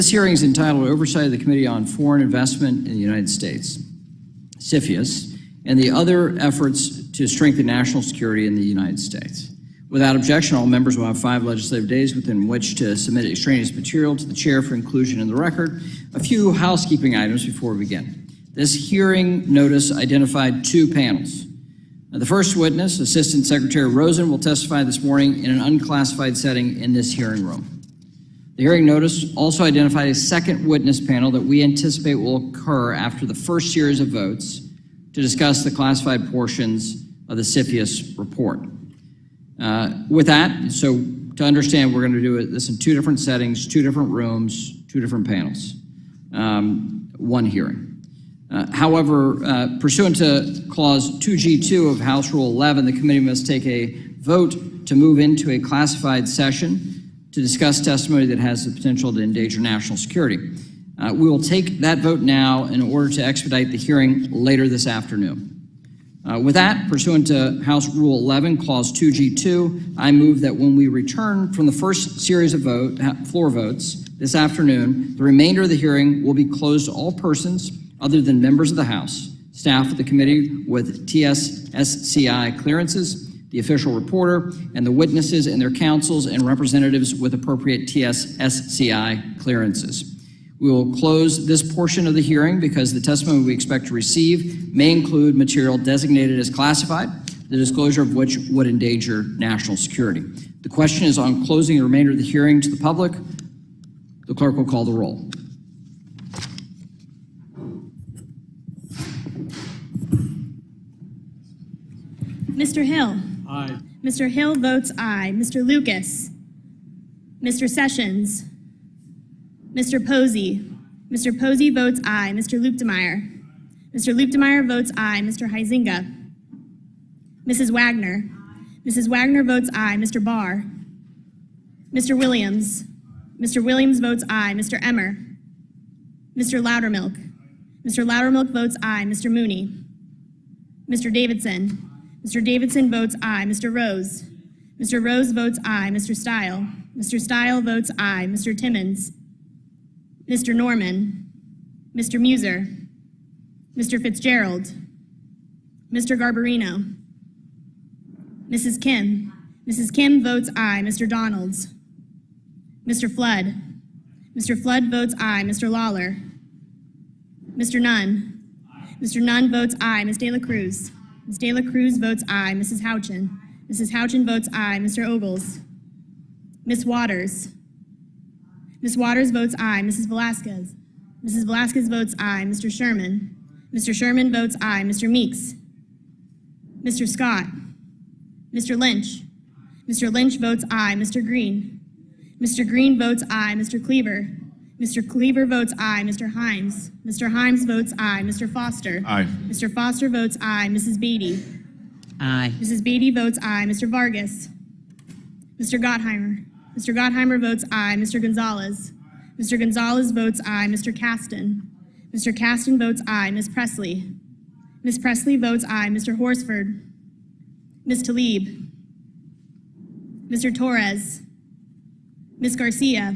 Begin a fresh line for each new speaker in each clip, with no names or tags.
This hearing is entitled Oversight of the Committee on Foreign Investment in the United States, CFIUS, and the other efforts to strengthen national security in the United States. Without objection, all members will have 5 legislative days within which to submit extraneous material to the chair for inclusion in the record. A few housekeeping items before we begin. This hearing notice identified 2 panels. The first witness, Assistant Secretary Rosen, will testify this morning in an unclassified setting in this hearing room. The hearing notice also identified a second witness panel that we anticipate will occur after the first series of votes to discuss the classified portions of the CFIUS report. With that, so to understand, we're going to do this in 2 different settings, 2 different rooms, 2 different panels, 1 hearing. However, pursuant to Clause 2G2 of House Rule 11, the committee must take a vote to move into a classified session to discuss testimony that has the potential to endanger national security. We will take that vote now in order to expedite the hearing later this afternoon. With that, pursuant to House Rule 11, Clause 2G2, I move that when we return from the first series of floor votes this afternoon, the remainder of the hearing will be closed to all persons other than members of the House, staff of the committee with TSSCI clearances, the official reporter, and the witnesses and their counsels and representatives with appropriate TSSCI clearances. We will close this portion of the hearing because the testimony we expect to receive may include material designated as classified, the disclosure of which would endanger national security. The question is on closing the remainder of the hearing to the public. The clerk will call the roll.
Mr. Hill.
Aye.
Mr. Hill votes aye. Mr. Lucas. Mr. Sessions. Mr. Posey. Mr. Posey votes aye. Mr. Luetkemeyer. Mr. Luetkemeyer votes aye. Mr. Huizinga. Mrs. Wagner. Mrs. Wagner votes aye. Mr. Barr. Mr. Williams. Mr. Williams votes aye. Mr. Emmer. Mr. Loudermilk. Mr. Loudermilk votes aye. Mr. Mooney. Mr. Davidson. Mr. Davidson votes aye. Mr. Rose. Mr. Rose votes aye. Mr. Stile. Mr. Stile votes aye. Mr. Timmons. Mr. Norman. Mr. Muser. Mr. Fitzgerald. Mr. Garbarino. Mrs. Kim. Mrs. Kim votes aye. Mr. Donalds. Mr. Flood. Mr. Flood votes aye. Mr. Lawler. Mr. Nunn. Mr. Nunn votes aye. Ms. De La Cruz. Ms. De La Cruz votes aye. Mrs. Houchin. Mrs. Houchin votes aye. Mr. Ogles. Ms. Waters. Ms. Waters votes aye. Mrs. Velasquez. Mrs. Velasquez votes aye. Mr. Sherman. Mr. Sherman votes aye. Mr. Meeks. Mr. Scott. Mr. Lynch. Mr. Lynch votes aye. Mr. Green. Mr. Green votes aye. Mr. Cleaver. Mr. Cleaver votes aye. Mr. Himes. Mr. Himes votes aye. Mr. Foster.
Aye.
Mr. Foster votes aye. Mrs. Beatty.
Aye.
Mrs. Beatty votes aye. Mr. Vargas. Mr. Gottheimer. Mr. Gottheimer votes aye. Mr. Gonzalez. Mr. Gonzalez votes aye. Mr. Caston. Mr. Caston votes aye. Ms. Presley. Ms. Presley votes aye. Mr. Horsford. Ms. Tlaib. Mr. Torres. Ms. Garcia.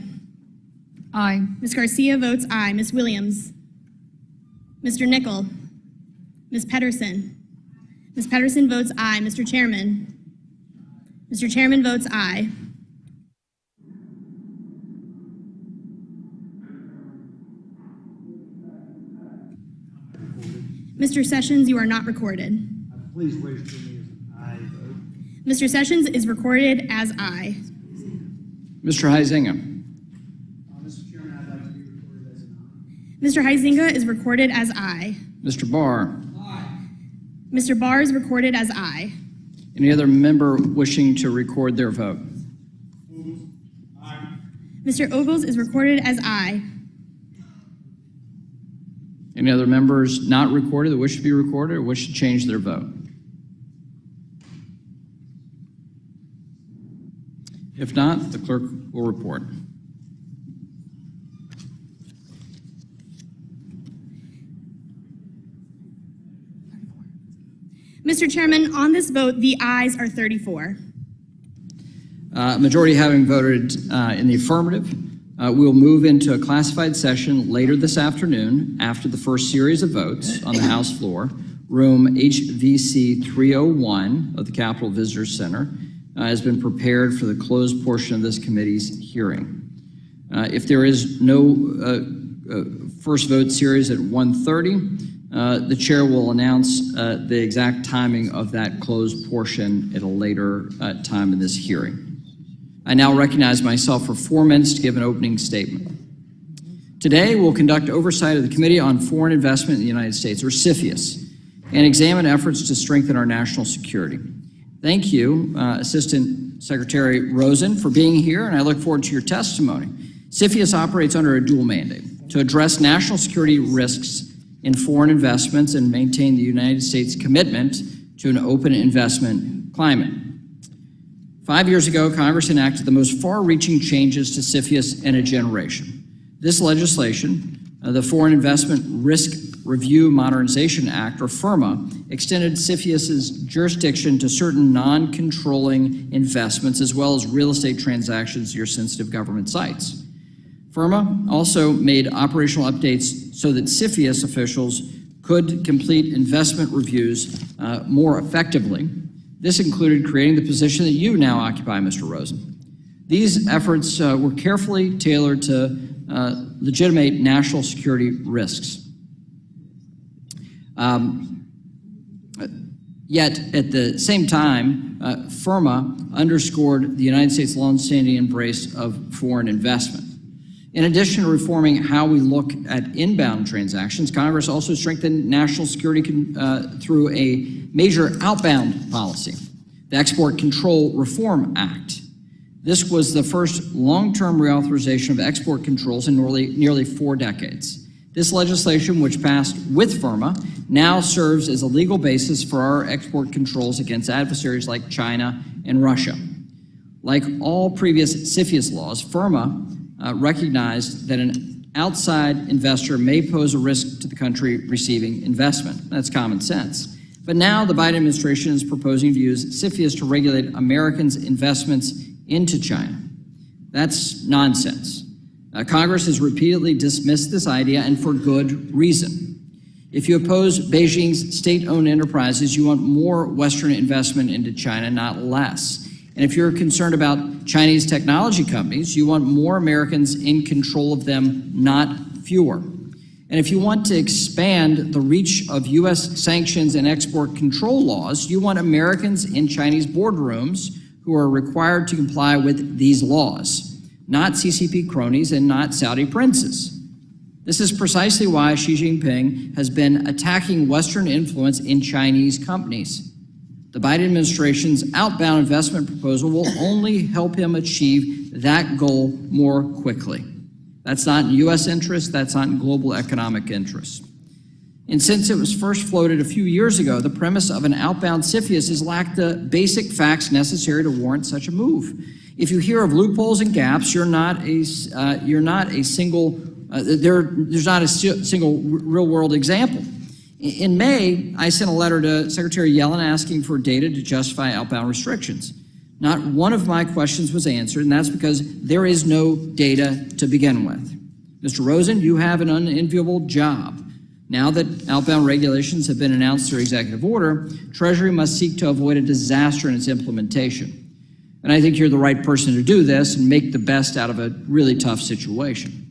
Aye.
Ms. Garcia votes aye. Ms. Williams. Mr. Nickel. Ms. Pedersen. Ms. Pedersen votes aye. Mr. Chairman. Mr. Chairman votes aye. Mr. Sessions, you are not recorded.
Please register me as an aye vote.
Mr. Sessions is recorded as aye.
Mr. Huizinga.
Mr. Chairman, I'd like to be recorded as an aye.
Mr. Huizinga is recorded as aye.
Mr. Barr.
Aye.
Mr. Barr is recorded as aye.
Any other member wishing to record their vote?
Aye.
Mr. Ogles is recorded as aye.
Any other members not recorded that wish to be recorded or wish to change their vote? If not, the clerk will report.
Mr. Chairman, on this vote, the ayes are 34.
Majority having voted in the affirmative, We'll move into a classified session later this afternoon after the first series of votes on the House floor. Room HVC 301 of the Capitol Visitor Center has been prepared for the closed portion of this committee's hearing. If there is no first vote series at 1:30, the chair will announce the exact timing of that closed portion at a later time in this hearing. I now recognize myself for 4 minutes to give an opening statement. Today, we'll conduct oversight of the Committee on Foreign Investment in the United States, or CFIUS, and examine efforts to strengthen our national security. Thank you, Assistant Secretary Rosen, for being here, and I look forward to your testimony. CFIUS operates under a dual mandate to address national security risks in foreign investments and maintain the United States' commitment to an open investment climate. 5 years ago, Congress enacted the most far-reaching changes to CFIUS in a generation. This legislation, the Foreign Investment Risk Review Modernization Act, or FIRMA, extended CFIUS's jurisdiction to certain non-controlling investments as well as real estate transactions near sensitive government sites. FIRMA also made operational updates so that CFIUS officials could complete investment reviews more effectively. This included creating the position that you now occupy, Mr. Rosen. These efforts were carefully tailored to legitimate national security risks. Yet, at the same time, FIRMA underscored the United States' longstanding embrace of foreign investment. In addition to reforming how we look at inbound transactions, Congress also strengthened national security through a major outbound policy, the Export Control Reform Act. This was the first long-term reauthorization of export controls in nearly 4 decades. This legislation, which passed with FIRMA, now serves as a legal basis for our export controls against adversaries like China and Russia. Like all previous CFIUS laws, FIRMA recognized that an outside investor may pose a risk to the country receiving investment. That's common sense. But now the Biden administration is proposing to use CFIUS to regulate Americans' investments into China. That's nonsense. Congress has repeatedly dismissed this idea, and for good reason. If you oppose Beijing's state-owned enterprises, you want more Western investment into China, not less. And if you're concerned about Chinese technology companies, you want more Americans in control of them, not fewer. And if you want to expand the reach of U.S. sanctions and export control laws, you want Americans in Chinese boardrooms who are required to comply with these laws, not CCP cronies and not Saudi princes. This is precisely why Xi Jinping has been attacking Western influence in Chinese companies. The Biden administration's outbound investment proposal will only help him achieve that goal more quickly. That's not in U.S. interest, that's not in global economic interest. And since it was first floated a few years ago, the premise of an outbound CFIUS has lacked the basic facts necessary to warrant such a move. If you hear of loopholes and gaps, there's not a single real-world example. In May, I sent a letter to Secretary Yellen asking for data to justify outbound restrictions. Not one of my questions was answered, and that's because there is no data to begin with. Mr. Rosen, you have an unenviable job. Now that outbound regulations have been announced through executive order, Treasury must seek to avoid a disaster in its implementation. And I think you're the right person to do this and make the best out of a really tough situation.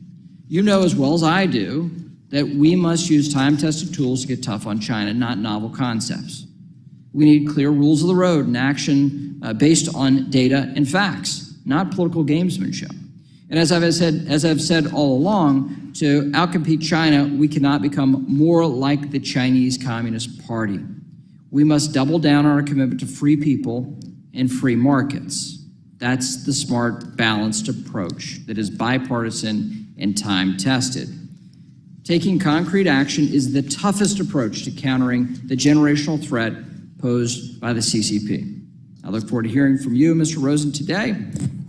You know as well as I do that we must use time-tested tools to get tough on China, not novel concepts. We need clear rules of the road and action based on data and facts, not political gamesmanship. And as I've said all along, to outcompete China, we cannot become more like the Chinese Communist Party. We must double down on our commitment to free people and free markets. That's the smart, balanced approach that is bipartisan and time-tested. Taking concrete action is the toughest approach to countering the generational threat posed by the CCP. I look forward to hearing from you, Mr. Rosen, today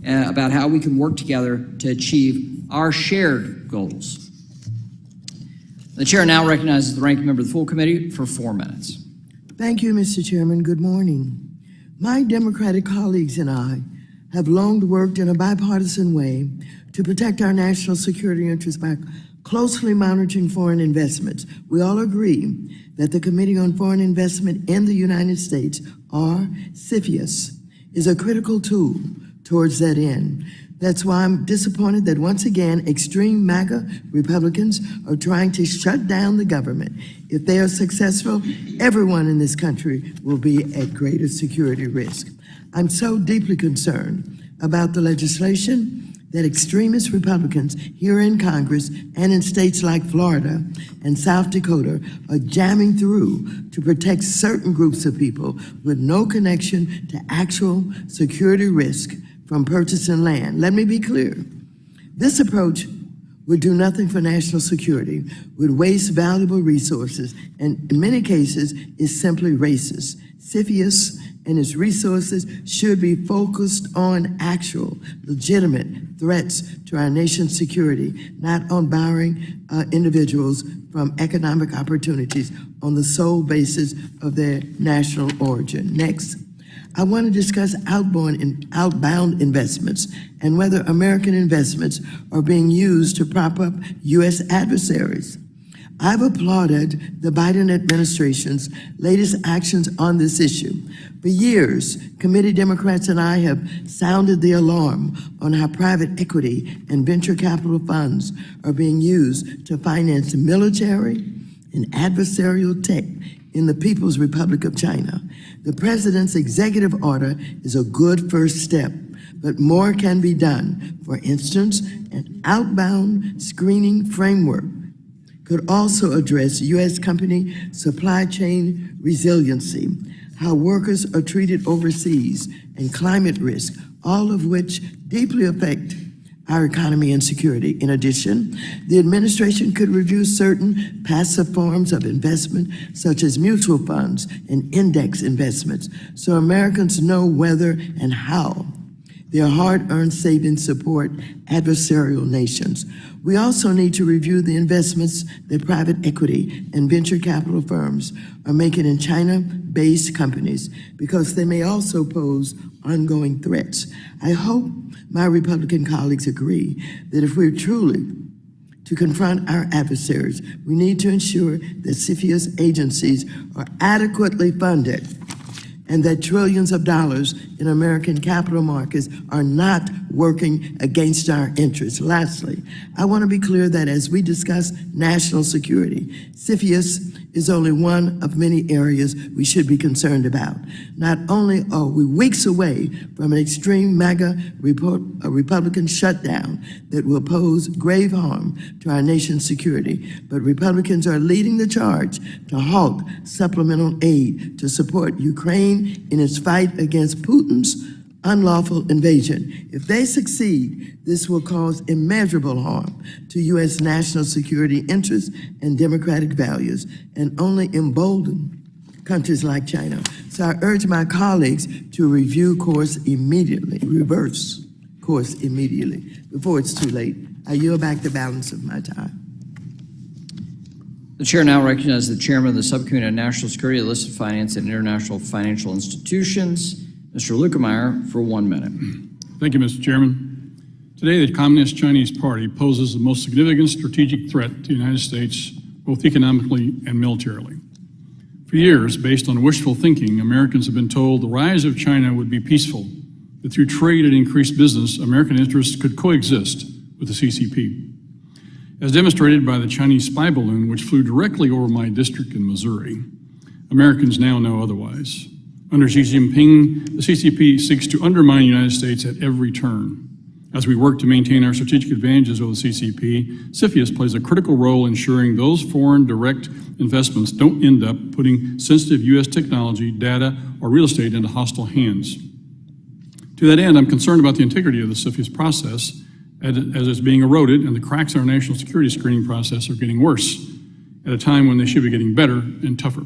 about how we can work together to achieve our shared goals. The chair now recognizes the ranking member of the full committee for 4 minutes.
Thank you, Mr. Chairman. Good morning. My Democratic colleagues and I have long worked in a bipartisan way to protect our national security interests by closely monitoring foreign investments. We all agree that the Committee on Foreign Investment in the United States, or CFIUS, is a critical tool towards that end. That's why I'm disappointed that once again, extreme MAGA Republicans are trying to shut down the government. If they are successful, everyone in this country will be at greater security risk. I'm so deeply concerned about the legislation that extremist Republicans here in Congress and in states like Florida and South Dakota are jamming through to protect certain groups of people with no connection to actual security risk from purchasing land. Let me be clear. This approach would do nothing for national security, would waste valuable resources, and in many cases is simply racist. CFIUS and its resources should be focused on actual, legitimate threats to our nation's security, not on borrowing individuals from economic opportunities on the sole basis of their national origin. Next, I want to discuss outbound investments and whether American investments are being used to prop up U.S. adversaries. I've applauded the Biden administration's latest actions on this issue. For years, committee Democrats and I have sounded the alarm on how private equity and venture capital funds are being used to finance military and adversarial tech in the People's Republic of China. The president's executive order is a good first step, but more can be done. For instance, an outbound screening framework could also address U.S. company supply chain resiliency, how workers are treated overseas, and climate risk, all of which deeply affect our economy and security. In addition, the administration could review certain passive forms of investment, such as mutual funds and index investments, so Americans know whether and how their hard-earned savings support adversarial nations. We also need to review the investments that private equity and venture capital firms are making in China-based companies, because they may also pose ongoing threats. I hope my Republican colleagues agree that if we're truly to confront our adversaries, we need to ensure that CFIUS agencies are adequately funded and that trillions of dollars in American capital markets are not working against our interests. Lastly, I want to be clear that as we discuss national security, CFIUS is only one of many areas we should be concerned about. Not only are we weeks away from an extreme MAGA Republican shutdown that will pose grave harm to our nation's security, but Republicans are leading the charge to halt supplemental aid to support Ukraine in its fight against Putin's unlawful invasion. If they succeed, this will cause immeasurable harm to U.S. national security interests and democratic values, and only embolden countries like China. So I urge my colleagues to review course immediately, reverse course immediately, before it's too late. I yield back the balance of my time.
The chair now recognizes the chairman of the Subcommittee on National Security, Illicit Finance, and International Financial Institutions, Mr. Lukemeyer, for 1 minute.
Thank you, Mr. Chairman. Today, the Communist Chinese Party poses the most significant strategic threat to the United States, both economically and militarily. For years, based on wishful thinking, Americans have been told the rise of China would be peaceful, that through trade and increased business, American interests could coexist with the CCP. As demonstrated by the Chinese spy balloon, which flew directly over my district in Missouri, Americans now know otherwise. Under Xi Jinping, the CCP seeks to undermine the United States at every turn. As we work to maintain our strategic advantages over the CCP, CFIUS plays a critical role ensuring those foreign direct investments don't end up putting sensitive U.S. technology, data, or real estate into hostile hands. To that end, I'm concerned about the integrity of the CFIUS process as it's being eroded, and the cracks in our national security screening process are getting worse at a time when they should be getting better and tougher.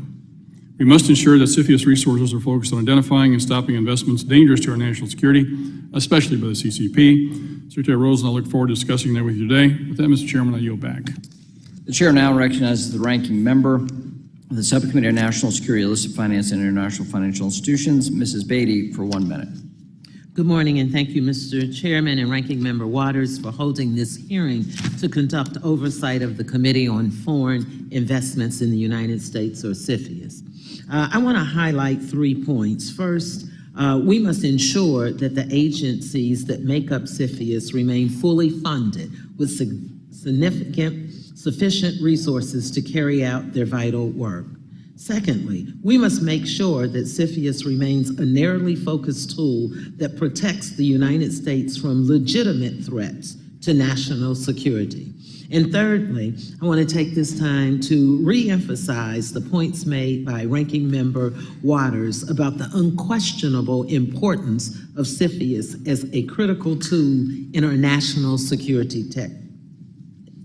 We must ensure that CFIUS resources are focused on identifying and stopping investments dangerous to our national security, especially by the CCP. Secretary Rosen, I look forward to discussing that with you today. With that, Mr. Chairman, I yield back.
The chair now recognizes the ranking member of the Subcommittee on National Security, Illicit Finance, and International Financial Institutions, Mrs. Beatty, for 1 minute.
Good morning, and thank you, Mr. Chairman and Ranking Member Waters, for holding this hearing to conduct oversight of the Committee on Foreign Investments in the United States, or CFIUS. I want to highlight 3 points. First, we must ensure that the agencies that make up CFIUS remain fully funded with sufficient resources to carry out their vital work. Secondly, we must make sure that CFIUS remains a narrowly focused tool that protects the United States from legitimate threats to national security. And thirdly, I want to take this time to re-emphasize the points made by Ranking Member Waters about the unquestionable importance of CFIUS as a critical tool in our national security tech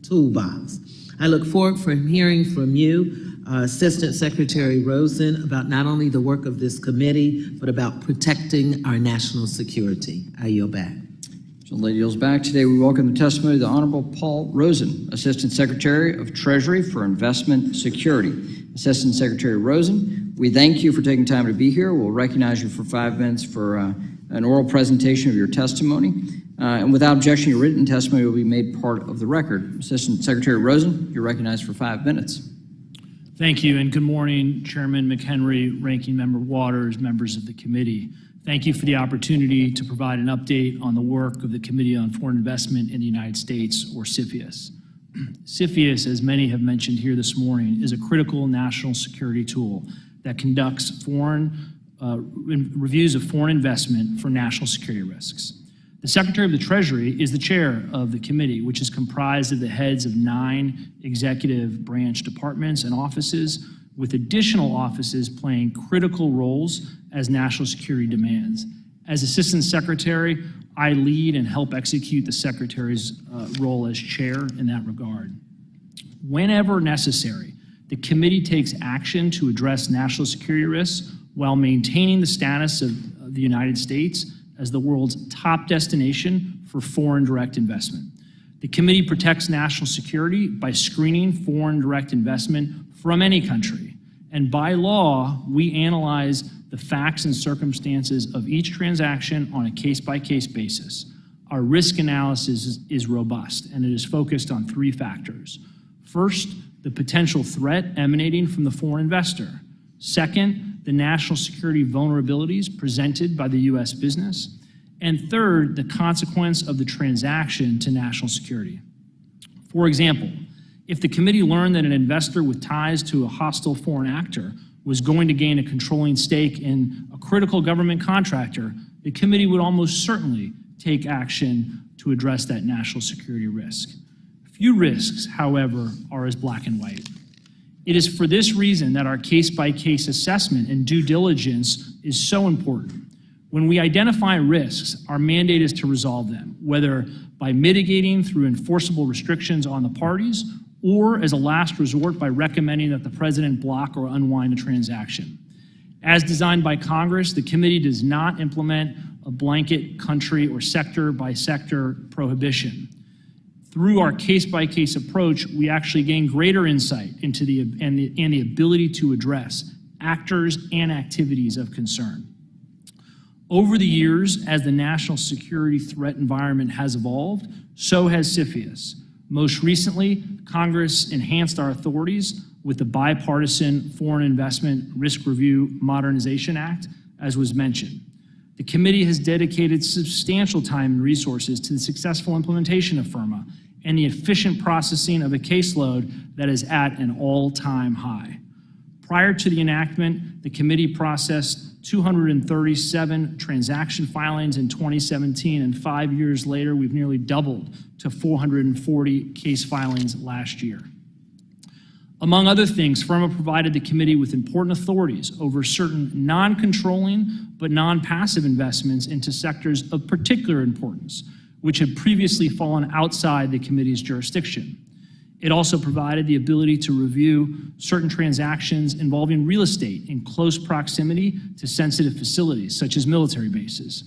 toolbox. I look forward to hearing from you, Assistant Secretary Rosen, about not only the work of this committee, but about protecting our national security. I yield back.
So the lady yields back. Today we welcome the testimony of the Honorable Paul Rosen, Assistant Secretary of Treasury for Investment Security. Assistant Secretary Rosen, we thank you for taking time to be here. We'll recognize you for 5 minutes for an oral presentation of your testimony. And without objection, your written testimony will be made part of the record. Assistant Secretary Rosen, you're recognized for 5 minutes.
Thank you, and good morning, Chairman McHenry, Ranking Member Waters, members of the committee. Thank you for the opportunity to provide an update on the work of the Committee on Foreign Investment in the United States, or CFIUS. CFIUS, as many have mentioned here this morning, is a critical national security tool that conducts reviews of foreign investment for national security risks. The Secretary of the Treasury is the chair of the committee, which is comprised of the heads of 9 executive branch departments and offices, with additional offices playing critical roles as national security demands. As Assistant Secretary, I lead and help execute the Secretary's role as chair in that regard. Whenever necessary, the committee takes action to address national security risks while maintaining the status of the United States as the world's top destination for foreign direct investment. The committee protects national security by screening foreign direct investment from any country. And by law, we analyze the facts and circumstances of each transaction on a case-by-case basis. Our risk analysis is robust, and it is focused on 3 factors. First, the potential threat emanating from the foreign investor. Second, the national security vulnerabilities presented by the U.S. business. And third, the consequence of the transaction to national security. For example, if the committee learned that an investor with ties to a hostile foreign actor was going to gain a controlling stake in a critical government contractor, the committee would almost certainly take action to address that national security risk. Few risks, however, are as black and white. It is for this reason that our case-by-case assessment and due diligence is so important. When we identify risks, our mandate is to resolve them, whether by mitigating through enforceable restrictions on the parties or as a last resort by recommending that the president block or unwind a transaction. As designed by Congress, the committee does not implement a blanket country or sector-by-sector prohibition. Through our case-by-case approach, we actually gain greater insight into the ability to address actors and activities of concern. Over the years, as the national security threat environment has evolved, so has CFIUS. Most recently, Congress enhanced our authorities with the Bipartisan Foreign Investment Risk Review Modernization Act, as was mentioned. The committee has dedicated substantial time and resources to the successful implementation of FIRMA and the efficient processing of a caseload that is at an all-time high. Prior to the enactment, the committee processed 237 transaction filings in 2017, and 5 years later, we've nearly doubled to 440 case filings last year. Among other things, FIRMA provided the committee with important authorities over certain non-controlling but non-passive investments into sectors of particular importance, which had previously fallen outside the committee's jurisdiction. It also provided the ability to review certain transactions involving real estate in close proximity to sensitive facilities, such as military bases.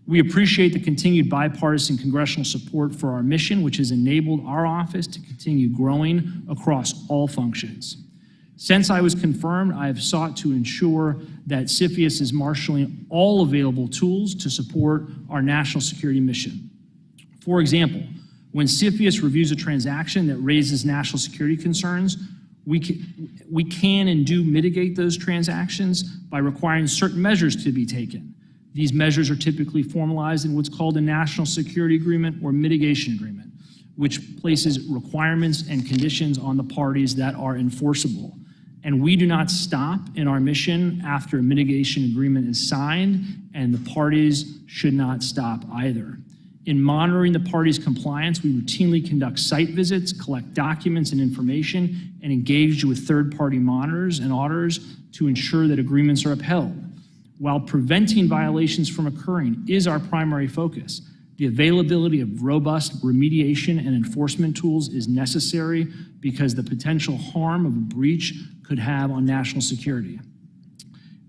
We appreciate the continued bipartisan congressional support for our mission, which has enabled our office to continue growing across all functions. Since I was confirmed, I have sought to ensure that CFIUS is marshaling all available tools to support our national security mission. For example, when CFIUS reviews a transaction that raises national security concerns, we can and do mitigate those transactions by requiring certain measures to be taken. These measures are typically formalized in what's called a national security agreement or mitigation agreement, which places requirements and conditions on the parties that are enforceable. And we do not stop in our mission after a mitigation agreement is signed, and the parties should not stop either. In monitoring the parties' compliance, we routinely conduct site visits, collect documents and information, and engage with third-party monitors and auditors to ensure that agreements are upheld. While preventing violations from occurring is our primary focus, the availability of robust remediation and enforcement tools is necessary because the potential harm of a breach could have on national security.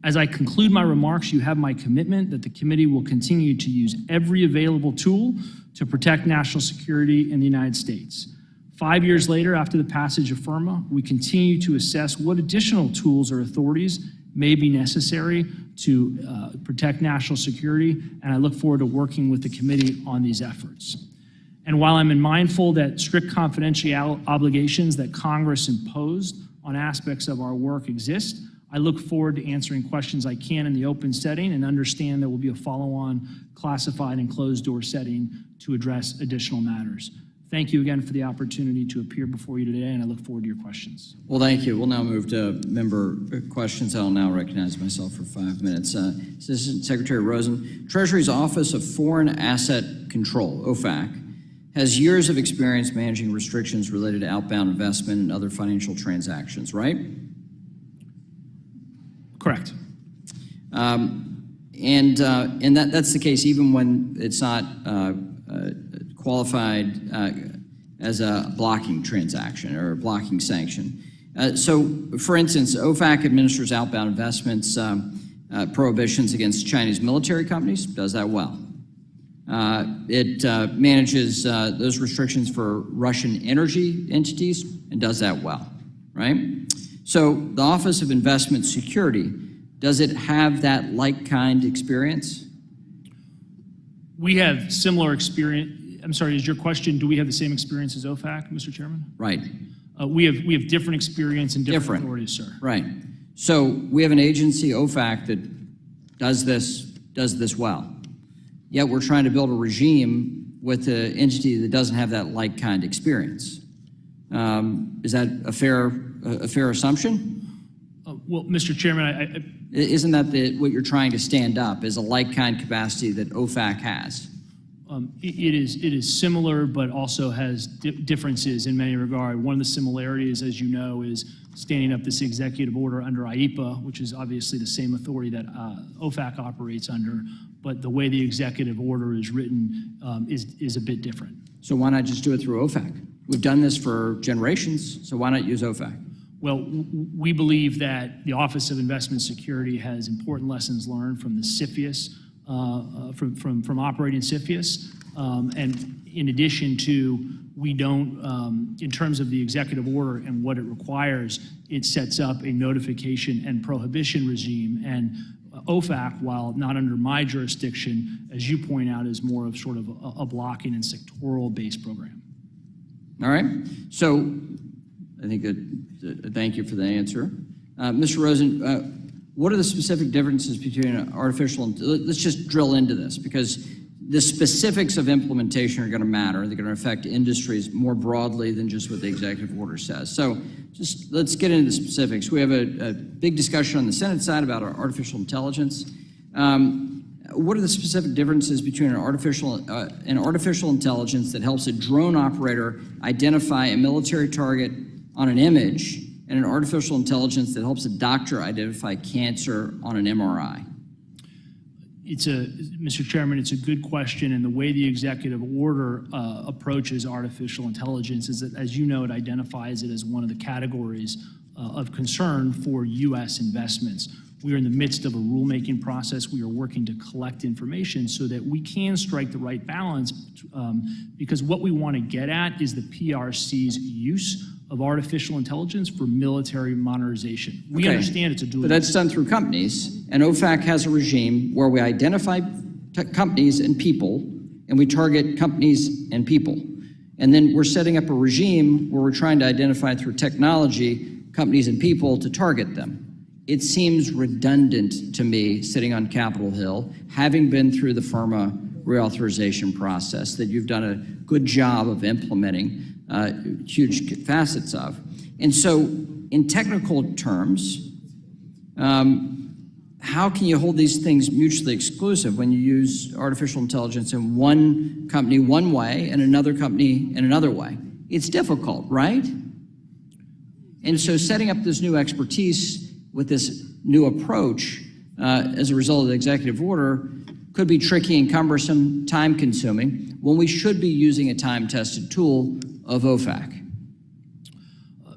As I conclude my remarks, you have my commitment that the committee will continue to use every available tool to protect national security in the United States. 5 years later, after the passage of FIRMA, we continue to assess what additional tools or authorities may be necessary to protect national security, and I look forward to working with the committee on these efforts. And while I'm mindful that strict confidentiality obligations that Congress imposed on aspects of our work exist, I look forward to answering questions I can in the open setting and understand there will be a follow-on classified and closed-door setting to address additional matters. Thank you again for the opportunity to appear before you today, and I look forward to your questions.
Well, thank you. We'll now move to member questions. I'll now recognize myself for 5 minutes. Assistant Secretary Rosen, Treasury's Office of Foreign Asset Control, OFAC, has years of experience managing restrictions related to outbound investment and other financial transactions, right?
Correct.
And that's the case even when it's not qualified as a blocking transaction or a blocking sanction. So, for instance, OFAC administers outbound investments prohibitions against Chinese military companies, does that well. It manages those restrictions for Russian energy entities and does that well, right? So the Office of Investment Security, does it have that like-kind experience?
We have similar experience. I'm sorry, is your question, do we have the same experience as OFAC, Mr. Chairman?
Right.
We have different experience and different authorities, sir.
Right. So we have an agency, OFAC, that does this well. Yet we're trying to build a regime with an entity that doesn't have that like-kind experience. Is that a fair assumption?
Well, Mr. Chairman,
Isn't that what you're trying to stand up, is a like-kind capacity that OFAC has?
It is similar, but also has differences in many regards. One of the similarities, as you know, is standing up this executive order under IEPA, which is obviously the same authority that OFAC operates under, but the way the executive order is written is a bit different.
So why not just do it through OFAC? We've done this for generations, so why not use OFAC?
Well, we believe that the Office of Investment Security has important lessons learned from the CFIUS, from operating CFIUS, and in addition to, we don't, in terms of the executive order and what it requires, it sets up a notification and prohibition regime, and OFAC, while not under my jurisdiction, as you point out, is more of sort of a blocking and sectoral-based program.
All right, so I think thank you for the answer. Mr. Rosen, what are the specific differences between artificial, let's just drill into this, because the specifics of implementation are going to matter. They're going to affect industries more broadly than just what the executive order says. So just let's get into the specifics. We have a big discussion on the Senate side about artificial intelligence. What are the specific differences between an artificial intelligence that helps a drone operator identify a military target on an image and an artificial intelligence that helps a doctor identify cancer on an MRI?
Mr. Chairman, it's a good question, and the way the executive order approaches artificial intelligence is that, as you know, it identifies it as one of the categories of concern for U.S. investments. We are in the midst of a rulemaking process. We are working to collect information so that we can strike the right balance, because what we want to get at is the PRC's use of artificial intelligence for military modernization. We
Okay.
understand it's a dual.
But that's done through companies, and OFAC has a regime where we identify companies and people, and we target companies and people. And then we're setting up a regime where we're trying to identify through technology companies and people to target them. It seems redundant to me, sitting on Capitol Hill, having been through the FIRMA reauthorization process that you've done a good job of implementing huge facets of. And so in technical terms, how can you hold these things mutually exclusive when you use artificial intelligence in one company one way and another company in another way? It's difficult, right? And so setting up this new expertise with this new approach as a result of the executive order could be tricky and cumbersome, time-consuming, when we should be using a time-tested tool of OFAC.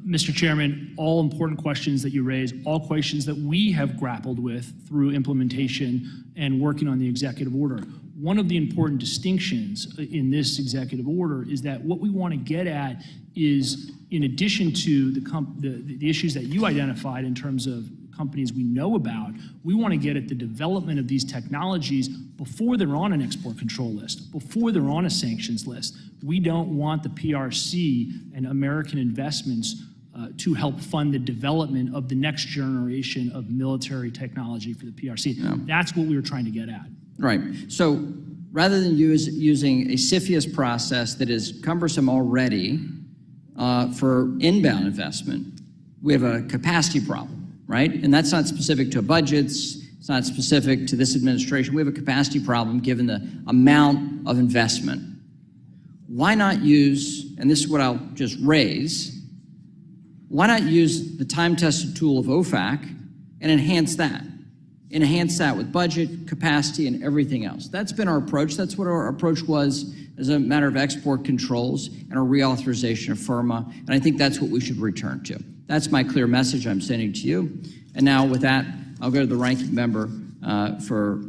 Mr. Chairman, all important questions that you raise, all questions that we have grappled with through implementation and working on the executive order. One of the important distinctions in this executive order is that what we want to get at is, in addition to the issues that you identified in terms of companies we know about, we want to get at the development of these technologies before they're on an export control list, before they're on a sanctions list. We don't want the PRC and American investments to help fund the development of the next generation of military technology for the PRC.
Yeah.
That's what we were trying to get at.
Right. So rather than using a CFIUS process that is cumbersome already for inbound investment, we have a capacity problem, right? And that's not specific to budgets. It's not specific to this administration. We have a capacity problem given the amount of investment. Why not use, and this is what I'll just raise, why not use the time-tested tool of OFAC and enhance that? Enhance that with budget, capacity, and everything else. That's been our approach. That's what our approach was as a matter of export controls and our reauthorization of FIRMA, and I think that's what we should return to. That's my clear message I'm sending to you. And now with that, I'll go to the ranking member for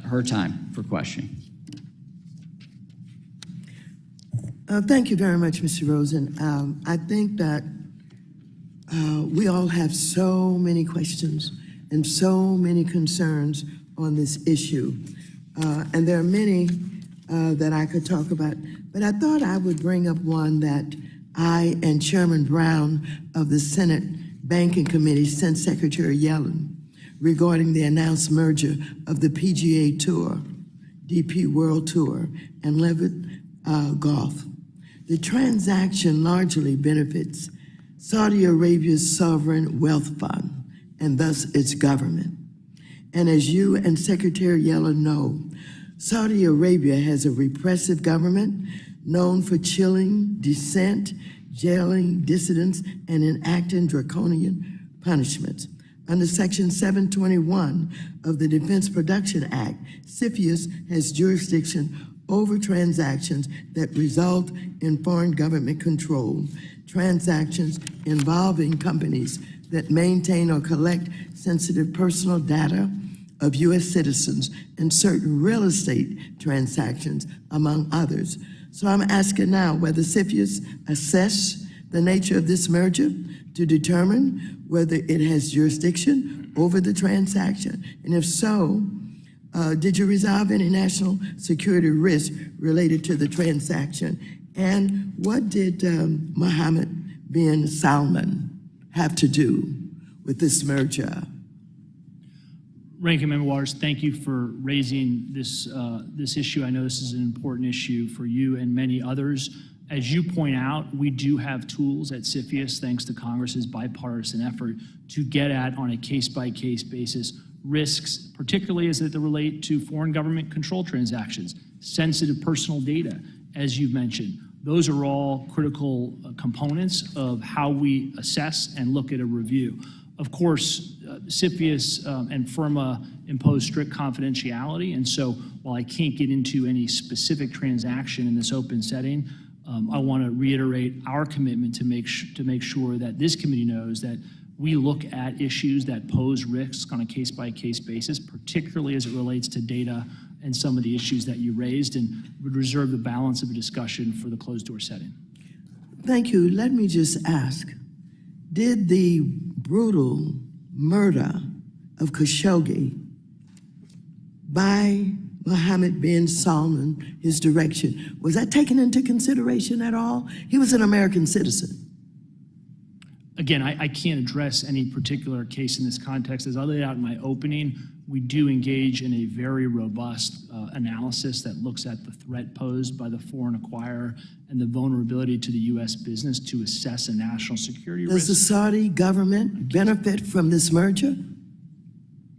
her time for questioning.
Thank you very much, Mr. Rosen. I think that we all have so many questions and so many concerns on this issue. And there are many that I could talk about, but I thought I would bring up one that I and Chairman Brown of the Senate Banking Committee sent Secretary Yellen regarding the announced merger of the PGA Tour, DP World Tour, and Levitt Golf. The transaction largely benefits Saudi Arabia's sovereign wealth fund and thus its government. And as you and Secretary Yellen know, Saudi Arabia has a repressive government known for chilling dissent, jailing dissidents, and enacting draconian punishments. Under Section 721 of the Defense Production Act, CFIUS has jurisdiction over transactions that result in foreign government control, transactions involving companies that maintain or collect sensitive personal data of U.S. citizens, and certain real estate transactions, among others. So I'm asking now whether CFIUS assess the nature of this merger to determine whether it has jurisdiction over the transaction, and if so, did you resolve any national security risk related to the transaction? And what did Mohammed bin Salman have to do with this merger?
Ranking Member Waters, thank you for raising this issue. I know this is an important issue for you and many others. As you point out, we do have tools at CFIUS, thanks to Congress's bipartisan effort, to get at, on a case-by-case basis, risks, particularly as they relate to foreign government control transactions, sensitive personal data, as you mentioned. Those are all critical components of how we assess and look at a review. Of course, CFIUS and FIRMA impose strict confidentiality, and so while I can't get into any specific transaction in this open setting, I want to reiterate our commitment to make sure that this committee knows that we look at issues that pose risks on a case-by-case basis, particularly as it relates to data and some of the issues that you raised, and would reserve the balance of the discussion for the closed-door setting.
Thank you. Let me just ask, did the brutal murder of Khashoggi by Mohammed bin Salman, his direction, was that taken into consideration at all? He was an American citizen.
Again, I can't address any particular case in this context. As I laid out in my opening, we do engage in a very robust analysis that looks at the threat posed by the foreign acquirer and the vulnerability to the U.S. business to assess a national security risk.
Does the Saudi government benefit from this merger?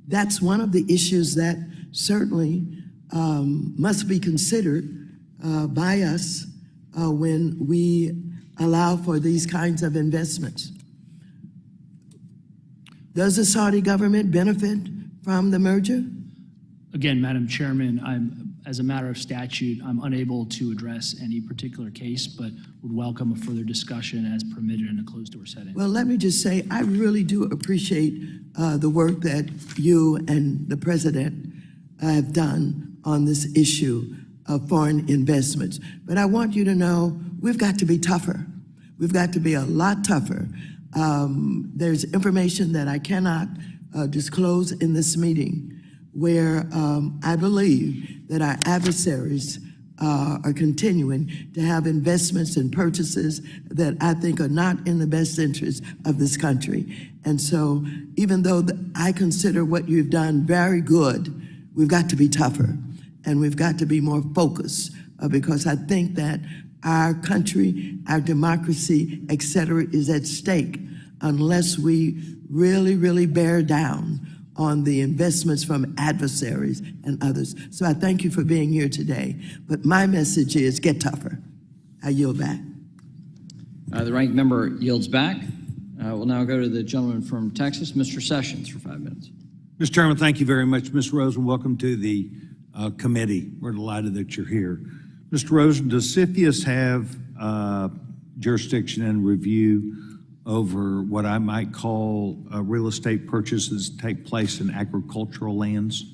That's one of the issues that certainly must be considered by us when we allow for these kinds of investments. Does the Saudi government benefit from the merger?
Again, Madam Chairman, as a matter of statute, I'm unable to address any particular case, but would welcome a further discussion as permitted in a closed-door setting.
Well, let me just say, I really do appreciate the work that you and the President have done on this issue of foreign investments. But I want you to know we've got to be tougher. We've got to be a lot tougher. There's information that I cannot disclose in this meeting where I believe that our adversaries are continuing to have investments and purchases that I think are not in the best interest of this country. And so even though I consider what you've done very good, we've got to be tougher and we've got to be more focused because I think that our country, our democracy, et cetera, is at stake unless we really, really bear down on the investments from adversaries and others. So I thank you for being here today. But my message is get tougher. I yield back.
The ranking member yields back. We'll now go to the gentleman from Texas, Mr. Sessions, for 5 minutes.
Mr. Chairman, thank you very much. Ms. Rosen, welcome to the committee. We're delighted that you're here. Mr. Rosen, does CFIUS have jurisdiction and review over what I might call real estate purchases that take place in agricultural lands?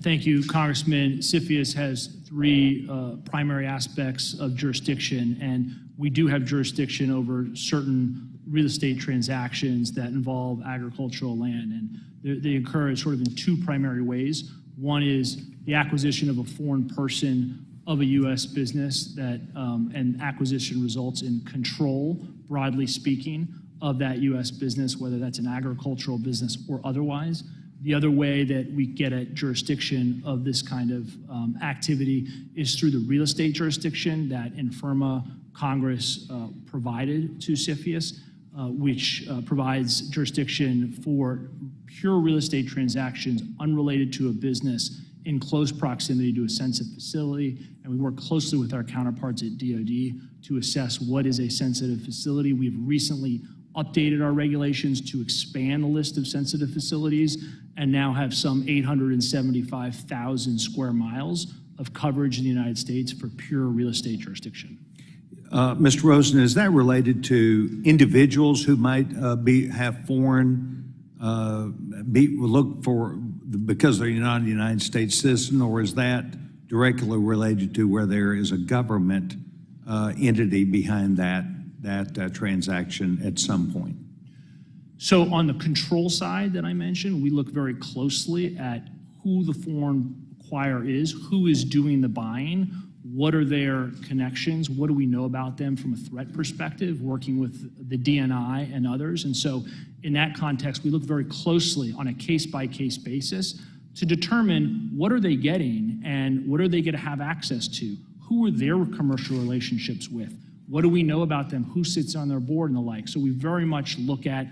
Thank you, Congressman. CFIUS has three primary aspects of jurisdiction, and we do have jurisdiction over certain real estate transactions that involve agricultural land, and they occur sort of in two primary ways. One is the acquisition of a foreign person of a U.S. business that, and acquisition results in control, broadly speaking, of that U.S. business, whether that's an agricultural business or otherwise. The other way that we get at jurisdiction of this kind of activity is through the real estate jurisdiction that Infirma Congress provided to CFIUS, which provides jurisdiction for pure real estate transactions unrelated to a business in close proximity to a sensitive facility, and we work closely with our counterparts at DoD to assess what is a sensitive facility. We've recently updated our regulations to expand the list of sensitive facilities and now have some 875,000 square miles of coverage in the United States for pure real estate jurisdiction.
Mr. Rosen, is that related to individuals who might have foreign, look for, because they're not a United States citizen, or is that directly related to where there is a government entity behind that transaction at some point?
So on the control side that I mentioned, we look very closely at who the foreign acquirer is, who is doing the buying, what are their connections, what do we know about them from a threat perspective, working with the DNI and others. And so in that context, we look very closely on a case-by-case basis to determine what are they getting and what are they going to have access to, who are their commercial relationships with, what do we know about them, who sits on their board and the like. So we very much look at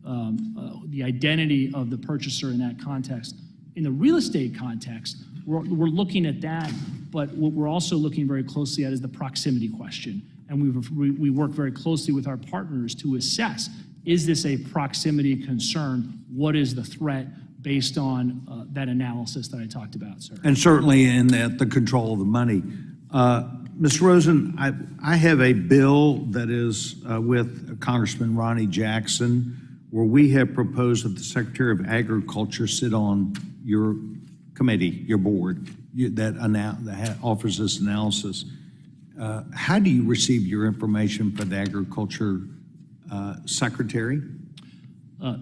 the identity of the purchaser in that context. In the real estate context, we're looking at that, but what we're also looking very closely at is the proximity question. And we work very closely with our partners to assess, is this a proximity concern? What is the threat based on that analysis that I talked about, sir?
And certainly in that, the control of the money. Mr. Rosen, I have a bill that is with Congressman Ronnie Jackson, where we have proposed that the Secretary of Agriculture sit on your committee, your board, that offers this analysis. How do you receive your information for the Agriculture Secretary?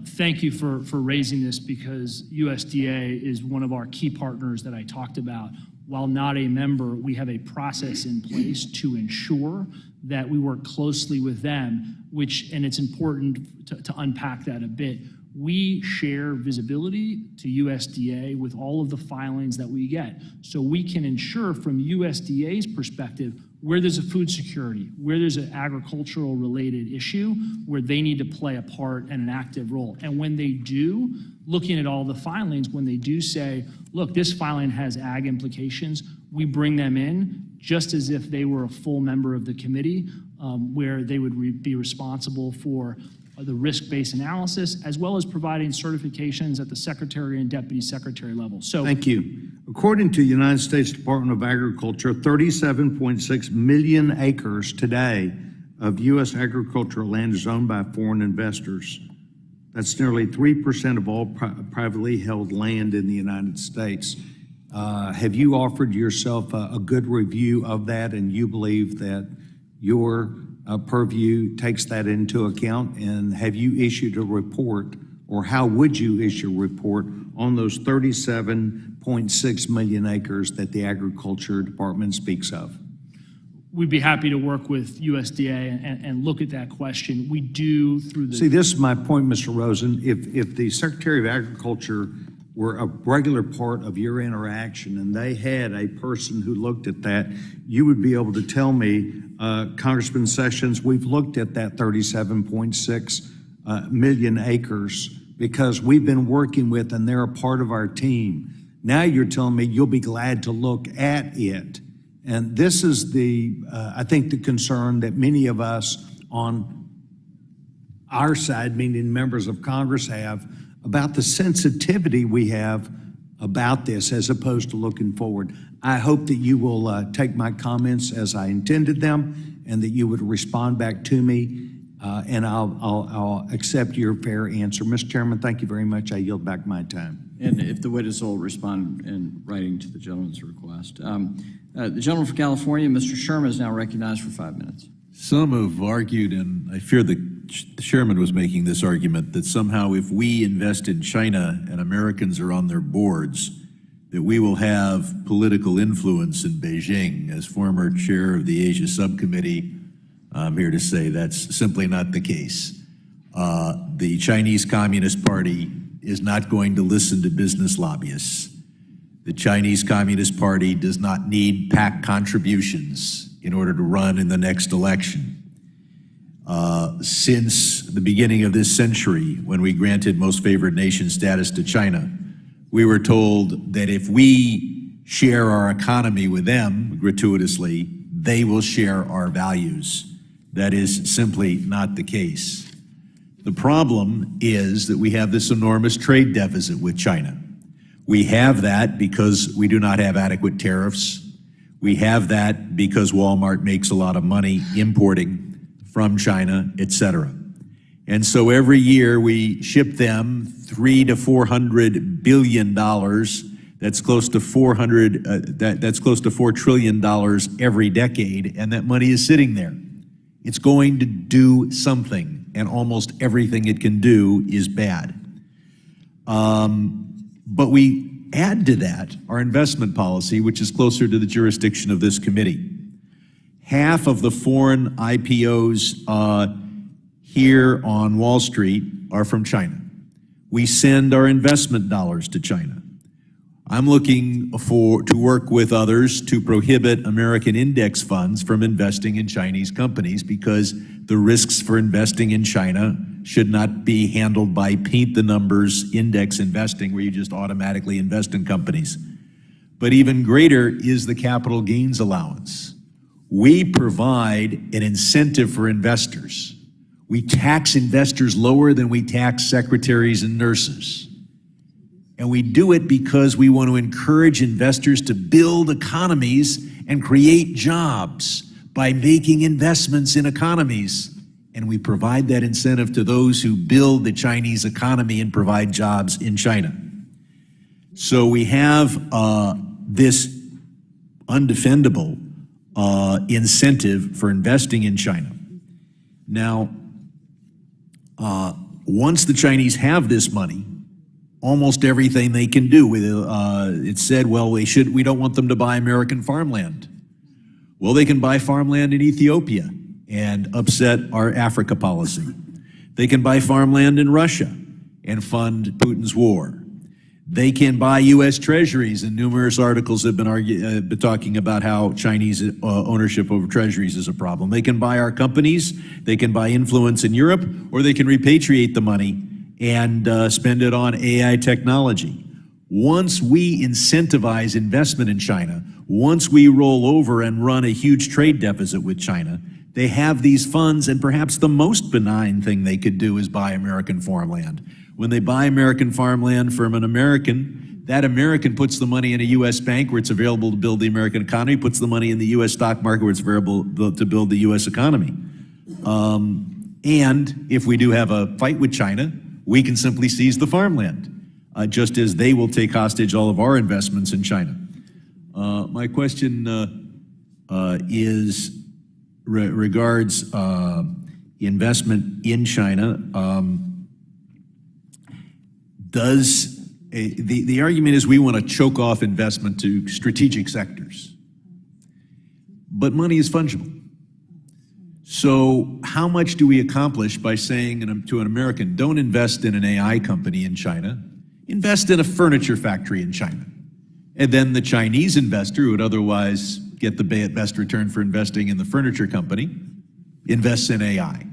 Thank you for raising this, because USDA is one of our key partners that I talked about. While not a member, we have a process in place to ensure that we work closely with them, and it's important to unpack that a bit. We share visibility to USDA with all of the filings that we get. So we can ensure from USDA's perspective where there's a food security, where there's an agricultural related issue, where they need to play a part and an active role. And when they do, looking at all the filings, when they do say, look, this filing has ag implications, we bring them in just as if they were a full member of the committee, where they would be responsible for the risk-based analysis, as well as providing certifications at the secretary and deputy secretary level. So,
Thank you. According to the United States Department of Agriculture, 37.6 million acres today of U.S. agricultural land is owned by foreign investors. That's nearly 3% of all privately held land in the United States. Have you offered yourself a good review of that, and you believe that your purview takes that into account? And have you issued a report, or how would you issue a report on those 37.6 million acres that the Agriculture Department speaks of?
we'd be happy to work with USDA and look at that question. We do through the...
See, this is my point, Mr. Rosen. If the Secretary of Agriculture were a regular part of your interaction and they had a person who looked at that, you would be able to tell me, Congressman Sessions, we've looked at that 37.6 million acres because we've been working with and they're a part of our team. Now you're telling me you'll be glad to look at it. And this is I think the concern that many of us on our side, meaning members of Congress, have about the sensitivity we have about this as opposed to looking forward. I hope that you will take my comments as I intended them and that you would respond back to me, and I'll accept your fair answer. Mr. Chairman, thank you very much. I yield back my time.
And if the witness will respond in writing to the gentleman's request. The gentleman from California, Mr. Sherman, is now recognized for 5 minutes.
Some have argued, and I fear the chairman was making this argument, that somehow if we invest in China and Americans are on their boards, that we will have political influence in Beijing. As former chair of the Asia Subcommittee, I'm here to say that's simply not the case. The Chinese Communist Party is not going to listen to business lobbyists. The Chinese Communist Party does not need PAC contributions in order to run in the next election. Since the beginning of this century, when we granted most favored nation status to China, we were told that if we share our economy with them gratuitously, they will share our values. That is simply not the case. The problem is that we have this enormous trade deficit with China. We have that because we do not have adequate tariffs. We have that because Walmart makes a lot of money importing from China, et cetera. And so every year we ship them $300 to $400 billion. That's close to that's close to $4 trillion every decade, and that money is sitting there. It's going to do something, and almost everything it can do is bad. But we add to that our investment policy, which is closer to the jurisdiction of this committee. Half of the foreign IPOs here on Wall Street are from China. We send our investment dollars to China. I'm looking to work with others to prohibit American index funds from investing in Chinese companies because the risks for investing in China should not be handled by paint the numbers index investing where you just automatically invest in companies. But even greater is the capital gains allowance. We provide an incentive for investors. We tax investors lower than we tax secretaries and nurses. And we do it because we want to encourage investors to build economies and create jobs by making investments in economies. And we provide that incentive to those who build the Chinese economy and provide jobs in China. So we have this undefendable, incentive for investing in China. Now, once the Chinese have this money, almost everything they can do with it, it said, well, we don't want them to buy American farmland. Well, they can buy farmland in Ethiopia and upset our Africa policy. They can buy farmland in Russia and fund Putin's war. They can buy U.S. treasuries, and numerous articles have been talking about how Chinese ownership over treasuries is a problem. They can buy our companies, they can buy influence in Europe, or they can repatriate the money and spend it on AI technology. Once we incentivize investment in China, once we roll over and run a huge trade deficit with China, they have these funds, and perhaps the most benign thing they could do is buy American farmland. When they buy American farmland from an American, that American puts the money in a U.S. bank where it's available to build the American economy, puts the money in the U.S. stock market where it's available to build the U.S. economy. And if we do have a fight with China, we can simply seize the farmland, just as they will take hostage all of our investments in China. My question regards investment in China. The argument is we want to choke off investment to strategic sectors, but money is fungible. So how much do we accomplish by saying to an American, don't invest in an AI company in China, invest in a furniture factory in China? And then the Chinese investor who would otherwise get the best return for investing in the furniture company invests in AI.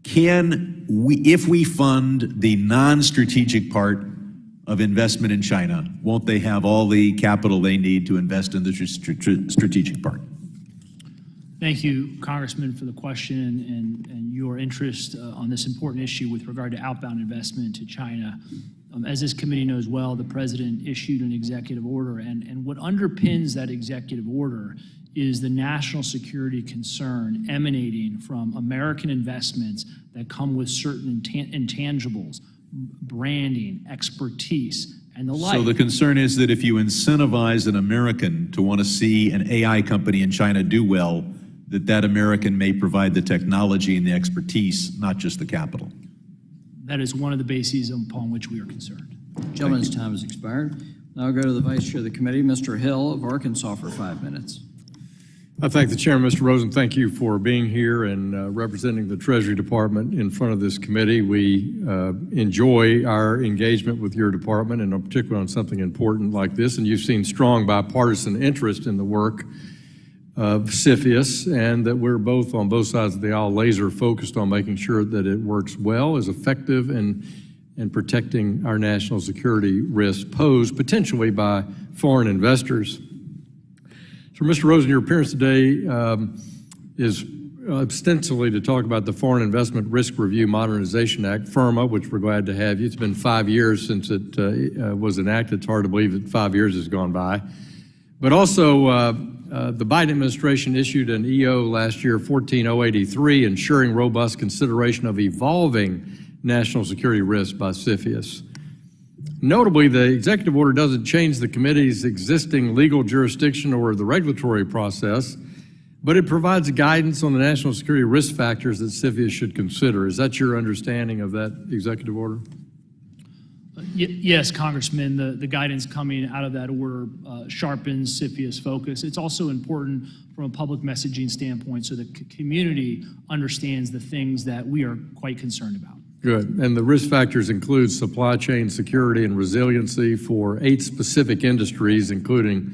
Can we, if we fund the non-strategic part of investment in China, won't they have all the capital they need to invest in the strategic part?
Thank you, Congressman, for the question and your interest on this important issue with regard to outbound investment to China. As this committee knows well, the President issued an executive order, and what underpins that executive order is the national security concern emanating from American investments that come with certain intangibles, branding, expertise, and the like.
So the concern is that if you incentivize an American to want to see an AI company in China do well, that American may provide the technology and the expertise, not just the capital.
That is one of the bases upon which we are concerned.
Gentleman's time has expired. Now I'll go to the Vice Chair of the Committee, Mr. Hill of Arkansas, for 5 minutes.
I thank the Chairman, Mr. Rosen. Thank you for being here and representing the Treasury Department in front of this committee. We enjoy our engagement with your department, and in particular on something important like this. And you've seen strong bipartisan interest in the work of CFIUS, and that we're both on both sides of the aisle laser focused on making sure that it works well, is effective in protecting our national security risks posed potentially by foreign investors. So, Mr. Rosen, your appearance today is ostensibly to talk about the Foreign Investment Risk Review Modernization Act, FIRMA, which we're glad to have you. It's been 5 years since it was enacted. It's hard to believe that 5 years has gone by. But also, the Biden administration issued an EO last year, 14083, ensuring robust consideration of evolving national security risks by CFIUS. Notably, the executive order doesn't change the committee's existing legal jurisdiction or the regulatory process, but it provides guidance on the national security risk factors that CFIUS should consider. Is that your understanding of that executive order?
Yes, Congressman, the guidance coming out of that order sharpens CFIUS' focus. It's also important from a public messaging standpoint so the community understands the things that we are quite concerned about.
Good. And the risk factors include supply chain security and resiliency for 8 specific industries, including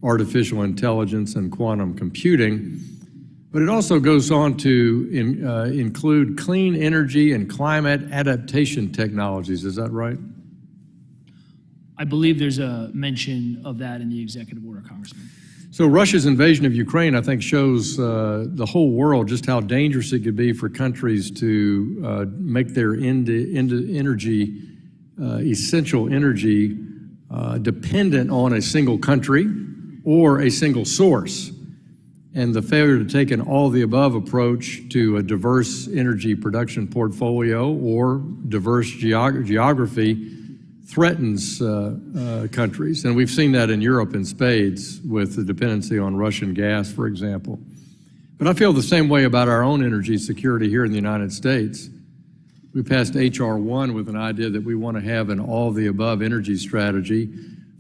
artificial intelligence and quantum computing. But it also goes on to include clean energy and climate adaptation technologies. Is that right?
I believe there's a mention of that in the executive order, Congressman.
So Russia's invasion of Ukraine, I think, shows the whole world just how dangerous it could be for countries to make their energy, essential energy, dependent on a single country or a single source. And the failure to take an all-of-the-above approach to a diverse energy production portfolio or diverse geography threatens countries. And we've seen that in Europe in spades with the dependency on Russian gas, for example. But I feel the same way about our own energy security here in the United States. We passed H.R. 1 with an idea that we want to have an all-of-the-above energy strategy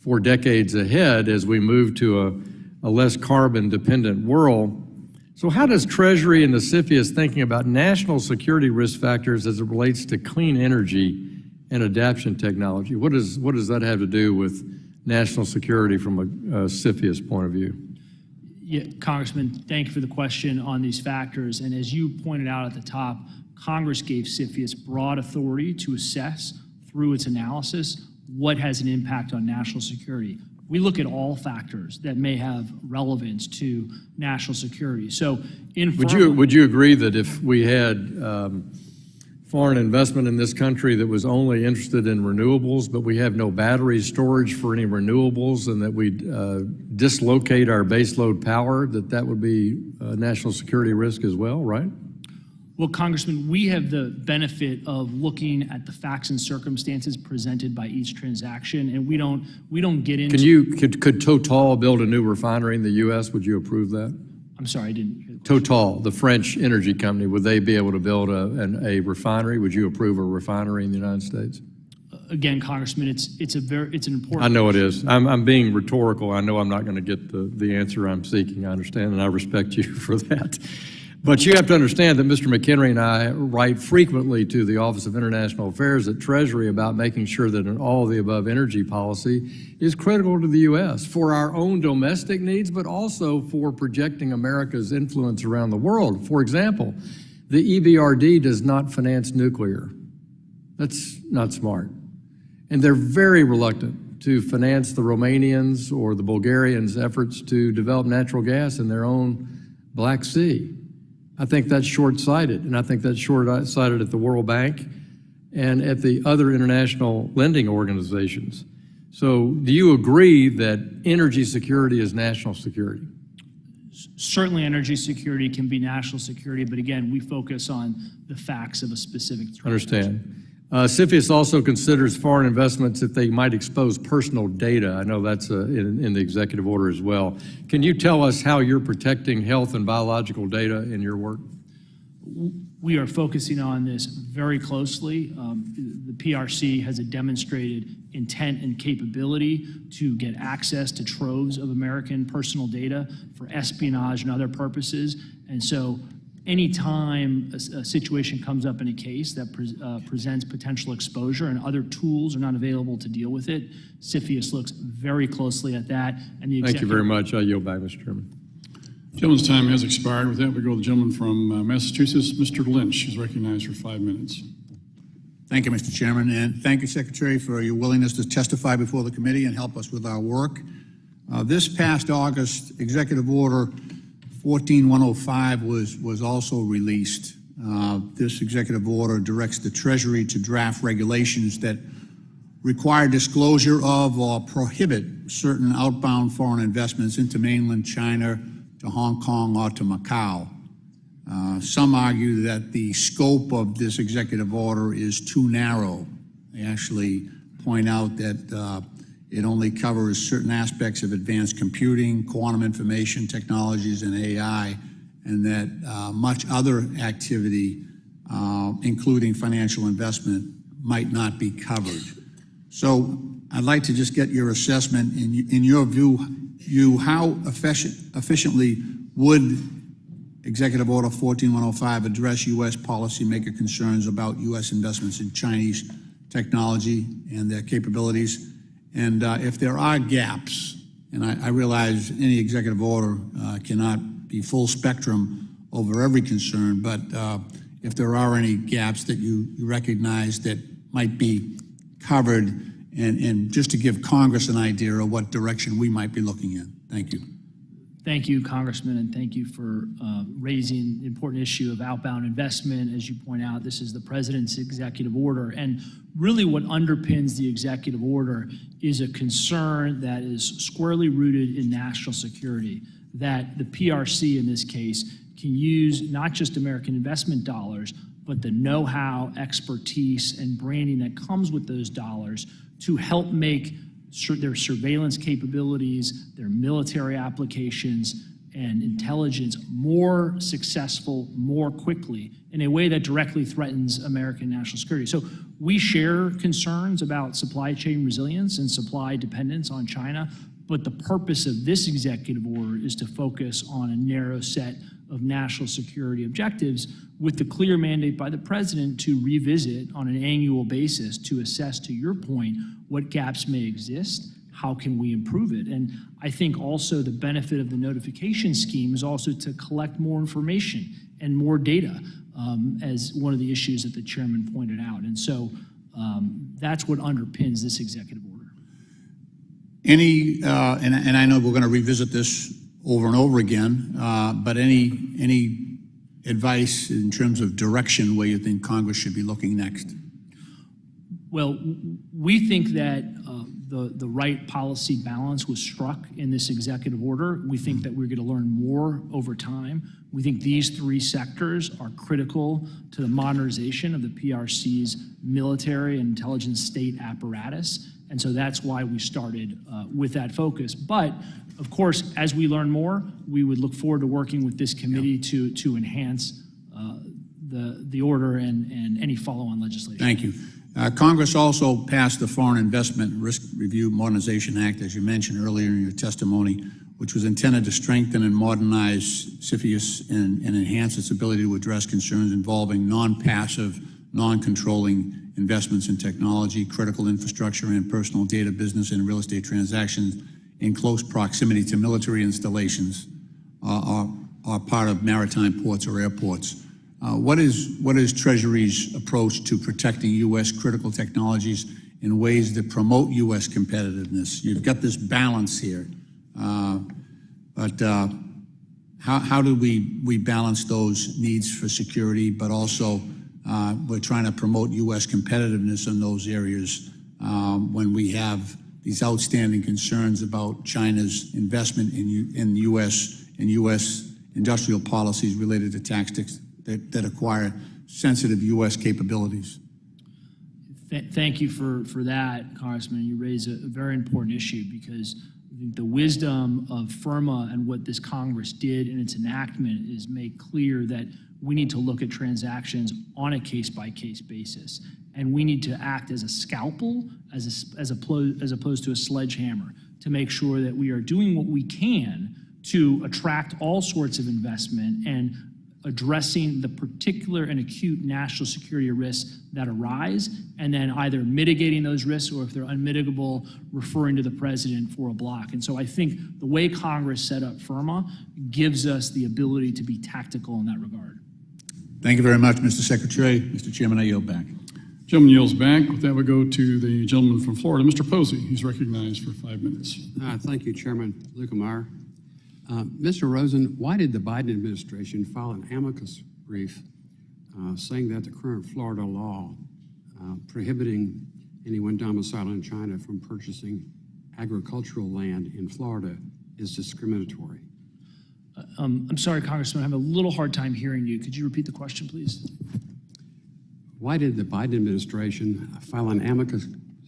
for decades ahead as we move to a less carbon-dependent world. So how does Treasury and the CFIUS thinking about national security risk factors as it relates to clean energy and adaptation technology? What does that have to do with national security from a CFIUS point of view?
Yeah, Congressman, thank you for the question on these factors. And as you pointed out at the top, Congress gave CFIUS broad authority to assess through its analysis what has an impact on national security. We look at all factors that may have relevance to national security. So,
would you agree that if we had foreign investment in this country that was only interested in renewables, but we have no battery storage for any renewables, and that we dislocate our baseload power, that would be a national security risk as well, right?
Well, Congressman, we have the benefit of looking at the facts and circumstances presented by each transaction, and we don't get into.
Could Total build a new refinery in the U.S.? Would you approve that?
I'm sorry, I didn't hear the question.
Total, the French energy company, would they be able to build a refinery? Would you approve a refinery in the United States?
Again, Congressman, it's an important.
I know it is. I'm being rhetorical. I know I'm not going to get the answer I'm seeking. I understand, and I respect you for that. But you have to understand that Mr. McHenry and I write frequently to the Office of International Affairs at Treasury about making sure that an all-of-the-above energy policy is critical to the U.S. for our own domestic needs, but also for projecting America's influence around the world. For example, the EBRD does not finance nuclear. That's not smart. And they're very reluctant to finance the Romanians or the Bulgarians' efforts to develop natural gas in their own Black Sea. I think that's short-sighted, and I think that's short-sighted at the World Bank and at the other international lending organizations. So do you agree that energy security is national security?
Certainly energy security can be national security, but again, we focus on the facts of a specific threat.
Understand. CFIUS also considers foreign investments if they might expose personal data. I know that's in the executive order as well. Can you tell us how you're protecting health and biological data in your work?
We are focusing on this very closely. The PRC has a demonstrated intent and capability to get access to troves of American personal data for espionage and other purposes. And so anytime a situation comes up in a case that presents potential exposure and other tools are not available to deal with it, CFIUS looks very closely at that. And the
Thank you very much. I yield back, Mr. Chairman.
Gentleman's time has expired. With that, we go to the gentleman from Massachusetts, Mr. Lynch, is recognized for 5 minutes.
Thank you, Mr. Chairman, and thank you, Secretary, for your willingness to testify before the committee and help us with our work. This past August, Executive Order 14105 was also released. This executive order directs the Treasury to draft regulations that require disclosure of or prohibit certain outbound foreign investments into mainland China, to Hong Kong, or to Macau. Some argue that the scope of this executive order is too narrow. They actually point out that it only covers certain aspects of advanced computing, quantum information technologies, and AI, and that much other activity, including financial investment, might not be covered. So I'd like to just get your assessment. In your view, how efficiently would Executive Order 14105 address U.S. policymaker concerns about U.S. investments in Chinese technology and their capabilities? And if there are gaps, and I realize any executive order cannot be full spectrum over every concern, but if there are any gaps that you recognize that might be covered, and just to give Congress an idea of what direction we might be looking in. Thank you.
Thank you, Congressman, and thank you for raising the important issue of outbound investment. As you point out, this is the President's executive order, and really what underpins the executive order is a concern that is squarely rooted in national security, that the PRC in this case can use not just American investment dollars, but the know-how, expertise, and branding that comes with those dollars to help make their surveillance capabilities, their military applications, and intelligence more successful more quickly in a way that directly threatens American national security. So we share concerns about supply chain resilience and supply dependence on China, but the purpose of this executive order is to focus on a narrow set of national security objectives with the clear mandate by the president to revisit on an annual basis to assess, to your point, what gaps may exist, how can we improve it? And I think also the benefit of the notification scheme is also to collect more information and more data as one of the issues that the chairman pointed out. And so that's what underpins this executive order.
And I know we're going to revisit this over and over again, but any advice in terms of direction where you think Congress should be looking next?
Well, we think that the right policy balance was struck in this executive order. We think that we're going to learn more over time. We think these three sectors are critical to the modernization of the PRC's military and intelligence state apparatus. And so that's why we started with that focus. But of course, as we learn more, we would look forward to working with this committee to enhance the order and any follow-on legislation.
Thank you. Congress also passed the Foreign Investment Risk Review Modernization Act, as you mentioned earlier in your testimony, which was intended to strengthen and modernize CFIUS and enhance its ability to address concerns involving non-passive, non-controlling investments in technology, critical infrastructure, and personal data business and real estate transactions in close proximity to military installations are part of maritime ports or airports. What is Treasury's approach to protecting U.S. critical technologies in ways that promote U.S. competitiveness? You've got this balance here, but how do we balance those needs for security, but also we're trying to promote U.S. competitiveness in those areas when we have these outstanding concerns about China's investment in U.S. and U.S. industrial policies related to tactics that acquire sensitive U.S. capabilities?
Thank you for that, Congressman. You raise a very important issue because I think the wisdom of FIRMA and what this Congress did in its enactment is make clear that we need to look at transactions on a case-by-case basis. And we need to act as a scalpel as opposed to a sledgehammer to make sure that we are doing what we can to attract all sorts of investment and addressing the particular and acute national security risks that arise, and then either mitigating those risks or if they're unmitigable, referring to the president for a block. And so I think the way Congress set up FIRMA gives us the ability to be tactical in that regard.
Thank you very much, Mr. Secretary. Mr. Chairman, I yield back.
Gentleman yields back. With that, we go to the gentleman from Florida, Mr. Posey. He's recognized for 5 minutes.
Thank you, Chairman Lukemeyer. Mr. Rosen, why did the Biden administration file an amicus brief saying that the current Florida law prohibiting anyone domiciled in China from purchasing agricultural land in Florida is discriminatory?
I'm sorry, Congressman, I have a little hard time hearing you. Could you repeat the question, please?
Why did the Biden administration file an amicus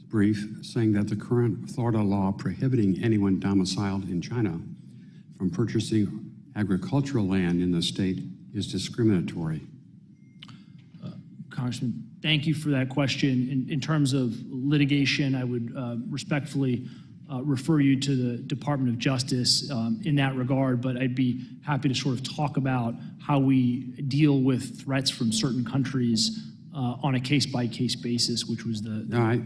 brief saying that the current Florida law prohibiting anyone domiciled in China from purchasing agricultural land in the state is discriminatory?
Congressman, thank you for that question. In terms of litigation, I would respectfully refer you to the Department of Justice in that regard, but I'd be happy to sort of talk about how we deal with threats from certain countries on a case-by-case basis, which was the...
All right.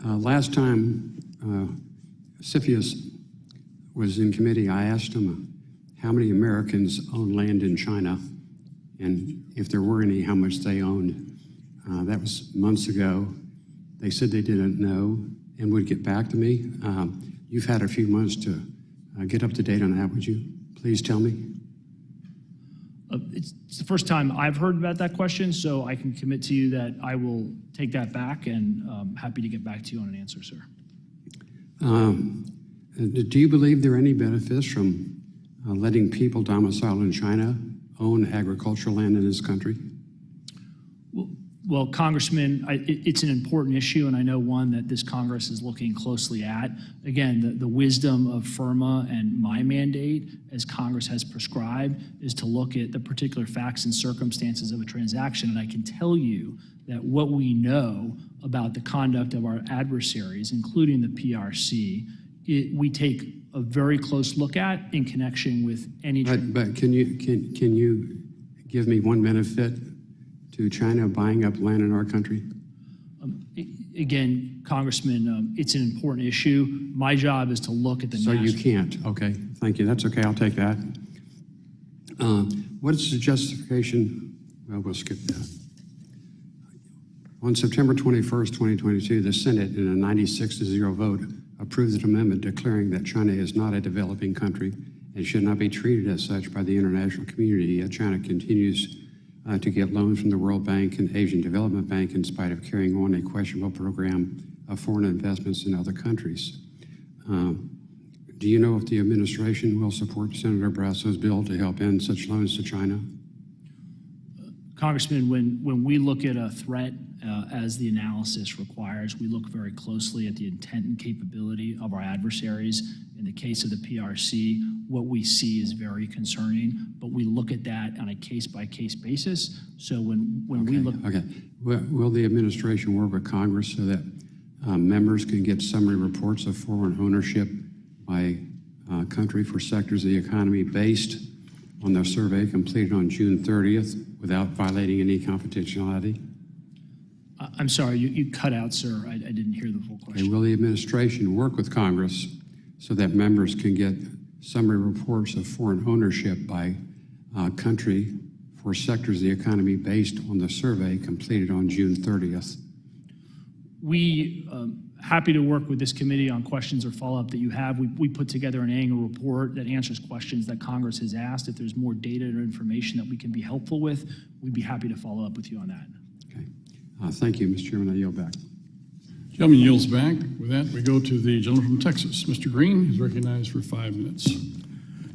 Last time CFIUS was in committee, I asked him how many Americans own land in China, and if there were any, how much they owned. That was months ago. They said they didn't know and would get back to me. You've had a few months to get up to date on that. Would you please tell me?
It's the first time I've heard about that question, so I can commit to you that I will take that back and happy to get back to you on an answer, sir.
Do you believe there are any benefits from letting people domiciled in China own agricultural land in this country?
Well, Well, Congressman, it's an important issue, and I know one that this Congress is looking closely at. Again, the wisdom of FIRMA and my mandate, as Congress has prescribed, is to look at the particular facts and circumstances of a transaction. And I can tell you that what we know about the conduct of our adversaries, including the PRC, we take a very close look at in connection with any.
But can you give me one benefit to China buying up land in our country?
Again, Congressman, it's an important issue. My job is to look at the
So you can't, okay, thank you, that's okay, I'll take that. What is the justification? Well, we'll skip that. On September 21st, 2022, the Senate, in a 96-0 vote, approved an amendment declaring that China is not a developing country and should not be treated as such by the international community, yet China continues to get loans from the World Bank and Asian Development Bank in spite of carrying on a questionable program of foreign investments in other countries. Do you know if the administration will support Senator Reissaus' bill to help end such loans to China?
Congressman, when we look at a threat, as the analysis requires, we look very closely at the intent and capability of our adversaries. In the case of the PRC, what we see is very concerning, but we look at that on a case-by-case basis. So when we look...
Okay. Will the administration work with Congress so that members can get summary reports of foreign ownership by country for sectors of the economy based on the survey completed on June 30th without violating any confidentiality?
I'm sorry, you cut out, sir. I didn't hear the full question.
Okay, will the administration work with Congress so that members can get summary reports of foreign ownership by country for sectors of the economy based on the survey completed on June 30th?
We happy to work with this committee on questions or follow-up that you have. We put together an annual report that answers questions that Congress has asked. If there's more data or information that we can be helpful with, we'd be happy to follow up with you on that.
Okay. Thank you, Mr. Chairman. I yield back.
Gentleman yields back. With that, we go to the gentleman from Texas. Mr. Green is recognized for 5 minutes.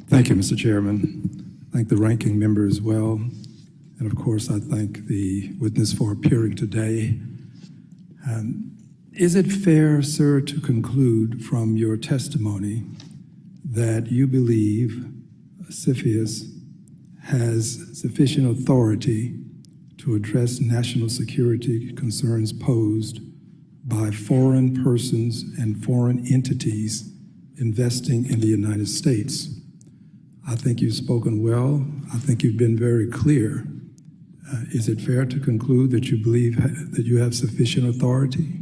Thank you, Mr. Chairman. Thank the ranking member as well. And of course, I thank the witness for appearing today. Is it fair, sir, to conclude from your testimony that you believe CFIUS has sufficient authority to address national security concerns posed by foreign persons and foreign entities investing in the United States? I think you've spoken well. I think you've been very clear. Is it fair to conclude that you believe that you have sufficient authority?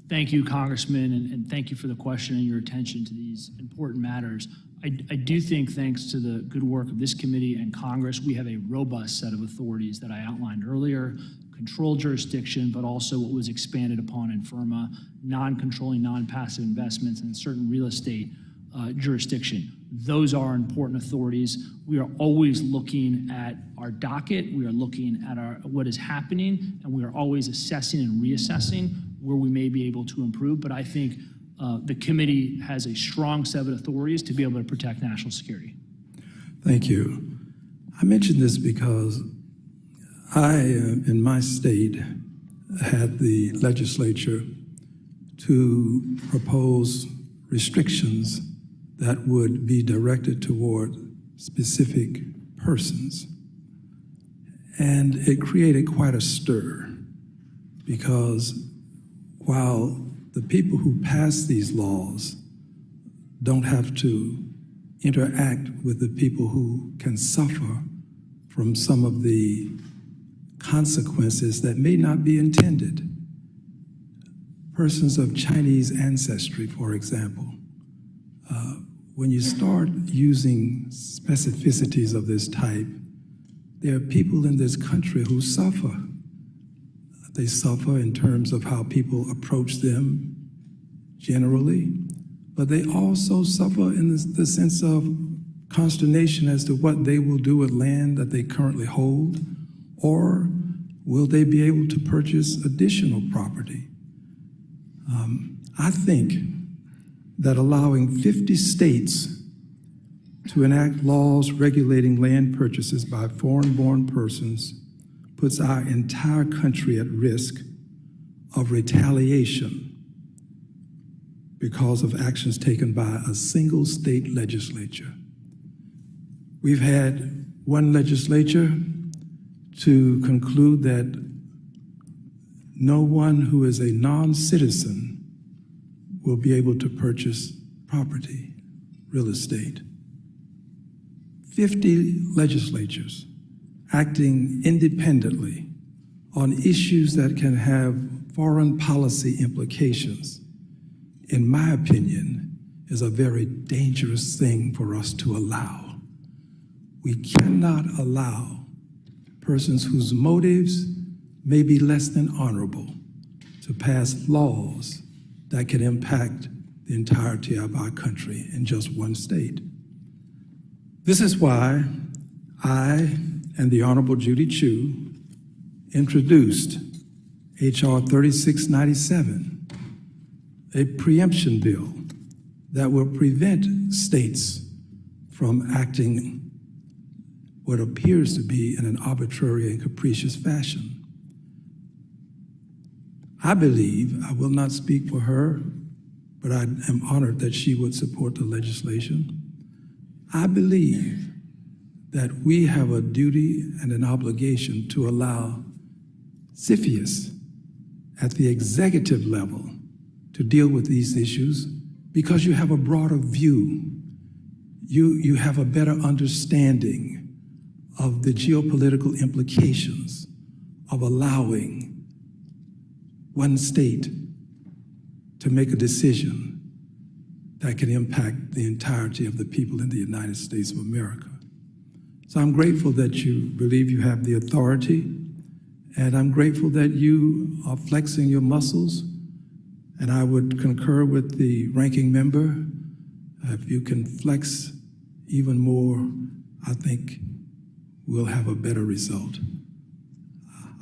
Thank you, Congressman, and thank you for the question and your attention to these important matters. I do think, thanks to the good work of this committee and Congress, we have a robust set of authorities that I outlined earlier: control jurisdiction, but also what was expanded upon in FIRMA, non-controlling, non-passive investments, and certain real estate jurisdiction. Those are important authorities. We are always looking at our docket. We are looking at what is happening, and we are always assessing and reassessing where we may be able to improve. But I think the committee has a strong set of authorities to be able to protect national security.
Thank you. I mention this because I, in my state, had the legislature to propose restrictions that would be directed toward specific persons. And it created quite a stir, because while the people who pass these laws don't have to interact with the people who can suffer from some of the consequences that may not be intended. Persons of Chinese ancestry, for example, when you start using specificities of this type, there are people in this country who suffer. They suffer in terms of how people approach them generally, but they also suffer in the sense of consternation as to what they will do with land that they currently hold, or will they be able to purchase additional property? I think that allowing 50 states to enact laws regulating land purchases by foreign-born persons puts our entire country at risk of retaliation because of actions taken by a single state legislature. We've had one legislature to conclude that no one who is a non-citizen will be able to purchase property, real estate. 50 legislatures acting independently on issues that can have foreign policy implications, in my opinion, is a very dangerous thing for us to allow. We cannot allow persons whose motives may be less than honorable to pass laws that can impact the entirety of our country in just one state. This is why I and the Honorable Judy Chu introduced H.R. 3697, a preemption bill that will prevent states from acting what appears to be in an arbitrary and capricious fashion. I believe, I will not speak for her, but I am honored that she would support the legislation. I believe that we have a duty and an obligation to allow CFIUS at the executive level to deal with these issues because you have a broader view. You have a better understanding of the geopolitical implications of allowing one state to make a decision that can impact the entirety of the people in the United States of America. So I'm grateful that you believe you have the authority, and I'm grateful that you are flexing your muscles, and I would concur with the ranking member. If you can flex even more, I think we'll have a better result.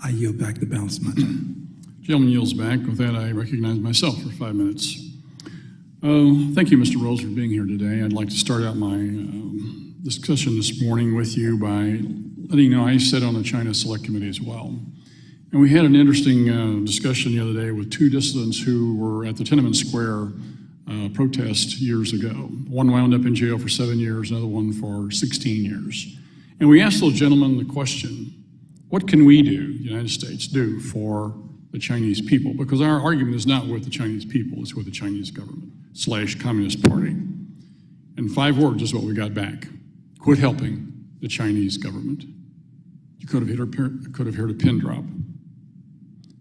I yield back the balance of my time.
Gentleman yields back. With that, I recognize myself for 5 minutes. Thank you, Mr. Rose, for being here today. I'd like to start out my discussion this morning with you by letting you know I sit on the China Select Committee as well. And we had an interesting discussion the other day with two dissidents who were at the Tiananmen Square protest years ago. One wound up in jail for 7 years, another one for 16 years. And we asked those gentlemen the question, what can we do, the United States, do for the Chinese people? Because our argument is not with the Chinese people, it's with the Chinese government / Communist Party. And 5 words is what we got back. Quit helping the Chinese government. You could have heard a pin drop.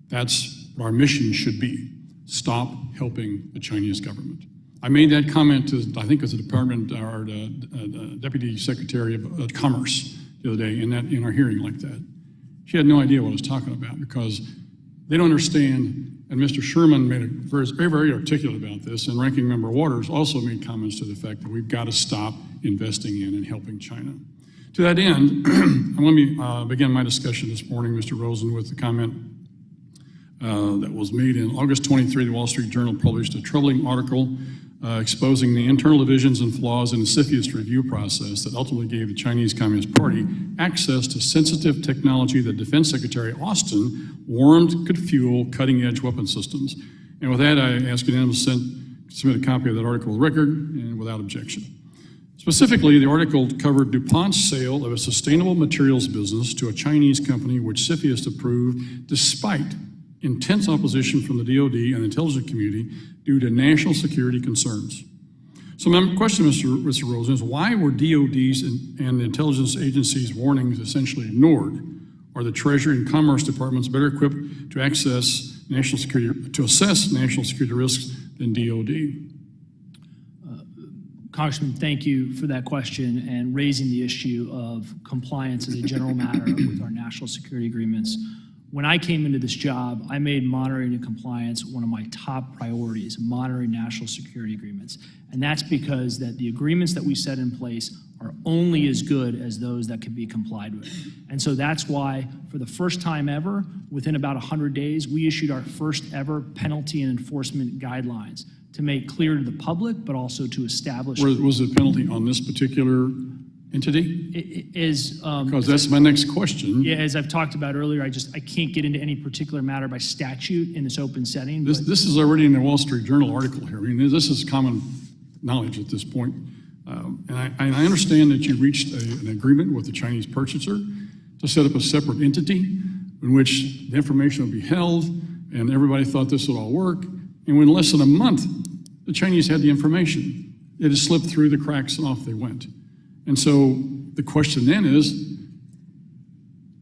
That's what our mission should be. Stop helping the Chinese government. I made that comment to, I think it was the Department, or the Deputy Secretary of Commerce the other day in our hearing like that. She had no idea what I was talking about because they don't understand, and Mr. Sherman made very, very articulate about this, and Ranking Member Waters also made comments to the fact that we've got to stop investing in and helping China. To that end, let me begin my discussion this morning, Mr. Rosen, with the comment that was made in August 23. The Wall Street Journal published a troubling article exposing the internal divisions and flaws in the CFIUS review process that ultimately gave the Chinese Communist Party access to sensitive technology that Defense Secretary Austin warned could fuel cutting-edge weapon systems. And with that, I ask unanimous consent to submit a copy of that article to the record and without objection. Specifically, the article covered DuPont's sale of a sustainable materials business to a Chinese company which CFIUS approved despite intense opposition from the DOD and the intelligence community due to national security concerns. So my question, Mr. Rosen, is why were DOD's and the intelligence agencies' warnings essentially ignored? Are the Treasury and Commerce departments better equipped to assess national security risks than DOD?
Congressman, thank you for that question and raising the issue of compliance as a general matter with our national security agreements. When I came into this job, I made monitoring and compliance one of my top priorities, monitoring national security agreements. And that's because that the agreements that we set in place are only as good as those that can be complied with. And so that's why, for the first time ever, within about 100 days, we issued our first ever penalty and enforcement guidelines to make clear to the public, but also to establish.
Was the penalty on this particular entity?
Is
Because that's my next question.
yeah, as I've talked about earlier, I can't get into any particular matter by statute in this open setting.
This is already in the Wall Street Journal article here. I mean, this is common knowledge at this point. And I understand that you reached an agreement with the Chinese purchaser to set up a separate entity in which the information would be held, and everybody thought this would all work. And in less than a month, the Chinese had the information. It had slipped through the cracks and off they went. And so the question then is,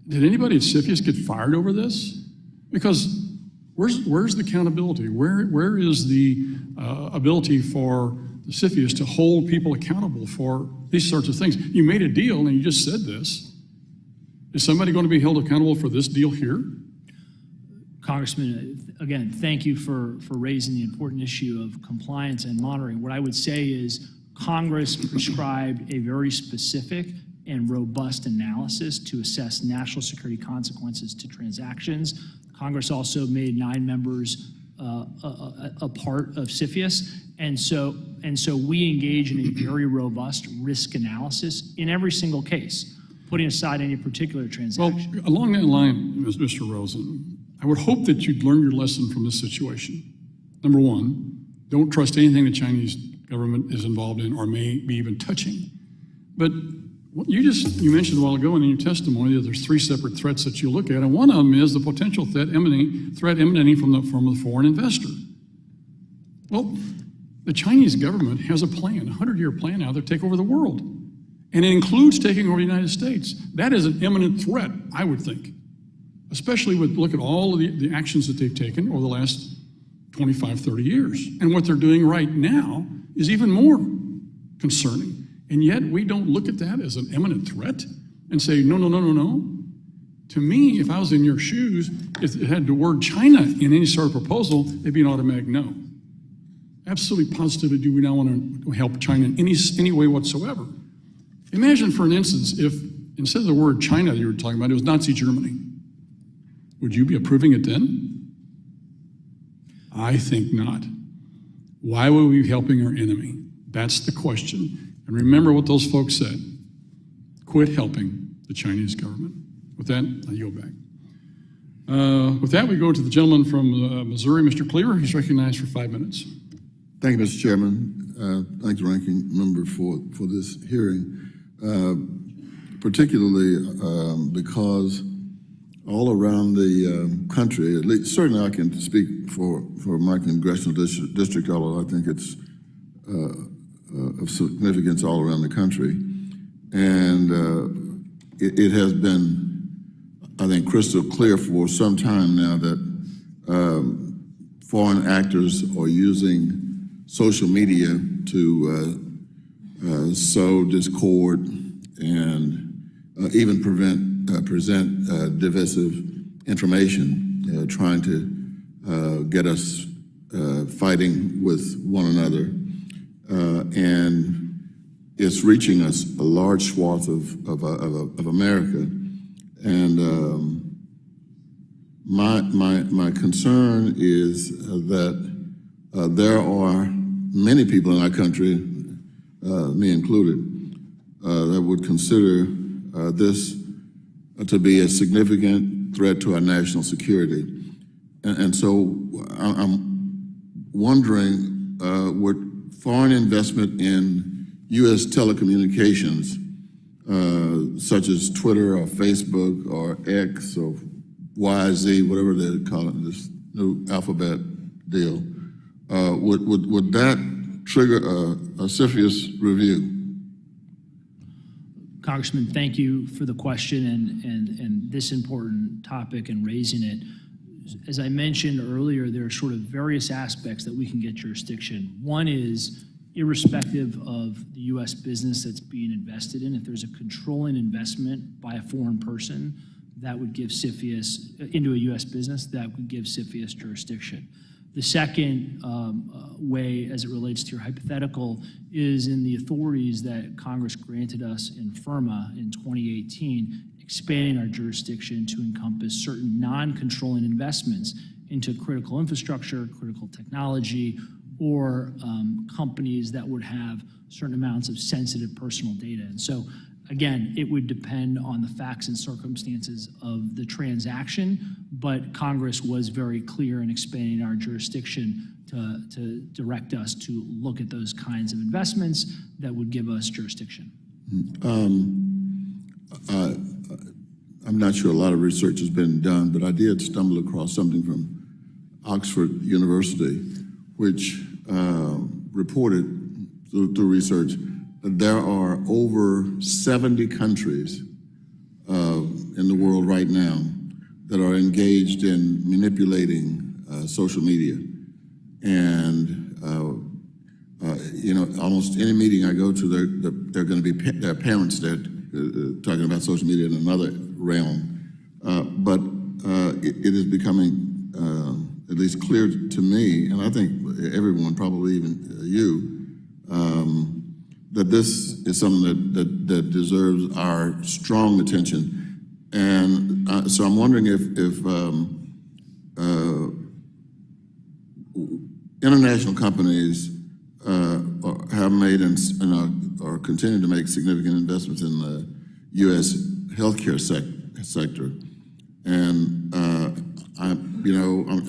did anybody at CFIUS get fired over this? Because where's the accountability? Where is the ability for the CFIUS to hold people accountable for these sorts of things? You made a deal and you just said this. Is somebody going to be held accountable for this deal here?
Congressman, again, thank you for raising the important issue of compliance and monitoring. What I would say is Congress prescribed a very specific and robust analysis to assess national security consequences to transactions. Congress also made 9 members a part of CFIUS, and so we engage in a very robust risk analysis in every single case, putting aside any particular transaction.
Well, along that line, Mr. Rosen, I would hope that you'd learn your lesson from this situation. Number one, don't trust anything the Chinese government is involved in or may be even touching. But you mentioned a while ago in your testimony that there's 3 separate threats that you look at, and one of them is the potential threat emanating from the foreign investor. Well, the Chinese government has a plan, a 100-year plan now to take over the world, and it includes taking over the United States. That is an imminent threat, I would think, especially look at all of the actions that they've taken over the last 25, 30 years. And what they're doing right now is even more concerning. And yet we don't look at that as an imminent threat and say, no. To me, if I was in your shoes, if it had the word China in any sort of proposal, it'd be an automatic no. Absolutely positively do we not want to help China in any way whatsoever. Imagine, for an instance, if instead of the word China you were talking about, it was Nazi Germany. Would you be approving it then? I think not. Why would we be helping our enemy? That's the question. And remember what those folks said. Quit helping the Chinese government. With that, I yield back. With that, we go to the gentleman from Missouri, Mr. Cleaver. He's recognized for 5 minutes.
Thank you, Mr. Chairman. Thank you, Ranking Member, for this hearing, particularly because all around the country, at least certainly I can speak for my congressional district, although I think it's of significance all around the country. And it has been, I think, crystal clear for some time now that foreign actors are using social media to sow discord and even present divisive information, trying to get us fighting with one another. And it's reaching us a large swath of America. And my concern is that there are many people in our country, me included, that would consider this to be a significant threat to our national security. And so I'm wondering, would foreign investment in U.S. telecommunications, such as Twitter or Facebook or X or YZ, whatever they call it, this new alphabet deal, would that trigger a CFIUS review?
Congressman, thank you for the question and this important topic and raising it. As I mentioned earlier, there are sort of various aspects that we can get jurisdiction. One is, irrespective of the U.S. business that's being invested in, if there's a controlling investment by a foreign person, that would give CFIUS, into a U.S. business, that would give CFIUS jurisdiction. The second way, as it relates to your hypothetical, is in the authorities that Congress granted us in FIRMA in 2018, expanding our jurisdiction to encompass certain non-controlling investments into critical infrastructure, critical technology, or companies that would have certain amounts of sensitive personal data. And so Again, it would depend on the facts and circumstances of the transaction, but Congress was very clear in expanding our jurisdiction to direct us to look at those kinds of investments that would give us jurisdiction.
I'm not sure a lot of research has been done, but I did stumble across something from Oxford University, which reported through research that there are over 70 countries in the world right now that are engaged in manipulating social media. And you know, almost any meeting I go to, there are going to be there are parents there talking about social media in another realm. But it is becoming at least clear to me, and I think everyone, probably even you, that this is something that deserves our strong attention. And so I'm wondering if international companies have made and are continuing to make significant investments in the U.S. healthcare sector. And I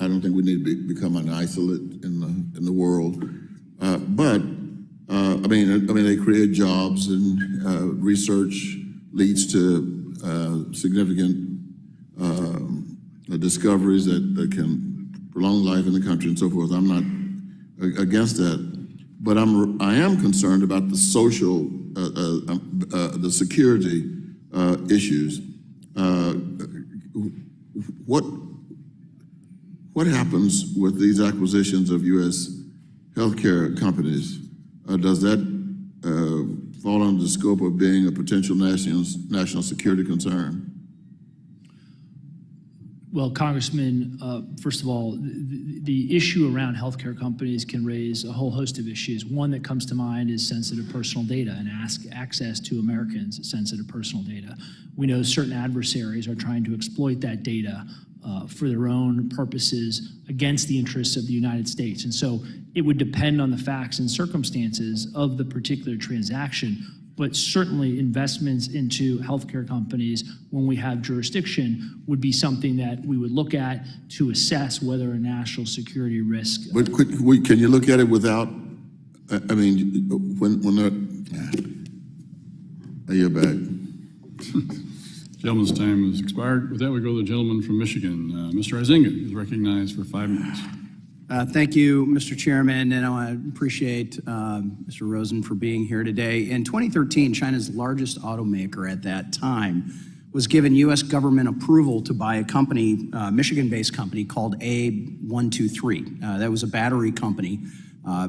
don't think we need to become an isolate in the world. But I mean, they create jobs, and research leads to significant discoveries that can prolong life in the country and so forth. I'm not against that, but I am concerned about the social, the security issues. What happens with these acquisitions of U.S. healthcare companies? Does that fall under the scope of being a potential national security concern?
Well, Congressman, first of all, the issue around healthcare companies can raise a whole host of issues. One that comes to mind is sensitive personal data and access to Americans' sensitive personal data. We know certain adversaries are trying to exploit that data for their own purposes against the interests of the United States. And so it would depend on the facts and circumstances of the particular transaction, but certainly investments into healthcare companies when we have jurisdiction would be something that we would look at to assess whether a national security risk.
But can you look at it without, I mean, when they're, you're back.
Gentleman's time has expired. With that, we go to the gentleman from Michigan. Mr. Huizinga is recognized for 5 minutes.
Thank you, Mr. Chairman, and I want to appreciate Mr. Rosen for being here today. In 2013, China's largest automaker at that time was given U.S. government approval to buy a company, Michigan-based company called A123. That was a battery company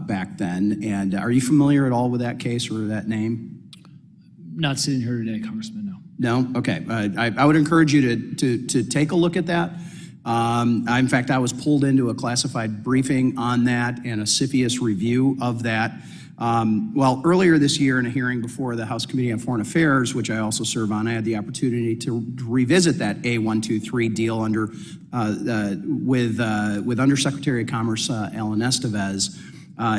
back then. And are you familiar at all with that case or that name?
Not sitting here today, Congressman, no.
No? Okay. I would encourage you to take a look at that. In fact, I was pulled into a classified briefing on that and a CFIUS review of that. Well, earlier this year in a hearing before the House Committee on Foreign Affairs, which I also serve on, I had the opportunity to revisit that A123 deal with Undersecretary of Commerce Alan Estevez.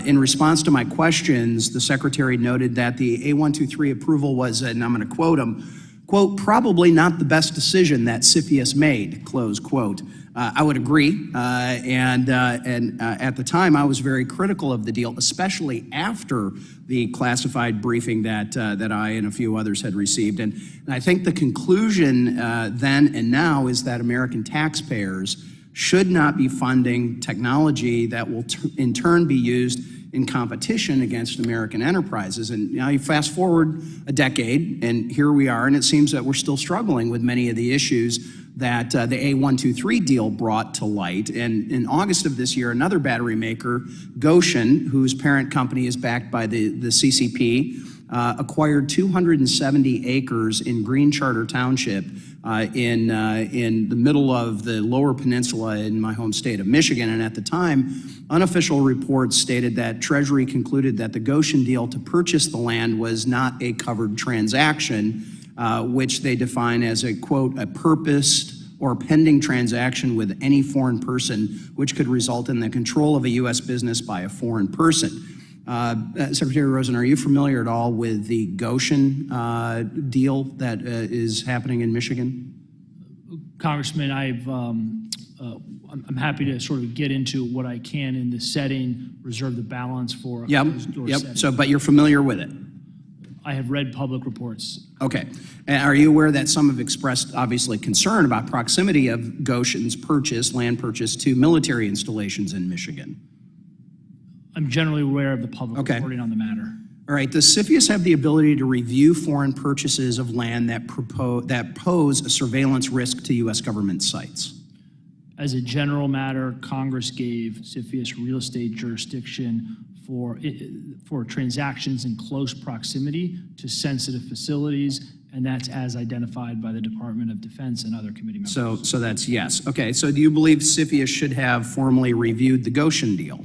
In response to my questions, the Secretary noted that the A123 approval was, and I'm going to quote him, quote, probably not the best decision that CFIUS made, close quote. I would agree, and at the time I was very critical of the deal, especially after the classified briefing that I and a few others had received. And I think the conclusion then and now is that American taxpayers should not be funding technology that will in turn be used in competition against American enterprises. And now you fast forward a decade, and here we are, and it seems that we're still struggling with many of the issues that the A123 deal brought to light. And in August of this year, another battery maker, Goshen, whose parent company is backed by the CCP, acquired 270 acres in Green Charter Township in the middle of the Lower Peninsula in my home state of Michigan. And at the time, unofficial reports stated that Treasury concluded that the Goshen deal to purchase the land was not a covered transaction, which they define as a, quote, a purposed or pending transaction with any foreign person, which could result in the control of a U.S. business by a foreign person. Secretary Rosen, are you familiar at all with the Goshen deal that is happening in Michigan?
Congressman, I'm happy to sort of get into what I can in the setting, reserve the balance for a closed door setting.
So, but you're familiar with it?
I have read public reports.
Okay. And are you aware that some have expressed, obviously, concern about proximity of Goshen's land purchase to military installations in Michigan?
I'm generally aware of the public reporting on the matter.
All right. Does CFIUS have the ability to review foreign purchases of land that pose a surveillance risk to U.S. government sites?
As a general matter, Congress gave CFIUS real estate jurisdiction for transactions in close proximity to sensitive facilities, and that's as identified by the Department of Defense and other committee members.
So that's yes. Okay, so do you believe CFIUS should have formally reviewed the Goshen deal?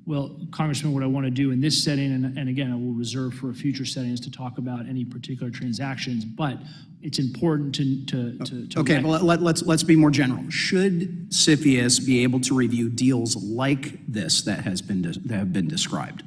Well, Congressman, what I want to do in this setting, and again, I will reserve for a future setting, is to talk about any particular transactions, but it's important to
okay, well, let's be more general. Should CFIUS be able to review deals like this that have been described?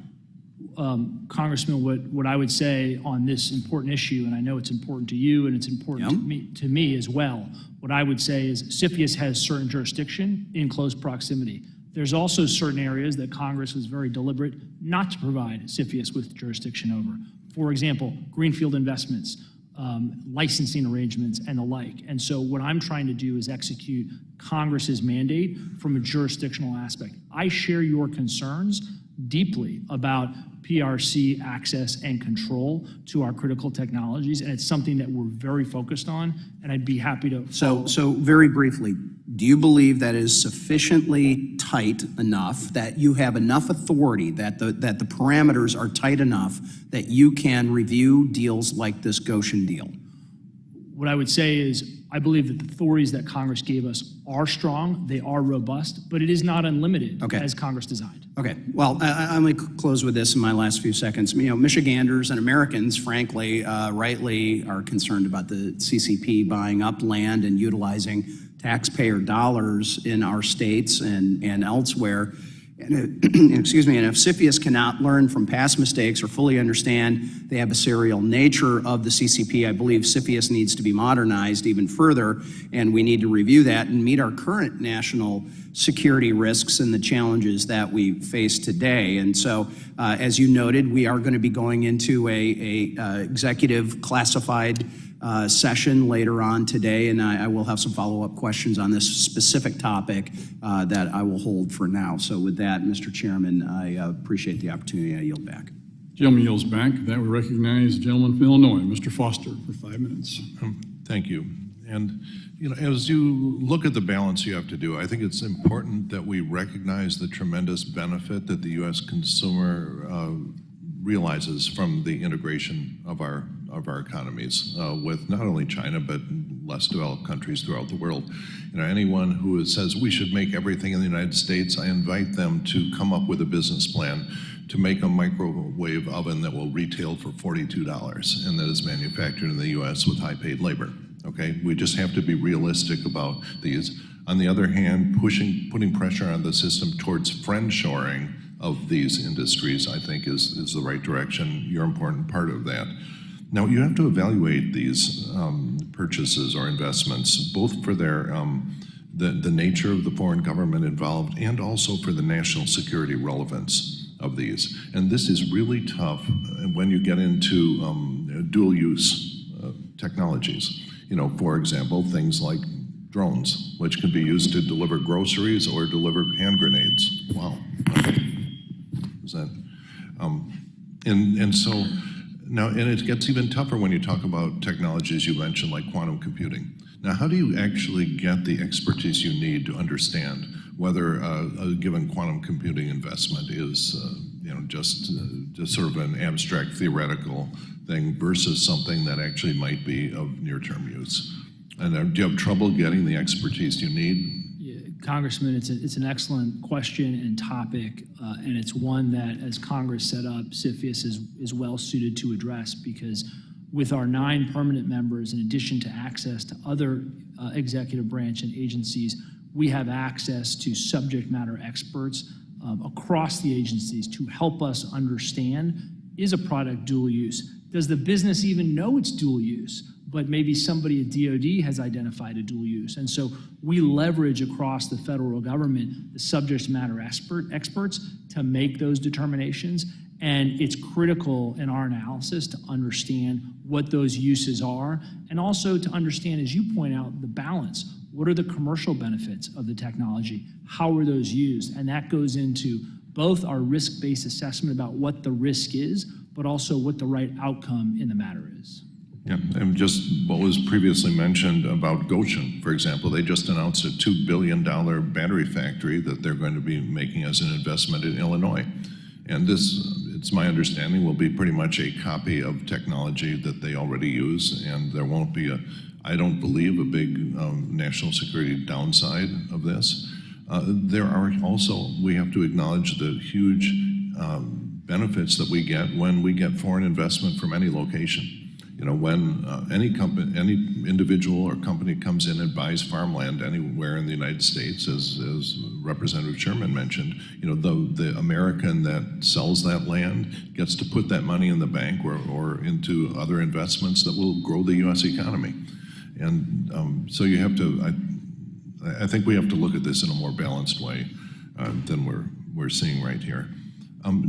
Congressman, what I would say on this important issue, and I know it's important to you and it's important to me as well, what I would say is CFIUS has certain jurisdiction in close proximity. There's also certain areas that Congress was very deliberate not to provide CFIUS with jurisdiction over. For example, greenfield investments, licensing arrangements, and the like. And so what I'm trying to do is execute Congress's mandate from a jurisdictional aspect. I share your concerns deeply about PRC access and control to our critical technologies, and it's something that we're very focused on, and I'd be happy to follow.
So very briefly, do you believe that is sufficiently tight enough, that you have enough authority, that the parameters are tight enough that you can review deals like this Goshen deal?
What I would say is I believe that the authorities that Congress gave us are strong, they are robust, but it is not unlimited as Congress designed.
Okay, well, I'm going to close with this in my last few seconds. You know, Michiganders and Americans, frankly, rightly are concerned about the CCP buying up land and utilizing taxpayer dollars in our states and elsewhere. And, excuse me, and if CFIUS cannot learn from past mistakes or fully understand the adversarial nature of the CCP, I believe CFIUS needs to be modernized even further, and we need to review that and meet our current national security risks and the challenges that we face today. And so, as you noted, we are going to be going into a executive classified session later on today, and I will have some follow-up questions on this specific topic that I will hold for now. So with that, Mr. Chairman, I appreciate the opportunity. I yield back.
Gentleman yields back. That we recognize the gentleman from Illinois, Mr. Foster, for 5 minutes.
Thank you. And, you know, as you look at the balance you have to do, I think it's important that we recognize the tremendous benefit that the U.S. consumer realizes from the integration of our economies with not only China but less developed countries throughout the world. You know, anyone who says we should make everything in the United States, I invite them to come up with a business plan to make a microwave oven that will retail for $42 and that is manufactured in the U.S. with high-paid labor. Okay, we just have to be realistic about these. On the other hand, putting pressure on the system towards friendshoring of these industries, I think, is the right direction. You're an important part of that. Now, you have to evaluate these purchases or investments, both for their the nature of the foreign government involved and also for the national security relevance of these. And this is really tough when you get into dual-use technologies. You know, for example, things like drones, which can be used to deliver groceries or deliver hand grenades. Wow. Is that? And so now, and it gets even tougher when you talk about technologies you mentioned, like quantum computing. Now, how do you actually get the expertise you need to understand whether a given quantum computing investment is, you know, just sort of an abstract theoretical thing versus something that actually might be of near-term use? And do you have trouble getting the expertise you need?
Yeah, Congressman, it's an excellent question and topic, and it's one that, as Congress set up, CFIUS is well suited to address, because with our 9 permanent members, in addition to access to other executive branch and agencies, we have access to subject matter experts across the agencies to help us understand, is a product dual use? Does the business even know it's dual use? But maybe somebody at DoD has identified a dual use. And so we leverage across the federal government the subject matter experts to make those determinations. And it's critical in our analysis to understand what those uses are, and also to understand, as you point out, the balance. What are the commercial benefits of the technology? How are those used? And that goes into both our risk-based assessment about what the risk is, but also what the right outcome in the matter is.
Yeah, and just what was previously mentioned about Goshen, for example, they just announced a $2 billion battery factory that they're going to be making as an investment in Illinois. And this, it's my understanding, will be pretty much a copy of technology that they already use, and there won't be I don't believe, a big national security downside of this. There are also, we have to acknowledge the huge benefits that we get when we get foreign investment from any location. You know, when any individual or company comes in and buys farmland anywhere in the United States, as Representative Sherman mentioned, you know, the American that sells that land gets to put that money in the bank or into other investments that will grow the U.S. economy. And so you have to, I think we have to look at this in a more balanced way than we're seeing right here.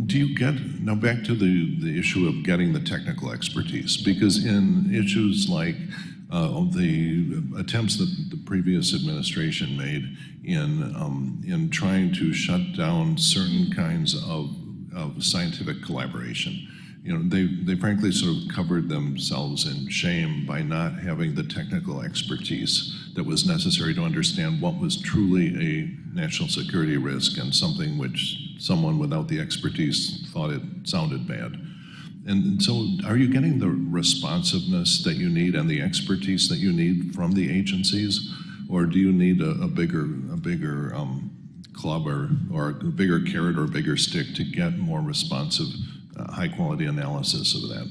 Do you get, now back to the issue of getting the technical expertise, because in issues like the attempts that the previous administration made in trying to shut down certain kinds of scientific collaboration, you know, they frankly sort of covered themselves in shame by not having the technical expertise that was necessary to understand what was truly a national security risk and something which someone without the expertise thought it sounded bad. And so are you getting the responsiveness that you need and the expertise that you need from the agencies, or do you need a bigger club or a bigger carrot or a bigger stick to get more responsive high quality analysis of that?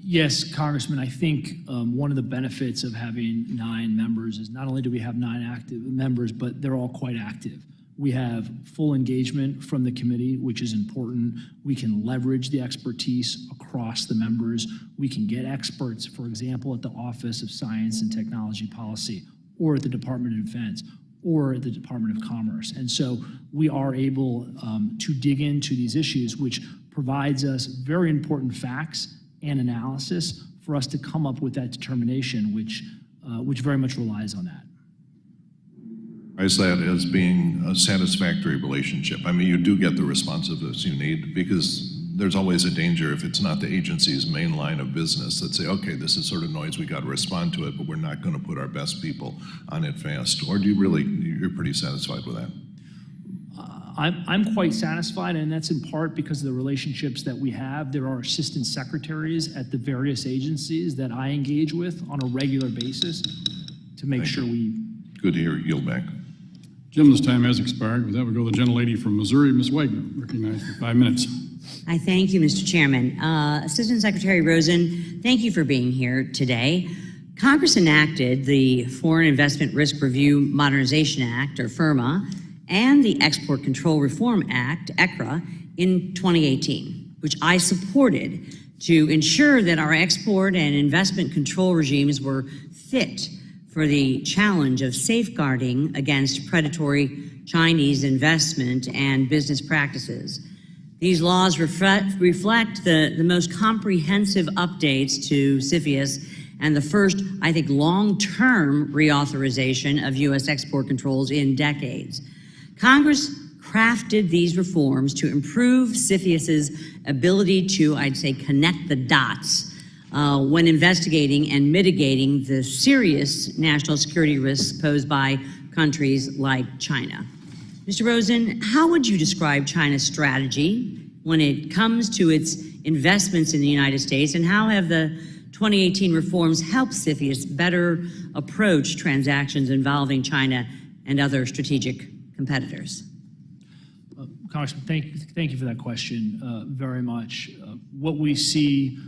Yes, Congressman, I think one of the benefits of having 9 members is not only do we have 9 active members, but they're all quite active. We have full engagement from the committee, which is important. We can leverage the expertise across the members. We can get experts, for example, at the Office of Science and Technology Policy, or at the Department of Defense, or at the Department of Commerce. And so we are able to dig into these issues, which provides us very important facts and analysis for us to come up with that determination, which very much relies on that.
Is that as being a satisfactory relationship? I mean, you do get the responsiveness you need, because there's always a danger if it's not the agency's main line of business that say, okay, this is sort of noise, we got to respond to it, but we're not going to put our best people on it fast. Or do you really, you're pretty satisfied with that?
I'm quite satisfied, and that's in part because of the relationships that we have. There are assistant secretaries at the various agencies that I engage with on a regular basis to make sure we...
Good to hear. Yield back.
Gentleman's time has expired. With that, we'll go to the gentlelady from Missouri, Ms. Wagner, recognized for 5 minutes.
I thank you, Mr. Chairman. Assistant Secretary Rosen, thank you for being here today. Congress enacted the Foreign Investment Risk Review Modernization Act, or FIRMA, and the Export Control Reform Act, ECRA, in 2018, which I supported to ensure that our export and investment control regimes were fit for the challenge of safeguarding against predatory Chinese investment and business practices. These laws reflect the most comprehensive updates to CFIUS and the first, I think, long-term reauthorization of U.S. export controls in decades. Congress crafted these reforms to improve CFIUS's ability to, I'd say, connect the dots when investigating and mitigating the serious national security risks posed by countries like China. Mr. Rosen, how would you describe China's strategy when it comes to its investments in the United States, and how have the 2018 reforms helped CFIUS better approach transactions involving China and other strategic competitors?
Congressman, thank you for that question very much. What we see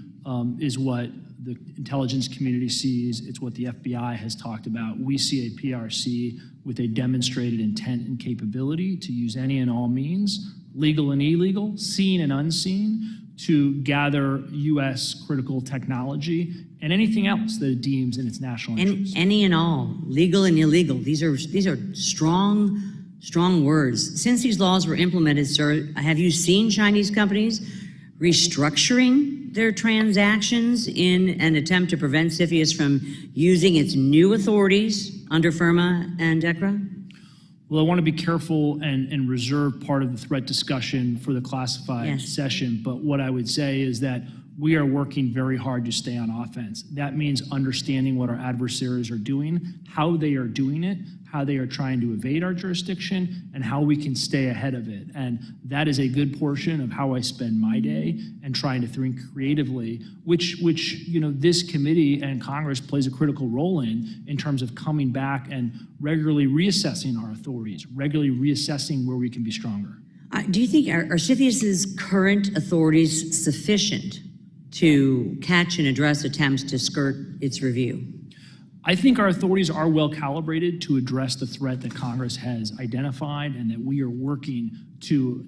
is what the intelligence community sees. It's what the FBI has talked about. We see a PRC with a demonstrated intent and capability to use any and all means, legal and illegal, seen and unseen, to gather U.S. critical technology and anything else that it deems in its national interest.
Any and all, legal and illegal. These are strong words. Since these laws were implemented, sir, have you seen Chinese companies restructuring their transactions in an attempt to prevent CFIUS from using its new authorities under FIRMA and DECRA?
Well, I want to be careful and reserve part of the threat discussion for the classified session, but what I would say is that we are working very hard to stay on offense. That means understanding what our adversaries are doing, how they are doing it, how they are trying to evade our jurisdiction, and how we can stay ahead of it. And that is a good portion of how I spend my day and trying to think creatively, which this committee and Congress plays a critical role in terms of coming back and regularly reassessing our authorities, regularly reassessing where we can be stronger.
Do you think are CFIUS's current authorities sufficient to catch and address attempts to skirt its review?
I think our authorities are well calibrated to address the threat that Congress has identified and that we are working to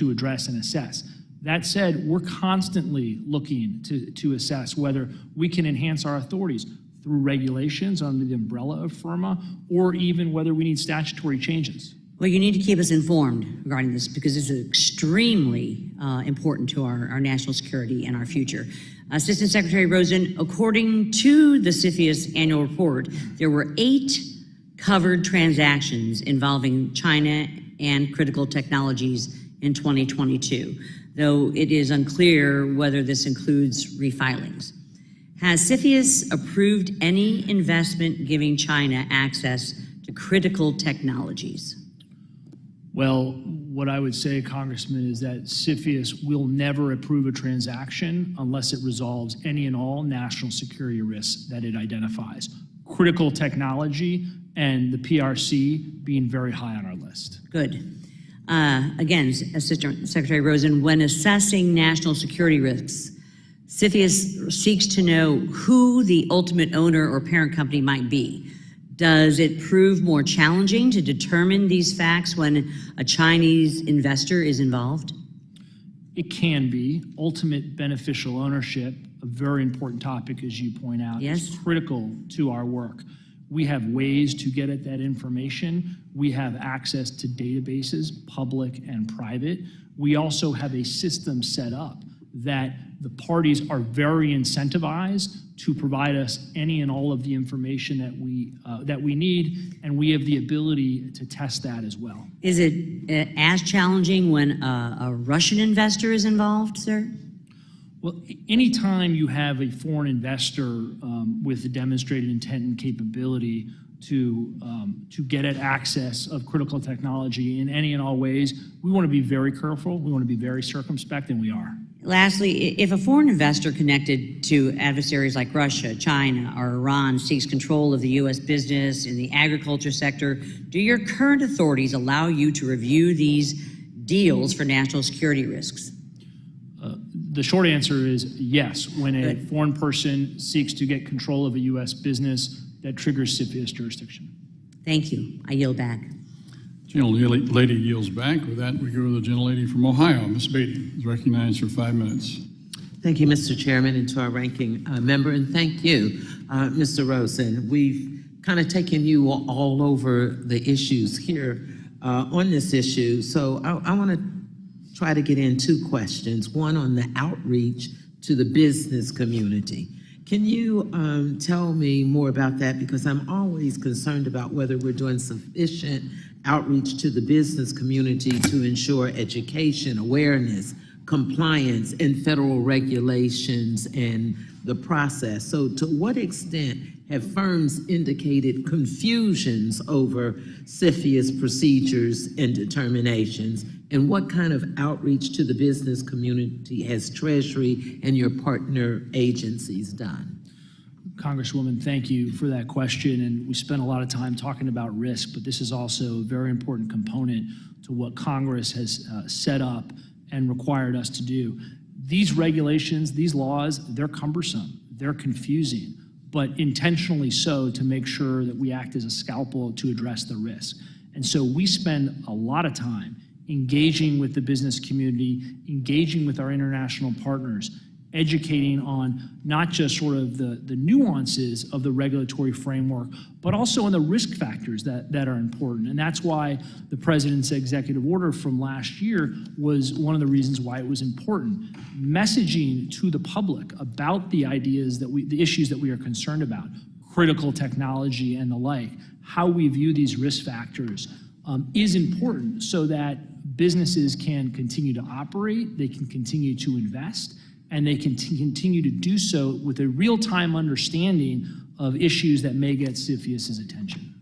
address and assess. That said, we're constantly looking to assess whether we can enhance our authorities through regulations under the umbrella of FIRMA, or even whether we need statutory changes.
Well, you need to keep us informed regarding this because this is extremely important to our national security and our future. Assistant Secretary Rosen, according to the CFIUS annual report, there were 8 covered transactions involving China and critical technologies in 2022, though it is unclear whether this includes refilings. Has CFIUS approved any investment giving China access to critical technologies?
Well, what I would say, Congressman, is that CFIUS will never approve a transaction unless it resolves any and all national security risks that it identifies. Critical technology and the PRC being very high on our list.
Good. Again, Assistant Secretary Rosen, when assessing national security risks, CFIUS seeks to know who the ultimate owner or parent company might be. Does it prove more challenging to determine these facts when a Chinese investor is involved?
It can be. Ultimate beneficial ownership, a very important topic, as you point out, is critical to our work. We have ways to get at that information. We have access to databases, public and private. We also have a system set up that the parties are very incentivized to provide us any and all of the information that we need, and we have the ability to test that as well.
Is it as challenging when a Russian investor is involved, sir?
Well, anytime you have a foreign investor with a demonstrated intent and capability to get at access of critical technology in any and all ways, we want to be very careful, we want to be very circumspect, and we are.
Lastly, if a foreign investor connected to adversaries like Russia, China, or Iran seeks control of the U.S. business in the agriculture sector, do your current authorities allow you to review these deals for national security risks?
The short answer is yes. When a foreign person seeks to get control of a U.S. business, that triggers CFIUS jurisdiction.
Thank you. I yield back.
Gentlelady yields back. With that, we go to the gentlelady from Ohio. Ms. Beatty is recognized for 5 minutes.
Thank you, Mr. Chairman, and to our ranking member, and thank you, Mr. Rosen. We've kind of taken you all over the issues here on this issue, so I want to try to get in 2 questions, one on the outreach to the business community. Can you tell me more about that? Because I'm always concerned about whether we're doing sufficient outreach to the business community to ensure education, awareness, compliance, and federal regulations and the process. So to what extent have firms indicated confusions over CFIUS procedures and determinations? And what kind of outreach to the business community has Treasury and your partner agencies done?
Congresswoman, thank you for that question. And we spent a lot of time talking about risk, but this is also a very important component to what Congress has set up and required us to do. These regulations, these laws, they're cumbersome. they're confusing, but intentionally so to make sure that we act as a scalpel to address the risk. And so we spend a lot of time engaging with the business community, engaging with our international partners, educating on not just sort of the nuances of the regulatory framework, but also on the risk factors that are important. And that's why the president's executive order from last year was one of the reasons why it was important. Messaging to the public about the ideas the issues that we are concerned about, critical technology and the like, how we view these risk factors is important so that businesses can continue to operate, they can continue to invest, and they can continue to do so with a real-time understanding of issues that may get CFIUS's attention.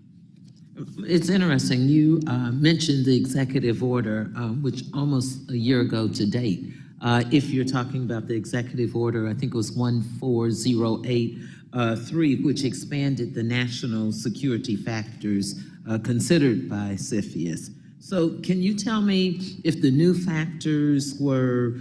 It's interesting. You mentioned the executive order, which almost a year ago to date. If you're talking about the executive order, I think it was 14083, which expanded the national security factors considered by CFIUS. So can you tell me if the new factors were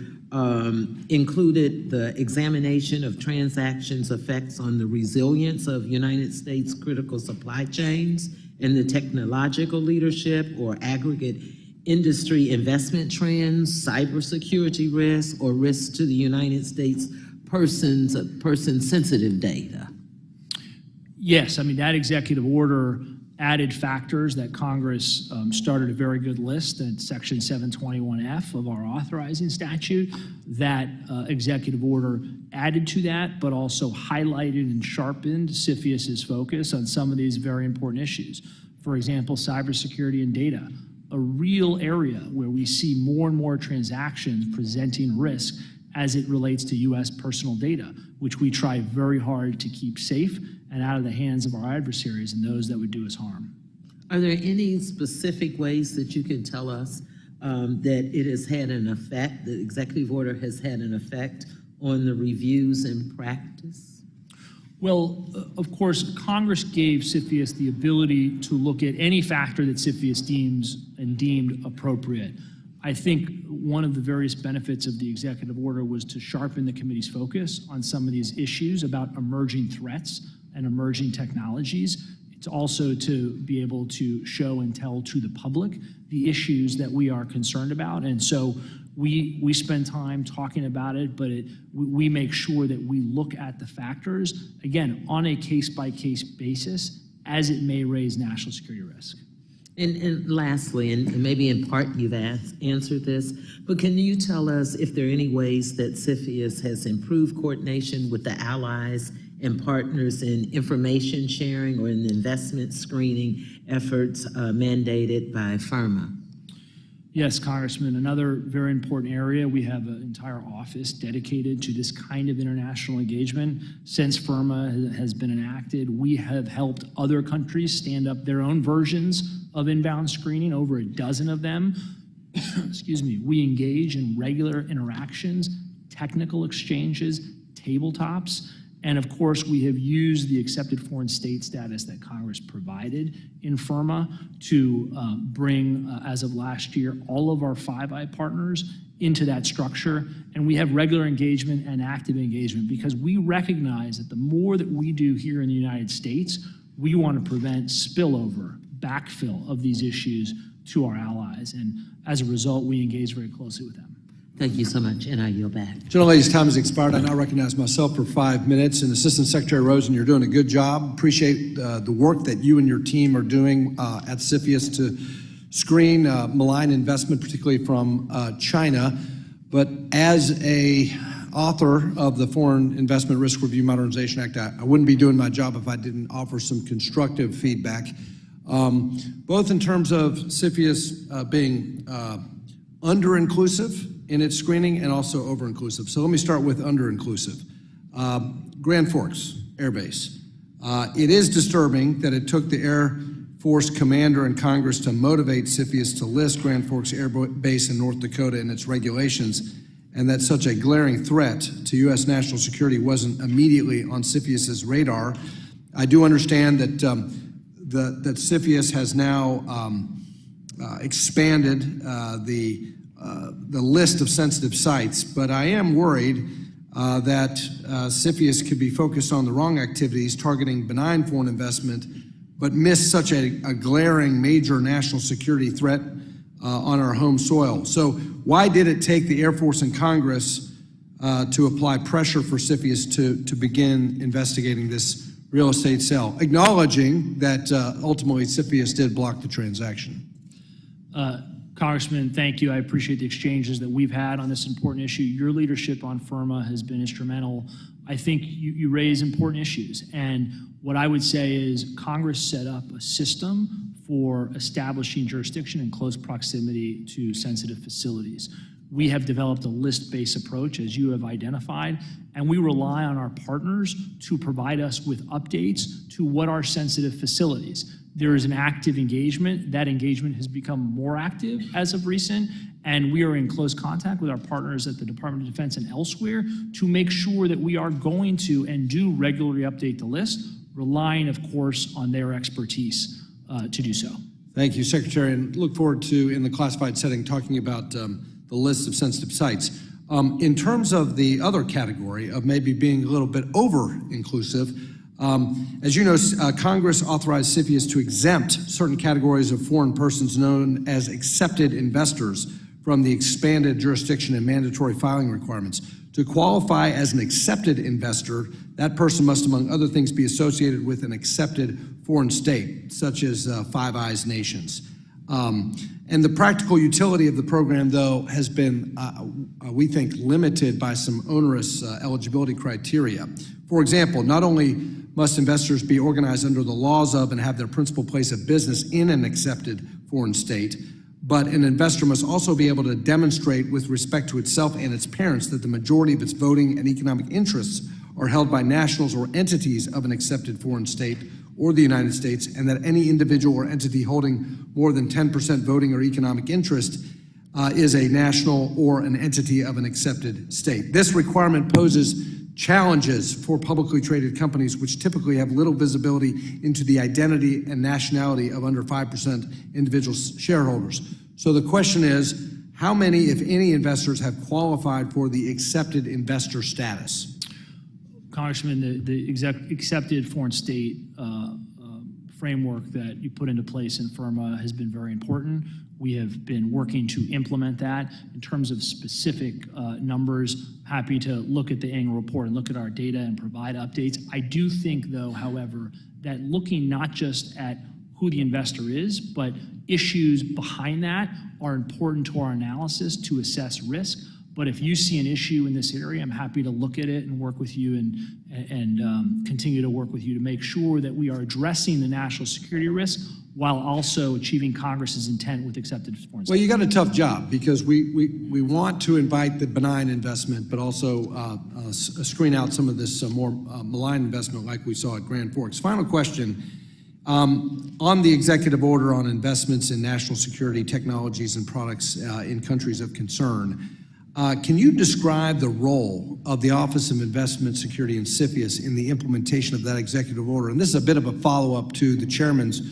included the examination of transactions' effects on the resilience of United States critical supply chains and the technological leadership or aggregate industry investment trends, cybersecurity risks, or risks to the United States person-sensitive data?
Yes, I mean, that executive order added factors that Congress started a very good list at Section 721F of our authorizing statute. That executive order added to that, but also highlighted and sharpened CFIUS's focus on some of these very important issues. For example, cybersecurity and data, a real area where we see more and more transactions presenting risk as it relates to U.S. personal data, which we try very hard to keep safe and out of the hands of our adversaries and those that would do us harm.
Are there any specific ways that you can tell us that it has had an effect, the executive order has had an effect on the reviews in practice?
Well, of course, Congress gave CFIUS the ability to look at any factor that CFIUS deemed appropriate. I think one of the various benefits of the executive order was to sharpen the committee's focus on some of these issues about emerging threats and emerging technologies. It's also to be able to show and tell to the public the issues that we are concerned about. And so we spend time talking about it, but we make sure that we look at the factors, again, on a case-by-case basis as it may raise national security risk.
And lastly, and maybe in part you've answered this, but can you tell us if there are any ways that CFIUS has improved coordination with the allies and partners in information sharing or in the investment screening efforts mandated by FIRMA?
Yes, Congressman, another very important area. We have an entire office dedicated to this kind of international engagement. Since FIRMA has been enacted, we have helped other countries stand up their own versions of inbound screening, over a dozen of them. Excuse me. We engage in regular interactions, technical exchanges, tabletops, and of course, we have used the accepted foreign state status that Congress provided in FIRMA to bring, as of last year, all of our Five Eye partners into that structure. And we have regular engagement and active engagement because we recognize that the more that we do here in the United States, we want to prevent spillover, backfill of these issues to our allies. And as a result, we engage very closely with them.
Thank you so much, and I yield back.
Gentlelady's time has expired. I now recognize myself for 5 minutes. And Assistant Secretary Rosen, you're doing a good job. Appreciate the work that you and your team are doing at CFIUS to screen malign investment, particularly from China. But as a author of the Foreign Investment Risk Review Modernization Act, I wouldn't be doing my job if I didn't offer some constructive feedback, both in terms of CFIUS being under-inclusive in its screening and also over-inclusive. So let me start with under-inclusive. Grand Forks Air Base. It is disturbing that it took the Air Force commander and Congress to motivate CFIUS to list Grand Forks Air Base in North Dakota in its regulations, and that such a glaring threat to U.S. national security wasn't immediately on CFIUS's radar. I do understand that that CFIUS has now expanded the list of sensitive sites, but I am worried that CFIUS could be focused on the wrong activities, targeting benign foreign investment, but miss such a glaring major national security threat on our home soil. So why did it take the Air Force and Congress to apply pressure for CFIUS to begin investigating this real estate sale, acknowledging that ultimately CFIUS did block the transaction?
Congressman, thank you. I appreciate the exchanges that we've had on this important issue. Your leadership on FIRMA has been instrumental. I think you raise important issues. And what I would say is Congress set up a system for establishing jurisdiction in close proximity to sensitive facilities. We have developed a list-based approach, as you have identified, and we rely on our partners to provide us with updates to what are sensitive facilities. There is an active engagement. That engagement has become more active as of recent, and we are in close contact with our partners at the Department of Defense and elsewhere to make sure that we are going to and do regularly update the list, relying, of course, on their expertise to do so.
Thank you, Secretary, and look forward to, in the classified setting, talking about the list of sensitive sites. In terms of the other category of maybe being a little bit over-inclusive, as you know, Congress authorized CFIUS to exempt certain categories of foreign persons known as accepted investors from the expanded jurisdiction and mandatory filing requirements. To qualify as an accepted investor, that person must, among other things, be associated with an accepted foreign state, such as Five Eyes nations. And the practical utility of the program, though, has been, we think, limited by some onerous eligibility criteria. For example, not only must investors be organized under the laws of and have their principal place of business in an accepted foreign state, but an investor must also be able to demonstrate with respect to itself and its parents that the majority of its voting and economic interests are held by nationals or entities of an accepted foreign state or the United States, and that any individual or entity holding more than 10% voting or economic interest is a national or an entity of an accepted state. This requirement poses challenges for publicly traded companies which typically have little visibility into the identity and nationality of under 5% individual shareholders. So the question is, how many, if any, investors have qualified for the accepted investor status?
Congressman, the accepted foreign state framework that you put into place in FIRMA has been very important. We have been working to implement that. In terms of specific numbers, happy to look at the annual report and look at our data and provide updates. I do think, though, however, that looking not just at who the investor is, but issues behind that are important to our analysis to assess risk. But if you see an issue in this area, I'm happy to look at it and work with you and continue to work with you to make sure that we are addressing the national security risk while also achieving Congress's intent with accepted foreign states.
Well, you got a tough job because we want to invite the benign investment, but also screen out some of this more malign investment like we saw at Grand Forks. Final question. On the executive order on investments in national security technologies and products in countries of concern, can you describe the role of the Office of Investment Security and CFIUS in the implementation of that executive order? And this is a bit of a follow-up to the chairman's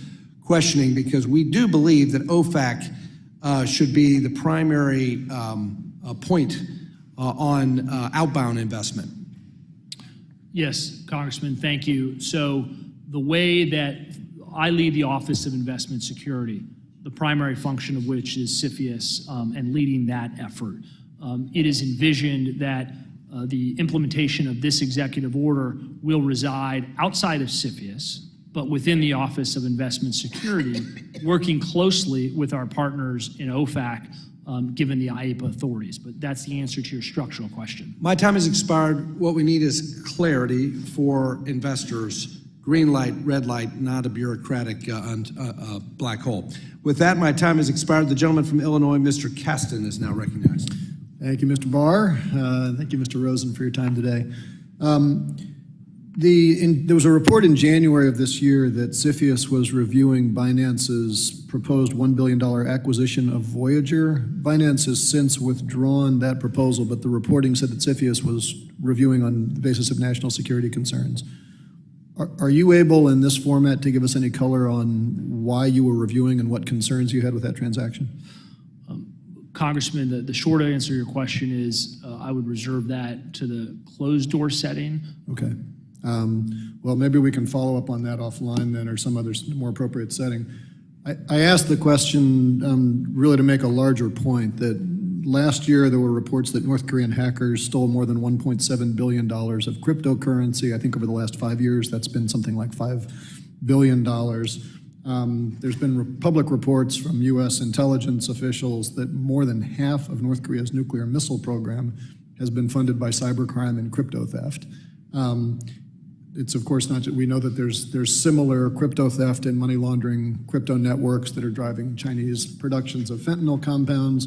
questioning, because we do believe that OFAC should be the primary point on outbound investment.
Yes, Congressman, thank you. So the way that I lead the Office of Investment Security, the primary function of which is CFIUS and leading that effort, it is envisioned that the implementation of this executive order will reside outside of CFIUS, but within the Office of Investment Security, working closely with our partners in OFAC, given the IAPA authorities. But that's the answer to your structural question.
My time has expired. What we need is clarity for investors. Green light, red light, not a bureaucratic black hole. With that, my time has expired. The gentleman from Illinois, Mr. Kasten, is now recognized.
Thank you, Mr. Barr. Thank you, Mr. Rosen, for your time today. There was a report in January of this year that CFIUS was reviewing Binance's proposed $1 billion acquisition of Voyager. Binance has since withdrawn that proposal, but the reporting said that CFIUS was reviewing on the basis of national security concerns. Are you able in this format to give us any color on why you were reviewing and what concerns you had with that transaction?
Congressman, the short answer to your question is I would reserve that to the closed door setting.
Okay. Well, maybe we can follow up on that offline then, or some other more appropriate setting. I asked the question really to make a larger point that last year there were reports that North Korean hackers stole more than $1.7 billion of cryptocurrency. I think over the last 5 years that's been something like $5 billion. There's been public reports from U.S. intelligence officials that more than half of North Korea's nuclear missile program has been funded by cybercrime and crypto theft. It's of course not, we know that there's similar crypto theft and money laundering crypto networks that are driving Chinese productions of fentanyl compounds.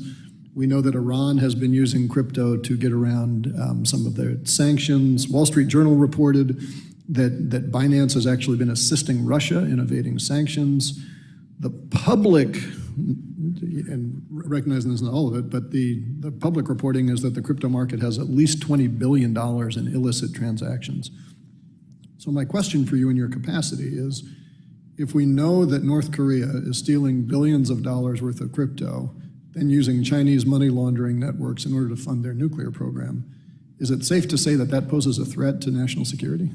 We know that Iran has been using crypto to get around some of their sanctions. Wall Street Journal reported that Binance has actually been assisting Russia in evading sanctions. The public, and recognizing this is not all of it, but the public reporting is that the crypto market has at least $20 billion in illicit transactions. So my question for you in your capacity is, if we know that North Korea is stealing billions of dollars worth of crypto and using Chinese money laundering networks in order to fund their nuclear program, is it safe to say that that poses a threat to national security?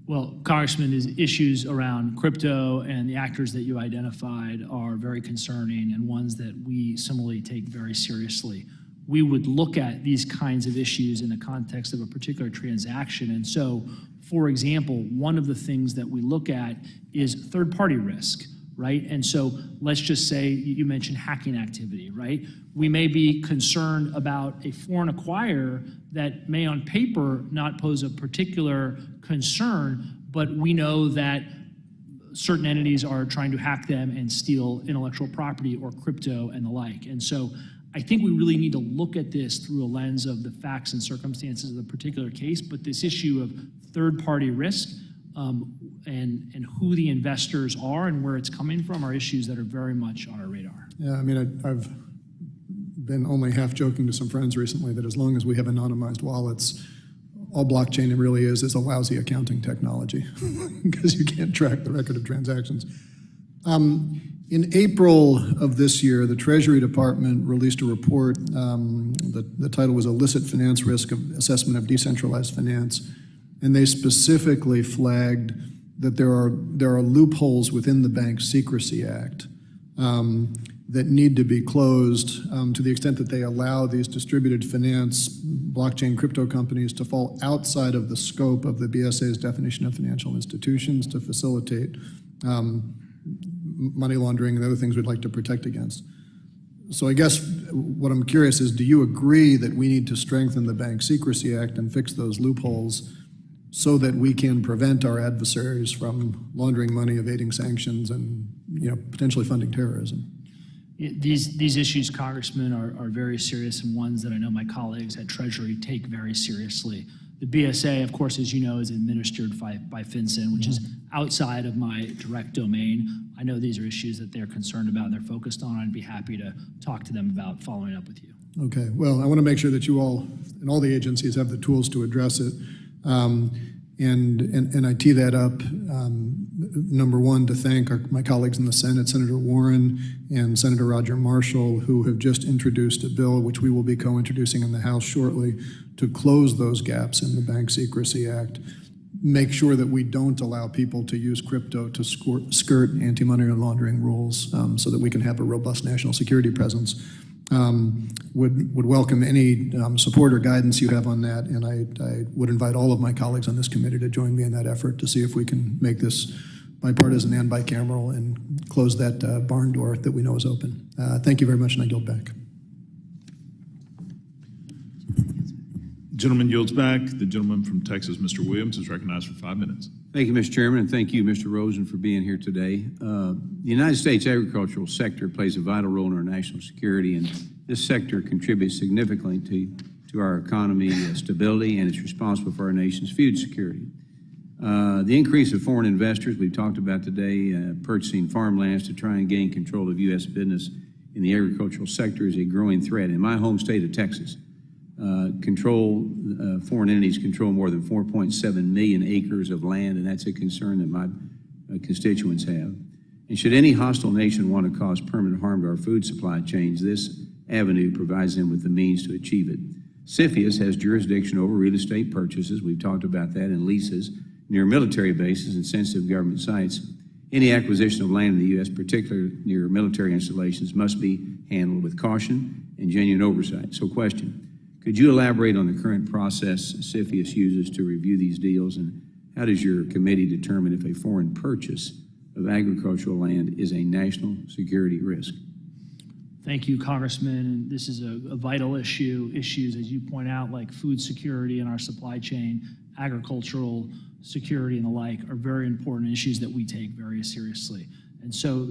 Well, Congressman, these issues around crypto and the actors that you identified are very concerning and ones that we similarly take very seriously. We would look at these kinds of issues in the context of a particular transaction. And so, for example, one of the things that we look at is third-party risk, right? And so let's just say you mentioned hacking activity, right? We may be concerned about a foreign acquirer that may on paper not pose a particular concern, but we know that certain entities are trying to hack them and steal intellectual property or crypto and the like. And so I think we really need to look at this through a lens of the facts and circumstances of the particular case, but this issue of third-party risk and who the investors are and where it's coming from are issues that are very much on our radar.
Yeah, I mean, I've been only half joking to some friends recently that as long as we have anonymized wallets, all blockchain really is a lousy accounting technology because you can't track the record of transactions. In April of this year, the Treasury Department released a report. The title was Illicit Finance Risk Assessment of Decentralized Finance. And they specifically flagged that there are loopholes within the Bank Secrecy Act that need to be closed to the extent that they allow these distributed finance blockchain crypto companies to fall outside of the scope of the BSA's definition of financial institutions to facilitate money laundering and other things we'd like to protect against. So I guess what I'm curious is, do you agree that we need to strengthen the Bank Secrecy Act and fix those loopholes so that we can prevent our adversaries from laundering money, evading sanctions, and potentially funding terrorism?
These issues, Congressman, are very serious and ones that I know my colleagues at Treasury take very seriously. The BSA, of course, as you know, is administered by FinCEN, which is outside of my direct domain. I know these are issues that they're concerned about and they're focused on. I'd be happy to talk to them about following up with you.
Okay. Well, I want to make sure that you all and all the agencies have the tools to address it. And I tee that up, number one, to thank my colleagues in the Senate, Senator Warren and Senator Roger Marshall, who have just introduced a bill, which we will be co-introducing in the House shortly, to close those gaps in the Bank Secrecy Act, make sure that we don't allow people to use crypto to skirt anti-money laundering rules so that we can have a robust national security presence. Would welcome any support or guidance you have on that, and I would invite all of my colleagues on this committee to join me in that effort to see if we can make this bipartisan and bicameral and close that barn door that we know is open. Thank you very much, and I yield back.
Gentleman yields back. The gentleman from Texas, Mr. Williams, is recognized for 5 minutes.
Thank you, Mr. Chairman, and thank you, Mr. Rosen, for being here today. The United States agricultural sector plays a vital role in our national security, and this sector contributes significantly to our economy stability, and it's responsible for our nation's food security. The increase of foreign investors we've talked about today, purchasing farmlands to try and gain control of U.S. business in the agricultural sector is a growing threat. In my home state of Texas, foreign entities control more than 4.7 million acres of land, and that's a concern that my constituents have. And should any hostile nation want to cause permanent harm to our food supply chains, this avenue provides them with the means to achieve it. CFIUS has jurisdiction over real estate purchases, we've talked about that, and leases near military bases and sensitive government sites. Any acquisition of land in the U.S., particularly near military installations, must be handled with caution and genuine oversight. So question, could you elaborate on the current process CFIUS uses to review these deals, and how does your committee determine if a foreign purchase of agricultural land is a national security risk?
Thank you, Congressman. And this is a vital issue. Issues, as you point out, like food security in our supply chain, agricultural security and the like, are very important issues that we take very seriously. And so,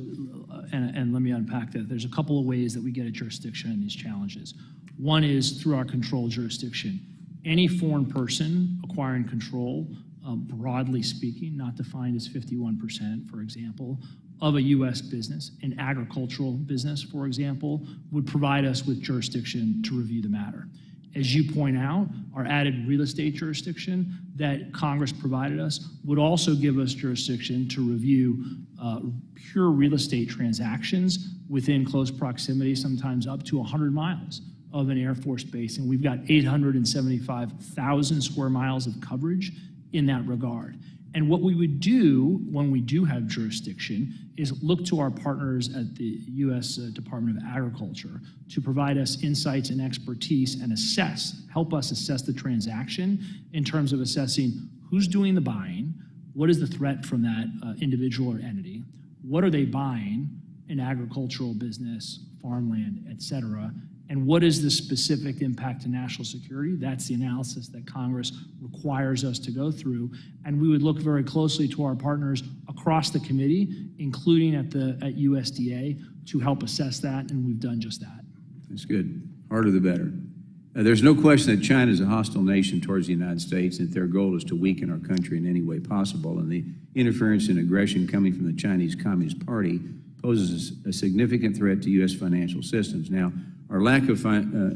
and let me unpack that. There's a couple of ways that we get a jurisdiction in these challenges. One is through our control jurisdiction. Any foreign person acquiring control, broadly speaking, not defined as 51%, for example, of a U.S. business, an agricultural business, for example, would provide us with jurisdiction to review the matter. As you point out, our added real estate jurisdiction that Congress provided us would also give us jurisdiction to review pure real estate transactions within close proximity, sometimes up to 100 miles of an Air Force base. And we've got 875,000 square miles of coverage in that regard. And what we would do when we do have jurisdiction is look to our partners at the U.S. Department of Agriculture to provide us insights and expertise and help us assess the transaction in terms of assessing who's doing the buying, what is the threat from that individual or entity, what are they buying in agricultural business, farmland, et cetera, and what is the specific impact to national security? That's the analysis that Congress requires us to go through. And we would look very closely to our partners across the committee, including at USDA, to help assess that, and we've done just that.
That's good. Harder the better. There's no question that China is a hostile nation towards the United States, and that their goal is to weaken our country in any way possible. And the interference and aggression coming from the Chinese Communist Party poses a significant threat to U.S. financial systems. Now, our lack of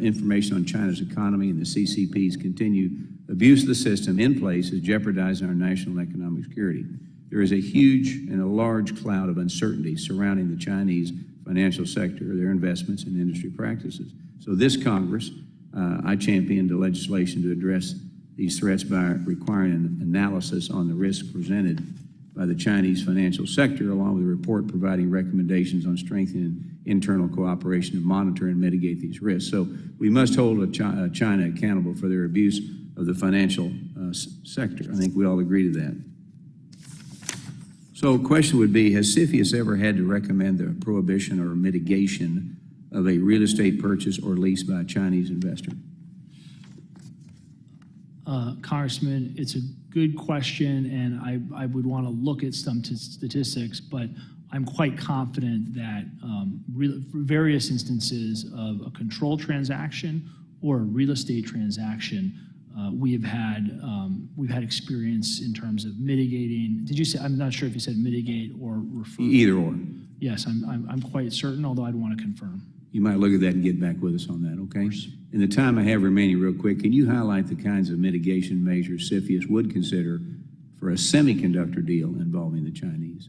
information on China's economy and the CCP's continued abuse of the system in place is jeopardizing our national economic security. There is a huge and a large cloud of uncertainty surrounding the Chinese financial sector, their investments and industry practices. So this Congress, I championed the legislation to address these threats by requiring an analysis on the risk presented by the Chinese financial sector, along with a report providing recommendations on strengthening internal cooperation to monitor and mitigate these risks. So we must hold China accountable for their abuse of the financial sector. I think we all agree to that. So a question would be, has CFIUS ever had to recommend the prohibition or mitigation of a real estate purchase or lease by a Chinese investor?
Congressman, it's a good question, and I would want to look at some statistics, but I'm quite confident that various instances of a control transaction or a real estate transaction, we've had experience in terms of mitigating. Did you say? I'm not sure if you said mitigate or refer.
Either or.
Yes, I'm quite certain, although I'd want to confirm.
You might look at that and get back with us on that, okay? In the time I have remaining, real quick, can you highlight the kinds of mitigation measures CFIUS would consider for a semiconductor deal involving the Chinese?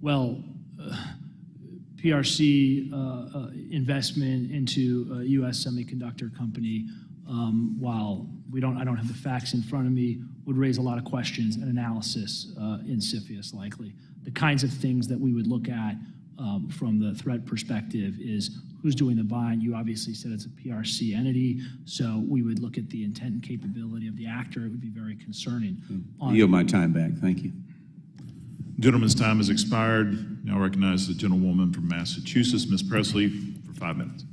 Well, PRC investment into a U.S. semiconductor company, while I don't have the facts in front of me, would raise a lot of questions and analysis in CFIUS likely. The kinds of things that we would look at from the threat perspective is who's doing the buying. You obviously said it's a PRC entity, so we would look at the intent and capability of the actor. It would be very concerning.
I yield my time back. Thank you.
Gentleman's time has expired. Now recognize the gentlewoman from Massachusetts, Ms. Presley, for 5 minutes.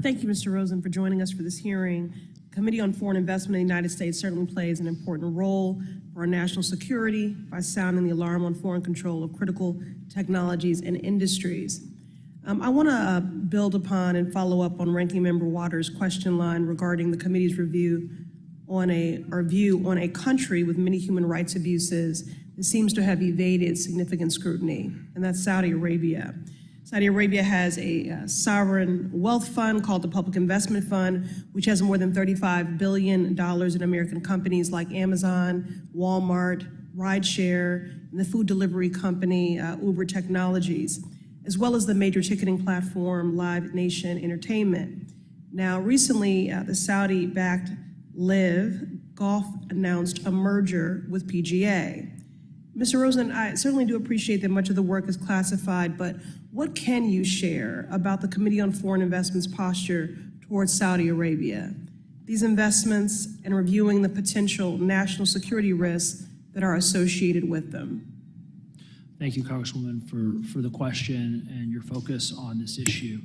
Thank you, Mr. Rosen, for joining us for this hearing. Committee on Foreign Investment in the United States certainly plays an important role for our national security by sounding the alarm on foreign control of critical technologies and industries. I want to build upon and follow up on Ranking Member Waters' question line regarding the committee's view on a country with many human rights abuses that seems to have evaded significant scrutiny, and that's Saudi Arabia. Saudi Arabia has a sovereign wealth fund called the Public Investment Fund, which has more than $35 billion in American companies like Amazon, Walmart, Rideshare, and the food delivery company Uber Technologies. as well as the major ticketing platform Live Nation Entertainment. Now, recently, the Saudi-backed Live Golf announced a merger with PGA. Mr. Rosen, I certainly do appreciate that much of the work is classified, but what can you share about the Committee on Foreign Investment's posture towards Saudi Arabia, these investments, and reviewing the potential national security risks that are associated with them?
Thank you, Congresswoman, for the question and your focus on this issue.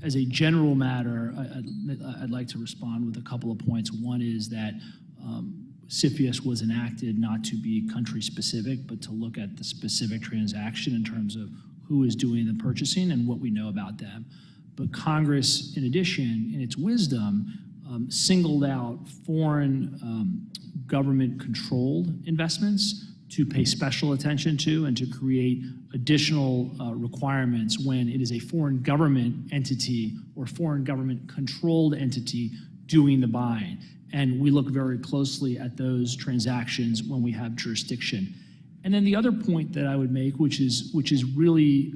As a general matter, I'd like to respond with a couple of points. One is that CFIUS was enacted not to be country-specific, but to look at the specific transaction in terms of who is doing the purchasing and what we know about them. But Congress, in addition, in its wisdom, singled out foreign government-controlled investments to pay special attention to and to create additional requirements when it is a foreign government entity or foreign government-controlled entity doing the buying. And we look very closely at those transactions when we have jurisdiction. And then the other point that I would make, which is really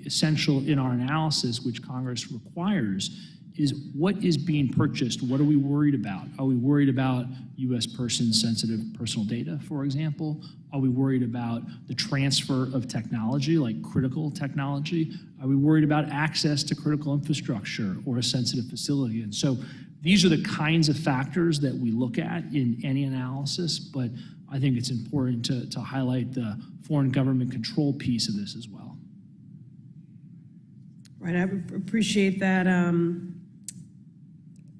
essential in our analysis, which Congress requires, is what is being purchased? What are we worried about? Are we worried about U.S. person-sensitive personal data, for example? Are we worried about the transfer of technology, like critical technology? Are we worried about access to critical infrastructure or a sensitive facility? And so these are the kinds of factors that we look at in any analysis, but I think it's important to highlight the foreign government control piece of this as well.
Right, I appreciate that.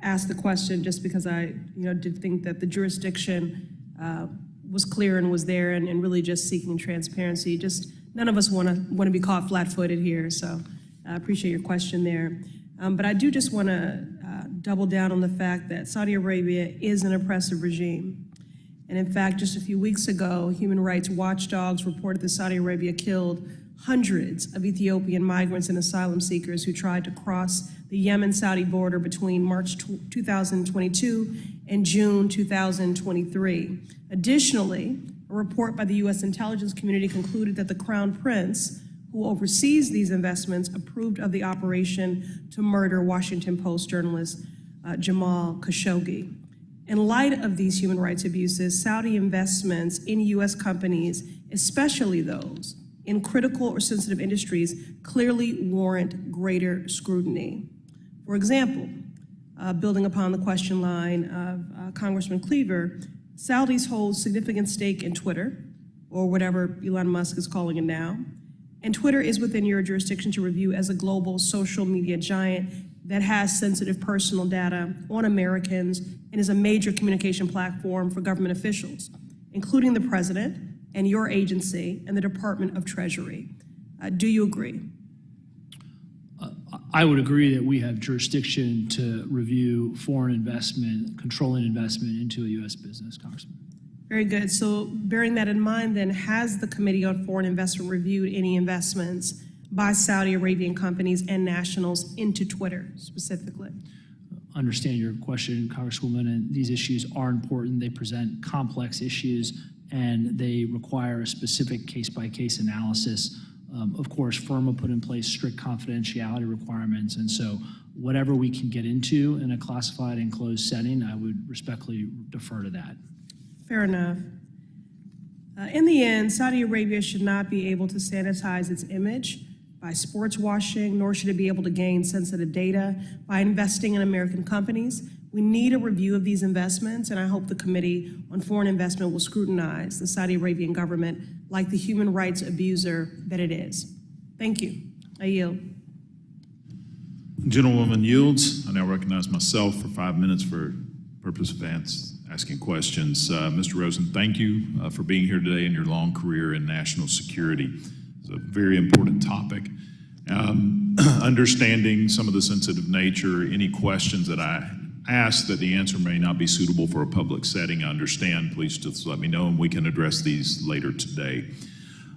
Asked the question just because I, did think that the jurisdiction was clear and was there, and really just seeking transparency. Just none of us want to be caught flat-footed here, so I appreciate your question there. But I do just want to double down on the fact that Saudi Arabia is an oppressive regime. And in fact, just a few weeks ago, human rights watchdogs reported that Saudi Arabia killed hundreds of Ethiopian migrants and asylum seekers who tried to cross the Yemen-Saudi border between March 2022 and June 2023. Additionally, a report by the U.S. intelligence community concluded that the Crown Prince, who oversees these investments, approved of the operation to murder Washington Post journalist Jamal Khashoggi. In light of these human rights abuses, Saudi investments in U.S. companies, especially those in critical or sensitive industries, clearly warrant greater scrutiny. For example, building upon the question line of Congressman Cleaver, Saudis hold significant stake in Twitter, or whatever Elon Musk is calling it now, and Twitter is within your jurisdiction to review as a global social media giant that has sensitive personal data on Americans and is a major communication platform for government officials, including the president and your agency and the Department of Treasury. Do you agree?
I would agree that we have jurisdiction to review foreign investment, controlling investment into a U.S. business, Congressman.
Very good. So bearing that in mind, then, has the Committee on Foreign Investment reviewed any investments by Saudi Arabian companies and nationals into Twitter specifically?
Understand your question, Congresswoman, and these issues are important. They present complex issues, and they require a specific case-by-case analysis. Of course, FIRMA put in place strict confidentiality requirements, and so whatever we can get into in a classified and closed setting, I would respectfully defer to that.
Fair enough. In the end, Saudi Arabia should not be able to sanitize its image by sports washing, nor should it be able to gain sensitive data by investing in American companies. We need a review of these investments, and I hope the Committee on Foreign Investment will scrutinize the Saudi Arabian government like the human rights abuser that it is. Thank you. I yield.
Gentlewoman yields. I now recognize myself for 5 minutes for purpose of asking questions. Mr. Rosen, thank you for being here today in your long career in national security. It's a very important topic. Understanding some of the sensitive nature, any questions that I ask that the answer may not be suitable for a public setting, I understand. Please just let me know and we can address these later today.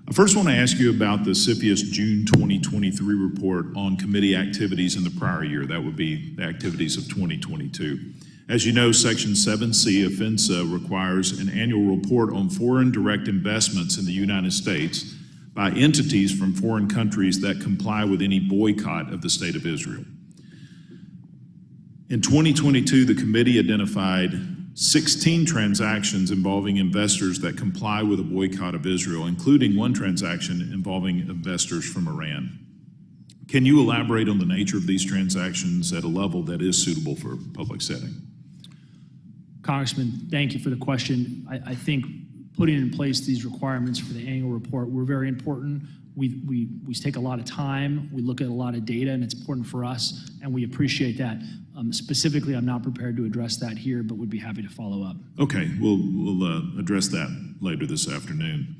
I first want to ask you about the CFIUS June 2023 report on committee activities in the prior year. That would be the activities of 2022. As you know, Section 7C of FINSA requires an annual report on foreign direct investments in the United States by entities from foreign countries that comply with any boycott of the State of Israel. In 2022, the committee identified 16 transactions involving investors that comply with a boycott of Israel, including one transaction involving investors from Iran. Can you elaborate on the nature of these transactions at a level that is suitable for a public setting?
Congressman, thank you for the question. I think putting in place these requirements for the annual report were very important. We take a lot of time, we look at a lot of data, and it's important for us, and we appreciate that. Specifically, I'm not prepared to address that here, but would be happy to follow up.
Okay, we'll address that later this afternoon.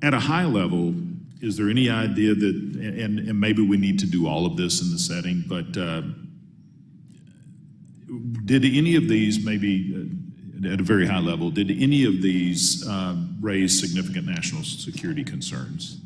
At a high level, is there any idea that, and maybe we need to do all of this in the setting, but did any of these, maybe at a very high level, did any of these raise significant national security concerns?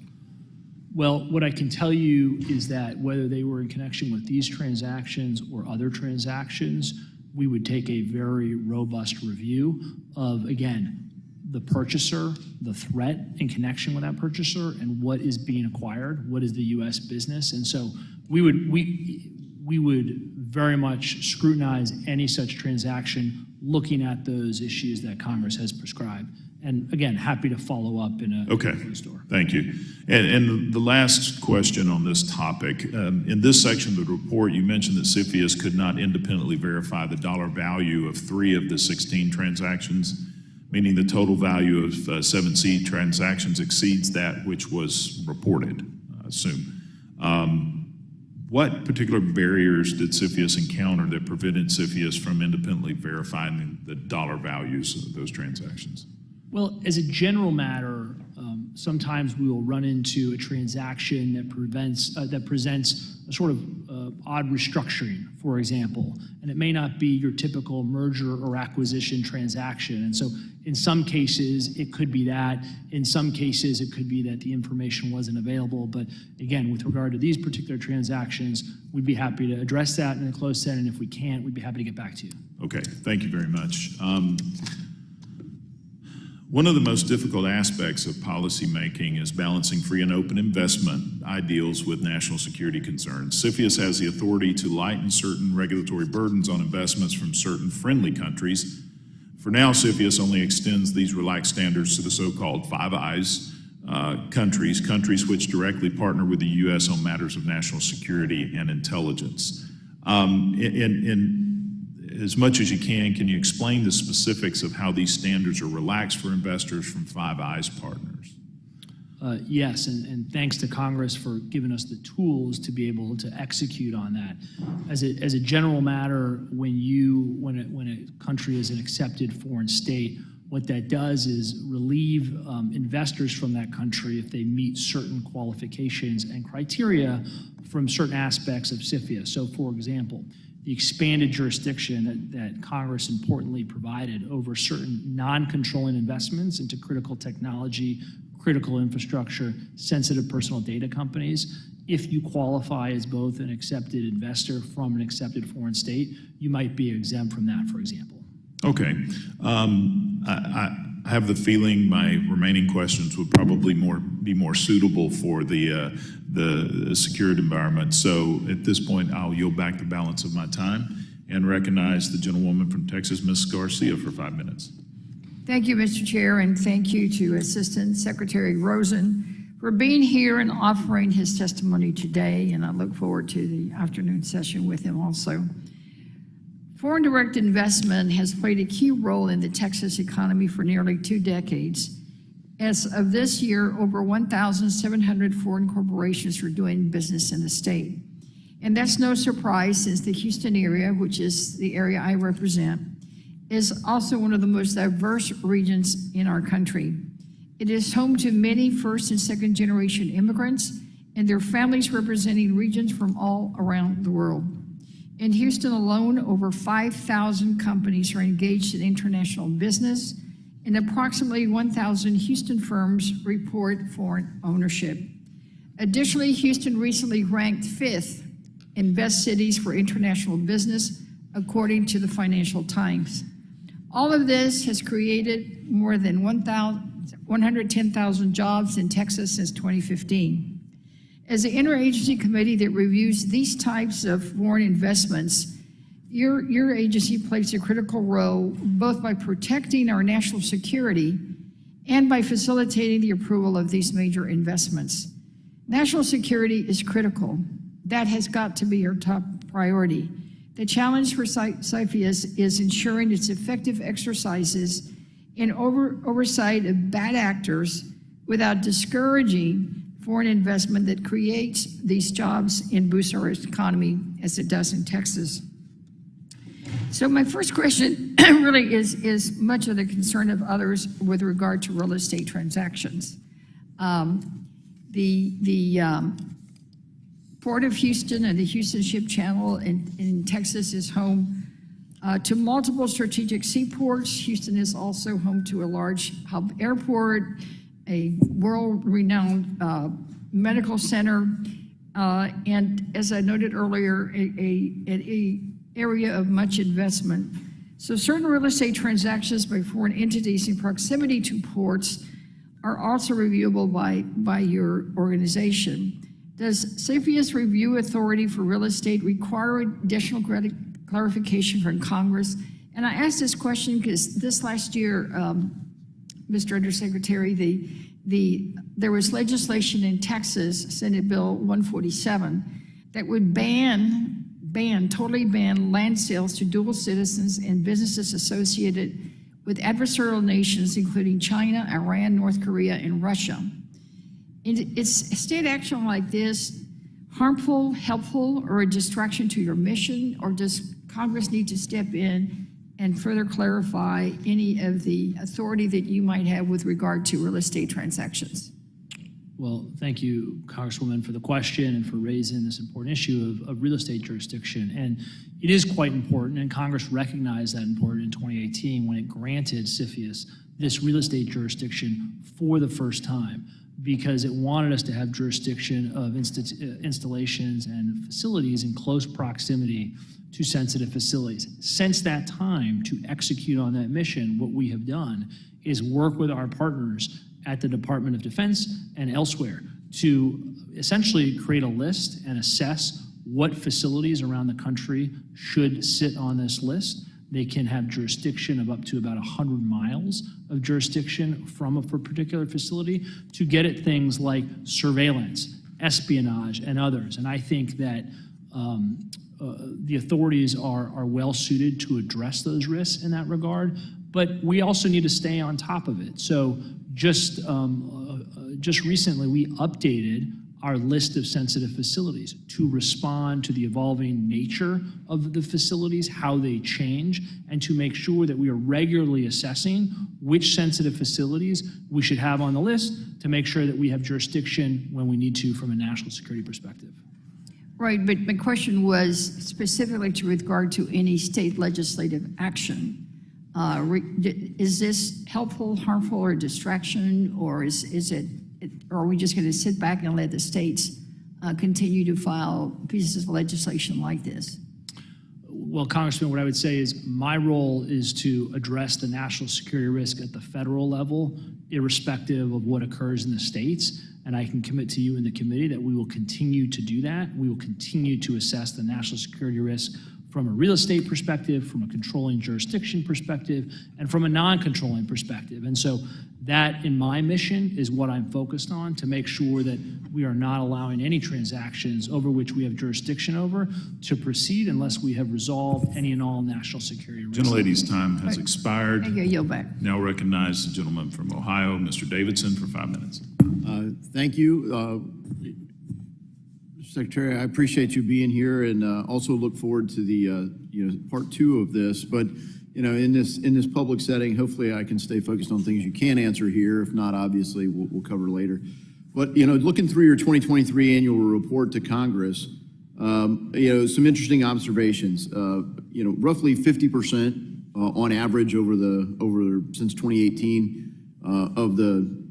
Well, what I can tell you is that whether they were in connection with these transactions or other transactions, we would take a very robust review of, again, the purchaser, the threat in connection with that purchaser, and what is being acquired, what is the U.S. business. And so we would very much scrutinize any such transaction looking at those issues that Congress has prescribed. And again, happy to follow up in a store.
Thank you. And the last question on this topic, in this section of the report, you mentioned that CFIUS could not independently verify the dollar value of 3 of the 16 transactions, meaning the total value of 7C transactions exceeds that which was reported, I assume. What particular barriers did CFIUS encounter that prevented CFIUS from independently verifying the dollar values of those transactions?
Well, as a general matter, sometimes we will run into a transaction that presents a sort of odd restructuring, for example, and it may not be your typical merger or acquisition transaction. And so in some cases, it could be that. In some cases, it could be that the information wasn't available. But again, with regard to these particular transactions, we'd be happy to address that in a closed setting. If we can't, we'd be happy to get back to you.
Okay, thank you very much. One of the most difficult aspects of policymaking is balancing free and open investment ideals with national security concerns. CFIUS has the authority to lighten certain regulatory burdens on investments from certain friendly countries. For now, CFIUS only extends these relaxed standards to the so-called Five Eyes countries which directly partner with the U.S. on matters of national security and intelligence. As much as you can you explain the specifics of how these standards are relaxed for investors from Five Eyes partners?
Yes, and thanks to Congress for giving us the tools to be able to execute on that. As a general matter, when a country is an accepted foreign state, what that does is relieve investors from that country if they meet certain qualifications and criteria from certain aspects of CFIUS. So, for example, the expanded jurisdiction that Congress importantly provided over certain non-controlling investments into critical technology, critical infrastructure, sensitive personal data companies. If you qualify as both an accepted investor from an accepted foreign state, you might be exempt from that, for example.
Okay. I have the feeling my remaining questions would probably be more suitable for the secured environment. So at this point, I'll yield back the balance of my time and recognize the gentlewoman from Texas, Ms. Garcia, for 5 minutes.
Thank you, Mr. Chair, and thank you to Assistant Secretary Rosen for being here and offering his testimony today, and I look forward to the afternoon session with him also. Foreign direct investment has played a key role in the Texas economy for nearly 2 decades. As of this year, over 1,700 foreign corporations are doing business in the state. And that's no surprise since the Houston area, which is the area I represent, is also one of the most diverse regions in our country. It is home to many first and second generation immigrants and their families representing regions from all around the world. In Houston alone, over 5,000 companies are engaged in international business, and approximately 1,000 Houston firms report foreign ownership. Additionally, Houston recently ranked 5th in best cities for international business, according to the Financial Times. All of this has created more than 110,000 jobs in Texas since 2015. As the interagency committee that reviews these types of foreign investments, your agency plays a critical role both by protecting our national security and by facilitating the approval of these major investments. National security is critical. That has got to be our top priority. The challenge for CFIUS is ensuring its effective exercises in oversight of bad actors without discouraging foreign investment that creates these jobs and boosts our economy as it does in Texas. So my first question really is much of the concern of others with regard to real estate transactions. The Port of Houston and the Houston Ship Channel in Texas is home to multiple strategic seaports. Houston is also home to a large hub airport, a world-renowned medical center, and as I noted earlier, a area of much investment. So certain real estate transactions by foreign entities in proximity to ports are also reviewable by your organization. Does CFIUS Review Authority for Real Estate require additional clarification from Congress? And I ask this question because this last year, Mr. Undersecretary, there was legislation in Texas, Senate Bill 147, that would totally ban land sales to dual citizens and businesses associated with adversarial nations, including China, Iran, North Korea, and Russia. Is state action like this harmful, helpful, or a distraction to your mission, or does Congress need to step in and further clarify any of the authority that you might have with regard to real estate transactions?
Well, thank you, Congresswoman, for the question and for raising this important issue of real estate jurisdiction. And it is quite important, and Congress recognized that important in 2018 when it granted CFIUS this real estate jurisdiction for the first time, because it wanted us to have jurisdiction of installations and facilities in close proximity to sensitive facilities. Since that time, to execute on that mission, what we have done is work with our partners at the Department of Defense and elsewhere to essentially create a list and assess what facilities around the country should sit on this list. They can have jurisdiction of up to about 100 miles of jurisdiction from a particular facility to get at things like surveillance, espionage, and others. And I think that the authorities are well suited to address those risks in that regard, but we also need to stay on top of it. So just recently, we updated our list of sensitive facilities to respond to the evolving nature of the facilities, how they change, and to make sure that we are regularly assessing which sensitive facilities we should have on the list to make sure that we have jurisdiction when we need to from a national security perspective.
Right, but my question was specifically to regard to any state legislative action. Is this helpful, harmful, or distraction, or or are we just going to sit back and let the states continue to file pieces of legislation like this?
Well, Congressman, what I would say is my role is to address the national security risk at the federal level, irrespective of what occurs in the states. And I can commit to you in the committee that we will continue to do that. We will continue to assess the national security risk from a real estate perspective, from a controlling jurisdiction perspective, and from a non-controlling perspective. And so that, in my mission, is what I'm focused on, to make sure that we are not allowing any transactions over which we have jurisdiction over to proceed unless we have resolved any and all national security risks.
Gentlelady's time has expired.
Thank you. Yield back.
Now recognize the gentleman from Ohio, Mr. Davidson, for 5 minutes.
Thank you. Mr. Secretary, I appreciate you being here, and also look forward to the part two of this. But in this public setting, hopefully I can stay focused on things you can answer here. If not, obviously we'll cover later. But looking through your 2023 annual report to Congress, some interesting observations. Roughly 50% on average since 2018 of the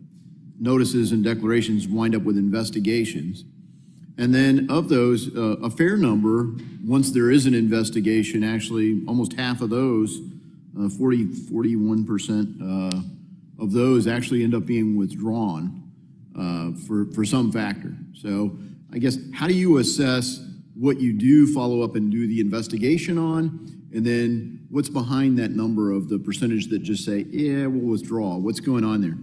notices and declarations wind up with investigations. And then of those, a fair number, once there is an investigation, actually almost half of those, 41%, of those actually end up being withdrawn for some factor. So I guess, how do you assess what you do follow up and do the investigation on, and then what's behind that number of the percentage that just say, yeah, we'll withdraw? What's going on there?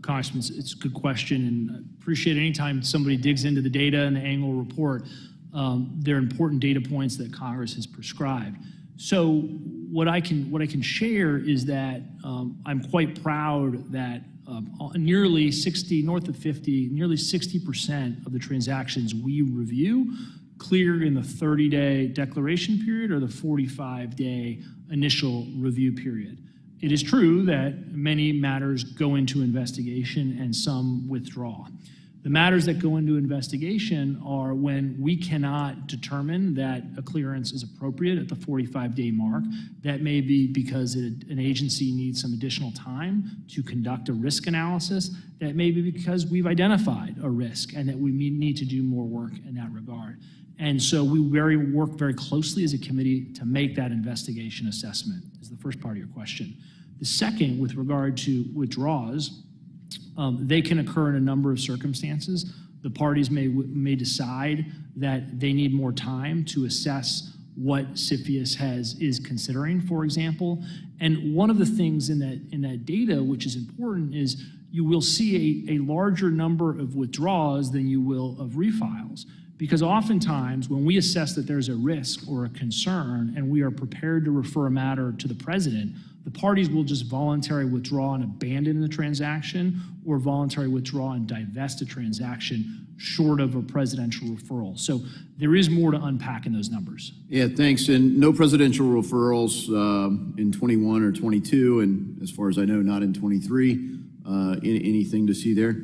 Congressman, it's a good question, and I appreciate any time somebody digs into the data and the annual report. They're important data points that Congress has prescribed. So what I can share is that I'm quite proud that nearly 60% of the transactions we review clear in the 30-day declaration period or the 45-day initial review period. It is true that many matters go into investigation and some withdraw. The matters that go into investigation are when we cannot determine that a clearance is appropriate at the 45-day mark. That may be because an agency needs some additional time to conduct a risk analysis. That may be because we've identified a risk and that we need to do more work in that regard. And so we work very closely as a committee to make that investigation assessment, is the first part of your question. The second, with regard to withdrawals, they can occur in a number of circumstances. The parties may decide that they need more time to assess what CFIUS is considering, for example. And one of the things in that data, which is important, is you will see a larger number of withdrawals than you will of refiles. Because oftentimes, when we assess that there's a risk or a concern and we are prepared to refer a matter to the president, the parties will just voluntarily withdraw and abandon the transaction or voluntarily withdraw and divest a transaction short of a presidential referral. So there is more to unpack in those numbers.
Yeah, thanks. And no presidential referrals in 21 or 22, and as far as I know, not in 23. Anything to see there?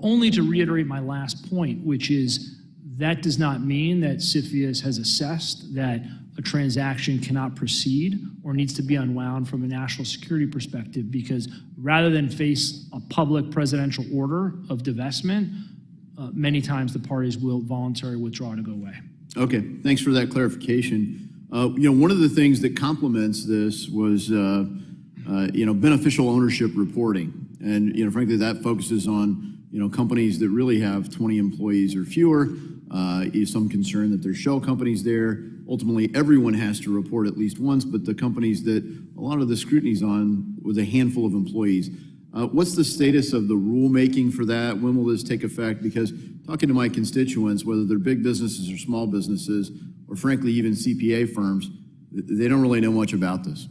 Only to reiterate my last point, which is that does not mean that CFIUS has assessed that a transaction cannot proceed or needs to be unwound from a national security perspective, because rather than face a public presidential order of divestment, many times the parties will voluntarily withdraw to go away.
Okay, thanks for that clarification. One of the things that complements this was, beneficial ownership reporting. And, frankly, that focuses on, companies that really have 20 employees or fewer. Some concern that there's shell companies there. Ultimately, everyone has to report at least once, but the companies that a lot of the scrutiny's on was a handful of employees. What's the status of the rulemaking for that? When will this take effect? Because talking to my constituents, whether they're big businesses or small businesses, or frankly, even CPA firms, they don't really know much about this.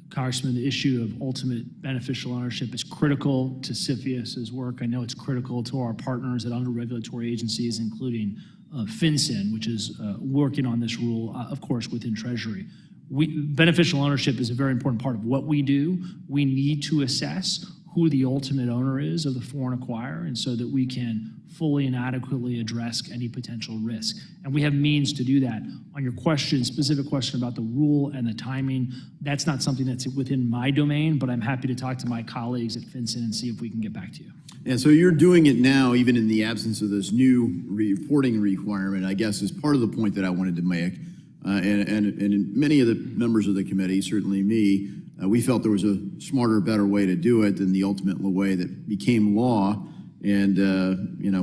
Congressman, the issue of ultimate beneficial ownership is critical to CFIUS's work. I know it's critical to our partners at other regulatory agencies, including FinCEN, which is working on this rule, of course, within Treasury. Beneficial ownership is a very important part of what we do. We need to assess who the ultimate owner is of the foreign acquirer, and so that we can fully and adequately address any potential risk. And we have means to do that. On your specific question about the rule and the timing, that's not something that's within my domain, but I'm happy to talk to my colleagues at FinCEN and see if we can get back to you.
And so you're doing it now, even in the absence of this new reporting requirement, I guess, is part of the point that I wanted to make. And many of the members of the committee, certainly me, we felt there was a smarter, better way to do it than the ultimate way that became law. And,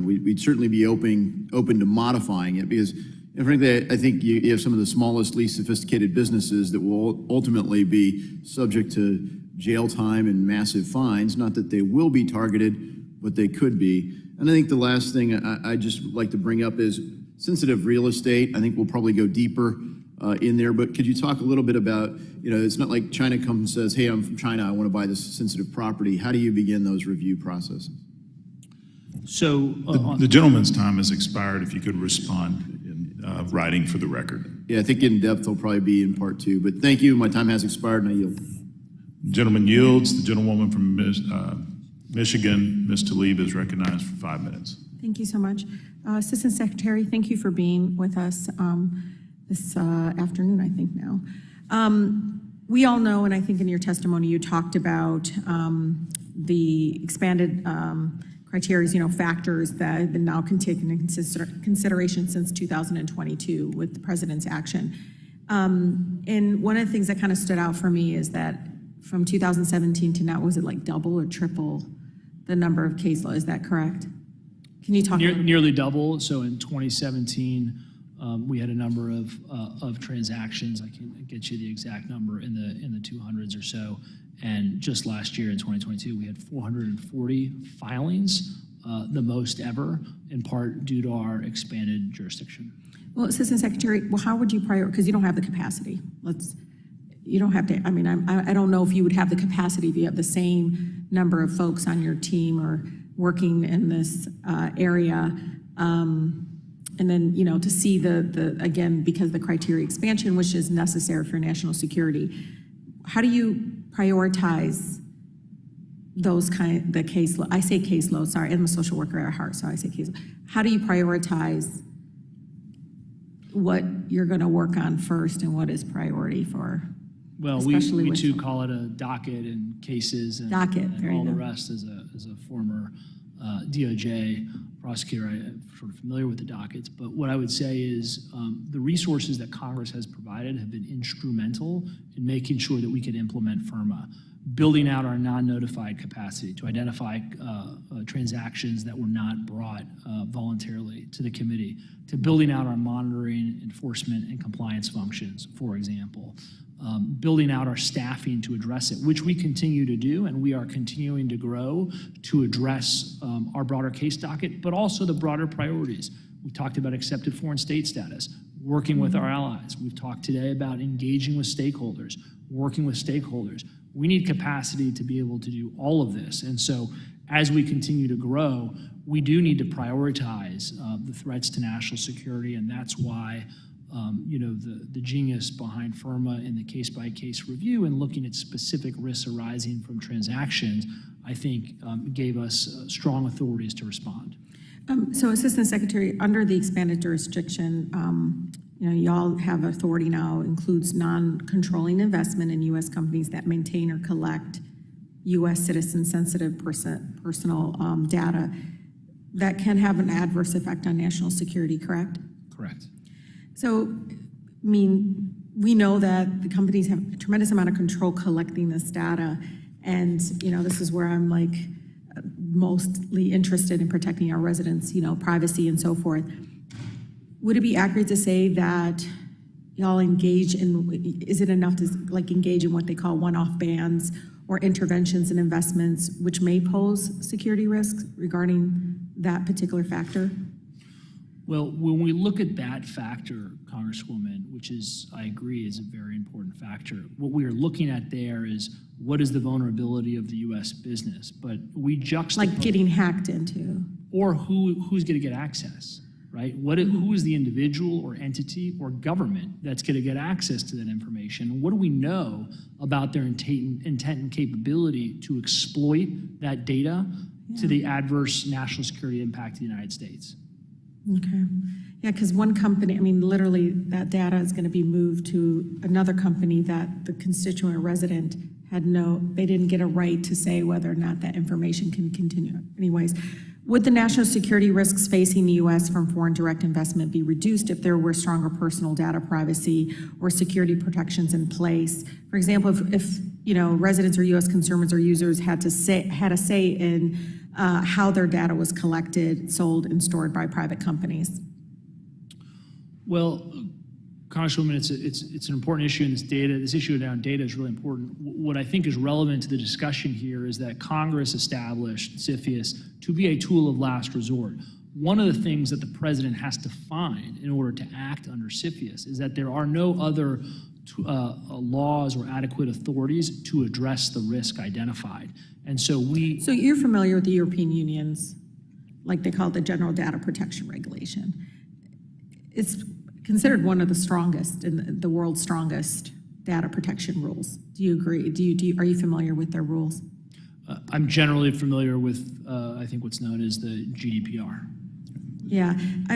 we'd certainly be open to modifying it because, frankly, I think you have some of the smallest, least sophisticated businesses that will ultimately be subject to jail time and massive fines. Not that they will be targeted, but they could be. And I think the last thing I just like to bring up is sensitive real estate. I think we'll probably go deeper in there, but could you talk a little bit about, it's not like China comes and says, hey, I'm from China, I want to buy this sensitive property. How do you begin those review processes?
So
the gentleman's time has expired. If you could respond in writing for the record.
Yeah, I think in depth will probably be in part 2, but thank you. My time has expired and I yield.
The gentleman yields. The gentlewoman from Michigan, Ms. Tlaib, is recognized for 5 minutes.
Thank you so much. Assistant Secretary, thank you for being with us this afternoon, I think now. We all know, and I think in your testimony you talked about the expanded criteria, factors that have been now taken into consideration since 2022 with the president's action. And one of the things that kind of stood out for me is that from 2017 to now, was it like double or triple the number of caseload? Is that correct? Can you talk about
Nearly double. So in 2017, we had a number of transactions. I can get you the exact number in the 200s or so. And just last year in 2022, we had 440 filings, the most ever, in part due to our expanded jurisdiction.
Well, Assistant Secretary, well, how would you because you don't have the capacity. You don't have to, I mean, I don't know if you would have the capacity if you have the same number of folks on your team or working in this area. And then, to see again, because the criteria expansion, which is necessary for national security, how do you prioritize those the caseload? I say caseload, sorry, I'm a social worker at heart, so I say caseload. How do you prioritize what you're going to work on first and what is priority for?
Well, we too call it a docket and cases and all the rest. As a former DOJ prosecutor, I'm sort of familiar with the dockets. But what I would say is the resources that Congress has provided have been instrumental in making sure that we could implement FIRMA, building out our non-notified capacity to identify transactions that were not brought voluntarily to the committee, to building out our monitoring, enforcement, and compliance functions, for example. Building out our staffing to address it, which we continue to do, and we are continuing to grow to address our broader case docket, but also the broader priorities. We talked about accepted foreign state status, working with our allies. We've talked today about engaging with stakeholders, working with stakeholders. We need capacity to be able to do all of this. And so as we continue to grow, we do need to prioritize the threats to national security, and that's why the genius behind FIRMA in the case-by-case review and looking at specific risks arising from transactions, I think gave us strong authorities to respond.
So, Assistant Secretary, under the expanded jurisdiction, y'all have authority now, includes non-controlling investment in U.S. companies that maintain or collect U.S. citizen-sensitive personal data that can have an adverse effect on national security, correct?
Correct.
So, we know that the companies have a tremendous amount of control collecting this data, and, this is where I'm mostly interested in protecting our residents, privacy and so forth. Would it be accurate to say that y'all engage in, is it enough to engage in what they call one-off bans or interventions and investments which may pose security risks regarding that particular factor?
Well, when we look at that factor, Congresswoman, which is, I agree, is a very important factor, what we are looking at there is what is the vulnerability of the U.S. business, but we juxtapose...
Like getting hacked into.
Or who's going to get access, right? Who is the individual or entity or government that's going to get access to that information? And what do we know about their intent and capability to exploit that data to the adverse national security impact of the United States?
Okay. Yeah, because one company, literally that data is going to be moved to another company that the constituent or resident they didn't get a right to say whether or not that information can continue. Anyways, would the national security risks facing the U.S. from foreign direct investment be reduced if there were stronger personal data privacy or security protections in place? For example, if residents or U.S. consumers or users had a say in how their data was collected, sold, and stored by private companies?
Well, Congresswoman, it's an important issue, and this issue around data is really important. What I think is relevant to the discussion here is that Congress established CFIUS to be a tool of last resort. One of the things that the president has to find in order to act under CFIUS is that there are no other laws or adequate authorities to address the risk identified. And so So
you're familiar with the European Union's, they call it the General Data Protection Regulation. It's considered one of the strongest, in the world's strongest data protection rules. Do you agree? Are you familiar with their rules?
I'm generally familiar with, I think, what's known as the GDPR.
Yeah.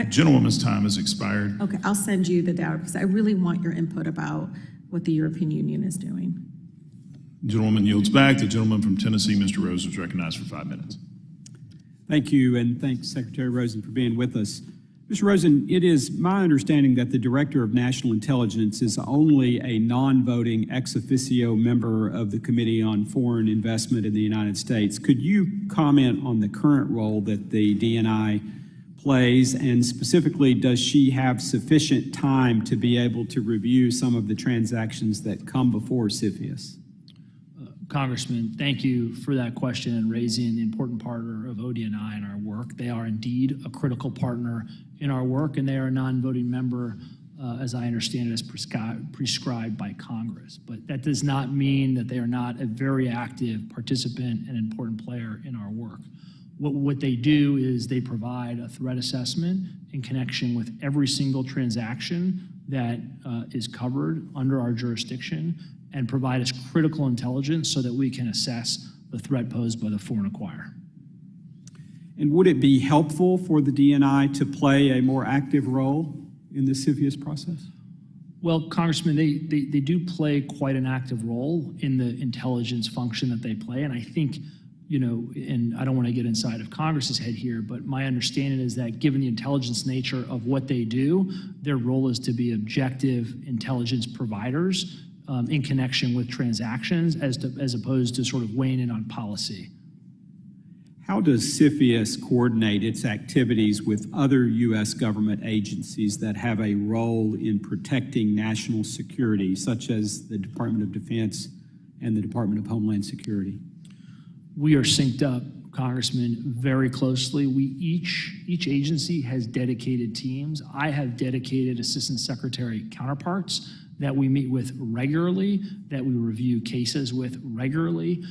Gentlewoman's time has expired.
Okay, I'll send you the data because I really want your input about what the European Union is doing.
Gentlewoman yields back. The gentleman from Tennessee, Mr. Rosen, is recognized for 5 minutes.
Thank you, and thanks, Secretary Rosen, for being with us. Mr. Rosen, it is my understanding that the Director of National Intelligence is only a non-voting ex officio member of the Committee on Foreign Investment in the United States. Could you comment on the current role that the DNI plays, and specifically, does she have sufficient time to be able to review some of the transactions that come before CFIUS?
Congressman, thank you for that question and raising the important partner of ODNI in our work. They are indeed a critical partner in our work, and they are a non-voting member, as I understand it, as prescribed by Congress. But that does not mean that they are not a very active participant and important player in our work. What they do is they provide a threat assessment in connection with every single transaction that is covered under our jurisdiction, and provide us critical intelligence so that we can assess the threat posed by the foreign acquirer.
And would it be helpful for the DNI to play a more active role in the CFIUS process?
Well, Congressman, they do play quite an active role in the intelligence function that they play, and I think, you know, and I don't want to get inside of Congress's head here, but my understanding is that given the intelligence nature of what they do, their role is to be objective intelligence providers in connection with transactions as opposed to sort of weighing in on policy.
How does CFIUS coordinate its activities with other U.S. government agencies that have a role in protecting national security, such as the Department of Defense and the Department of Homeland Security?
We are synced up, Congressman, very closely. Each agency has dedicated teams. I have dedicated Assistant Secretary counterparts that we meet with regularly, that we review cases with regularly,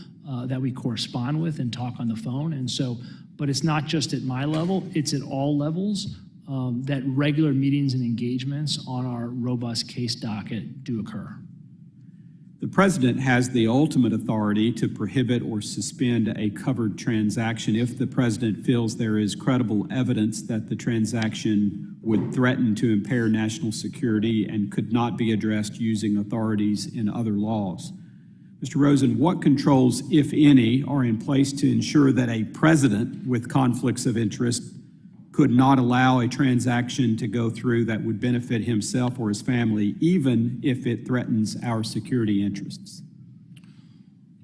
that we correspond with and talk on the phone. And so, but it's not just at my level, it's at all levels that regular meetings and engagements on our robust case docket do occur.
The President has the ultimate authority to prohibit or suspend a covered transaction if the President feels there is credible evidence that the transaction would threaten to impair national security and could not be addressed using authorities in other laws. Mr. Rosen, what controls, if any, are in place to ensure that a President with conflicts of interest could not allow a transaction to go through that would benefit himself or his family, even if it threatens our security interests?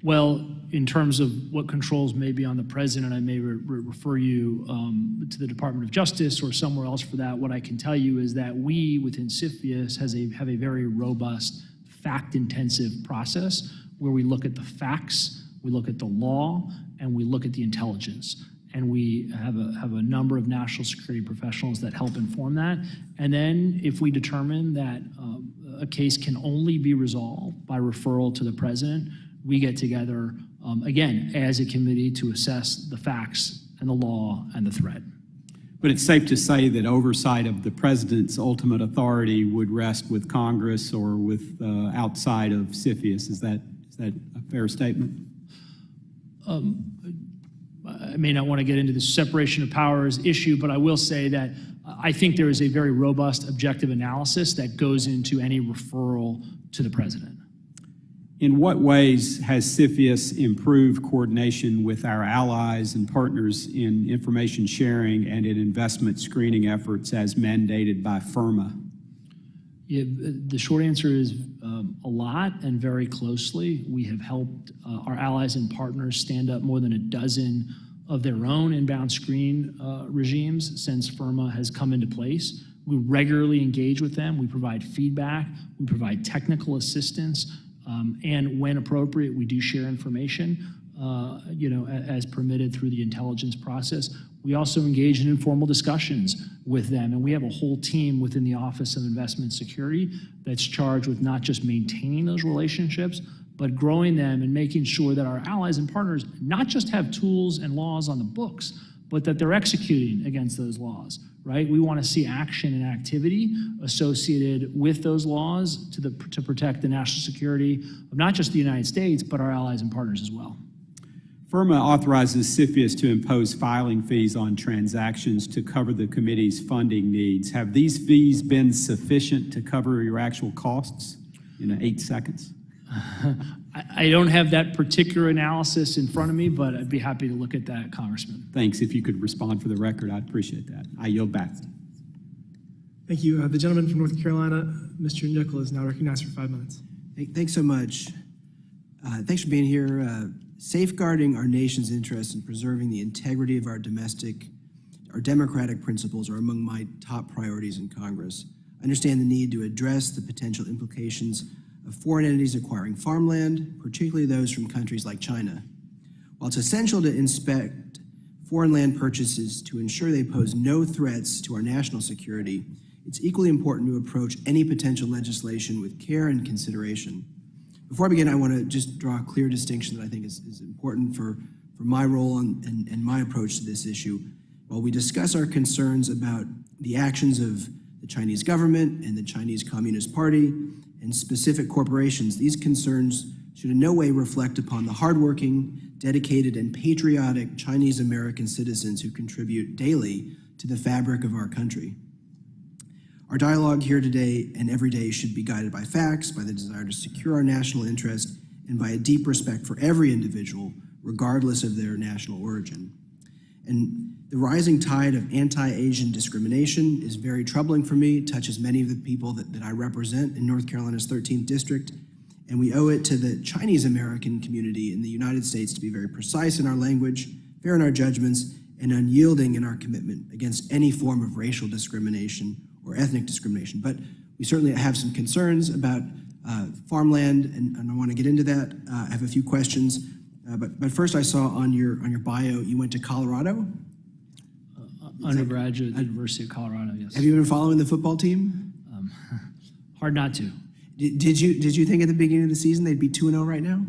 Well, in terms of what controls may be on the President, I may refer you to the Department of Justice or somewhere else for that. What I can tell you is that we, within CFIUS, have a very robust, fact-intensive process where we look at the facts, we look at the law, and we look at the intelligence. And we have a number of national security professionals that help inform that. And then if we determine that a case can only be resolved by referral to the President, we get together, again, as a committee to assess the facts and the law and the threat.
But it's safe to say that oversight of the President's ultimate authority would rest with Congress or with outside of CFIUS. Is that a fair statement?
I may not want to get into the separation of powers issue, but I will say that I think there is a very robust objective analysis that goes into any referral to the President.
In what ways has CFIUS improved coordination with our allies and partners in information sharing and in investment screening efforts as mandated by FIRMA?
Yeah, the short answer is a lot and very closely. We have helped our allies and partners stand up more than a dozen of their own inbound screen regimes since FIRMA has come into place. We regularly engage with them. We provide feedback. We provide technical assistance. And when appropriate, we do share information, as permitted through the intelligence process. We also engage in informal discussions with them, and we have a whole team within the Office of Investment Security that's charged with not just maintaining those relationships, but growing them and making sure that our allies and partners not just have tools and laws on the books, but that they're executing against those laws, right? We want to see action and activity associated with those laws to protect the national security of not just the United States, but our allies and partners as well.
FIRMA authorizes CFIUS to impose filing fees on transactions to cover the committee's funding needs. Have these fees been sufficient to cover your actual costs in 8 seconds?
I don't have that particular analysis in front of me, but I'd be happy to look at that, Congressman.
Thanks. If you could respond for the record, I'd appreciate that. I yield back.
Thank you. The gentleman from North Carolina, Mr. Nickel, is now recognized for 5 minutes.
Thanks so much. Thanks for being here. Safeguarding our nation's interests and preserving the integrity of our democratic principles are among my top priorities in Congress. I understand the need to address the potential implications of foreign entities acquiring farmland, particularly those from countries like China. While it's essential to inspect foreign land purchases to ensure they pose no threats to our national security, it's equally important to approach any potential legislation with care and consideration. Before I begin, I want to just draw a clear distinction that I think is important for my role and my approach to this issue. While we discuss our concerns about the actions of the Chinese government and the Chinese Communist Party and specific corporations, these concerns should in no way reflect upon the hardworking, dedicated, and patriotic Chinese American citizens who contribute daily to the fabric of our country. Our dialogue here today and every day should be guided by facts, by the desire to secure our national interest, and by a deep respect for every individual, regardless of their national origin. And the rising tide of anti-Asian discrimination is very troubling for me. It touches many of the people that I represent in North Carolina's 13th district, and we owe it to the Chinese American community in the United States to be very precise in our language, fair in our judgments, and unyielding in our commitment against any form of racial discrimination or ethnic discrimination. But we certainly have some concerns about farmland, and I want to get into that. I have a few questions, but first I saw on your bio you went to Colorado.
Undergraduate at the University of Colorado, yes.
Have you been following the football team?
Hard not to.
Did you think at the beginning of the season they'd be 2-0 right now?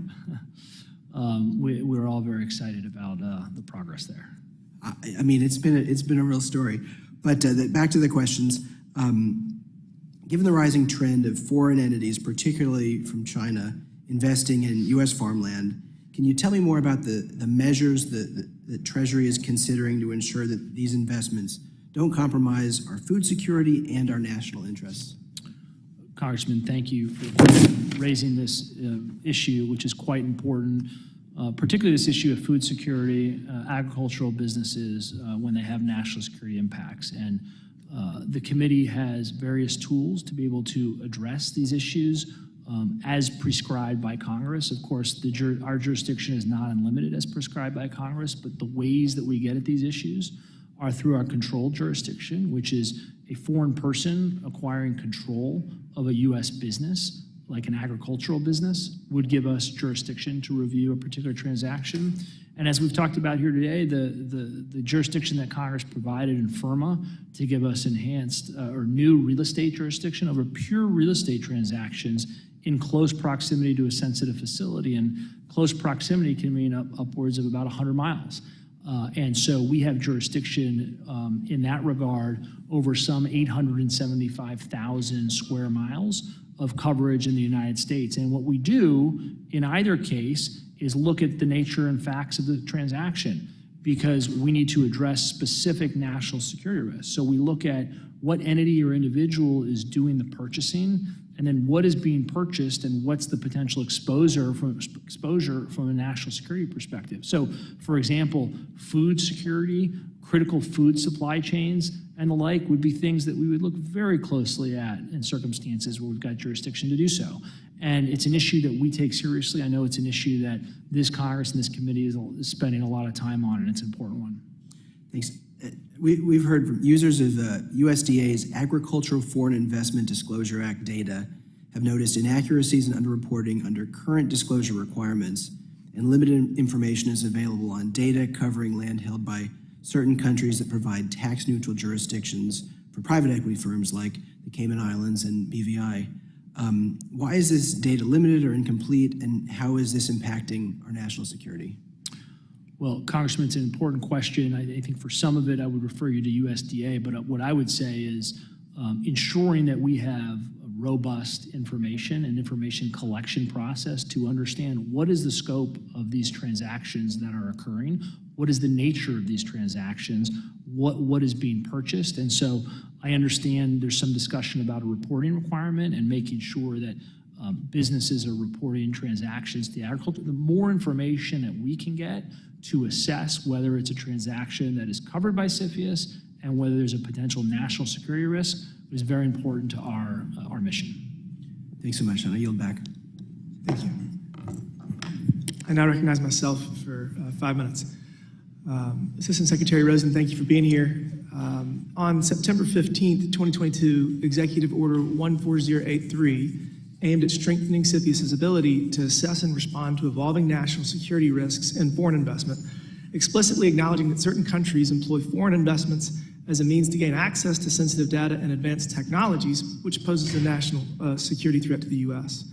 We're all very excited about the progress there.
I mean, it's been a real story. But back to the questions. Given the rising trend of foreign entities, particularly from China, investing in U.S. farmland, can you tell me more about the measures that Treasury is considering to ensure that these investments don't compromise our food security and our national interests?
Congressman, thank you for raising this issue, which is quite important, particularly this issue of food security, agricultural businesses, when they have national security impacts. And the committee has various tools to be able to address these issues as prescribed by Congress. Of course, our jurisdiction is not unlimited as prescribed by Congress, but the ways that we get at these issues are through our controlled jurisdiction, which is a foreign person acquiring control of a U.S. business, like an agricultural business, would give us jurisdiction to review a particular transaction. And as we've talked about here today, the jurisdiction that Congress provided in FIRMA to give us enhanced or new real estate jurisdiction over pure real estate transactions in close proximity to a sensitive facility. And close proximity can mean upwards of about 100 miles. And so we have jurisdiction in that regard over some 875,000 square miles of coverage in the United States. And what we do in either case is look at the nature and facts of the transaction, because we need to address specific national security risks. So we look at what entity or individual is doing the purchasing, and then what is being purchased and what's the potential exposure from a national security perspective. So, for example, food security, critical food supply chains, and the like would be things that we would look very closely at in circumstances where we've got jurisdiction to do so. And it's an issue that we take seriously. I know it's an issue that this Congress and this committee is spending a lot of time on, and it's an important one.
Thanks. We've heard from users of USDA's Agricultural Foreign Investment Disclosure Act data have noticed inaccuracies and underreporting under current disclosure requirements, and limited information is available on data covering land held by certain countries that provide tax-neutral jurisdictions for private equity firms like the Cayman Islands and BVI. Why is this data limited or incomplete, and how is this impacting our national security?
Well, Congressman, it's an important question. I think for some of it, I would refer you to USDA, but what I would say is ensuring that we have a robust information and information collection process to understand what is the scope of these transactions that are occurring, what is the nature of these transactions, what is being purchased. And so I understand there's some discussion about a reporting requirement and making sure that businesses are reporting transactions to the agriculture. The more information that we can get to assess whether it's a transaction that is covered by CFIUS and whether there's a potential national security risk is very important to our mission.
Thanks so much, Sean. I yield back.
Thank you. I now recognize myself for 5 minutes. Assistant Secretary Rosen, thank you for being here. On September 15th, 2022, Executive Order 14083 aimed at strengthening CFIUS's ability to assess and respond to evolving national security risks and foreign investment, explicitly acknowledging that certain countries employ foreign investments as a means to gain access to sensitive data and advanced technologies, which poses a national security threat to the U.S.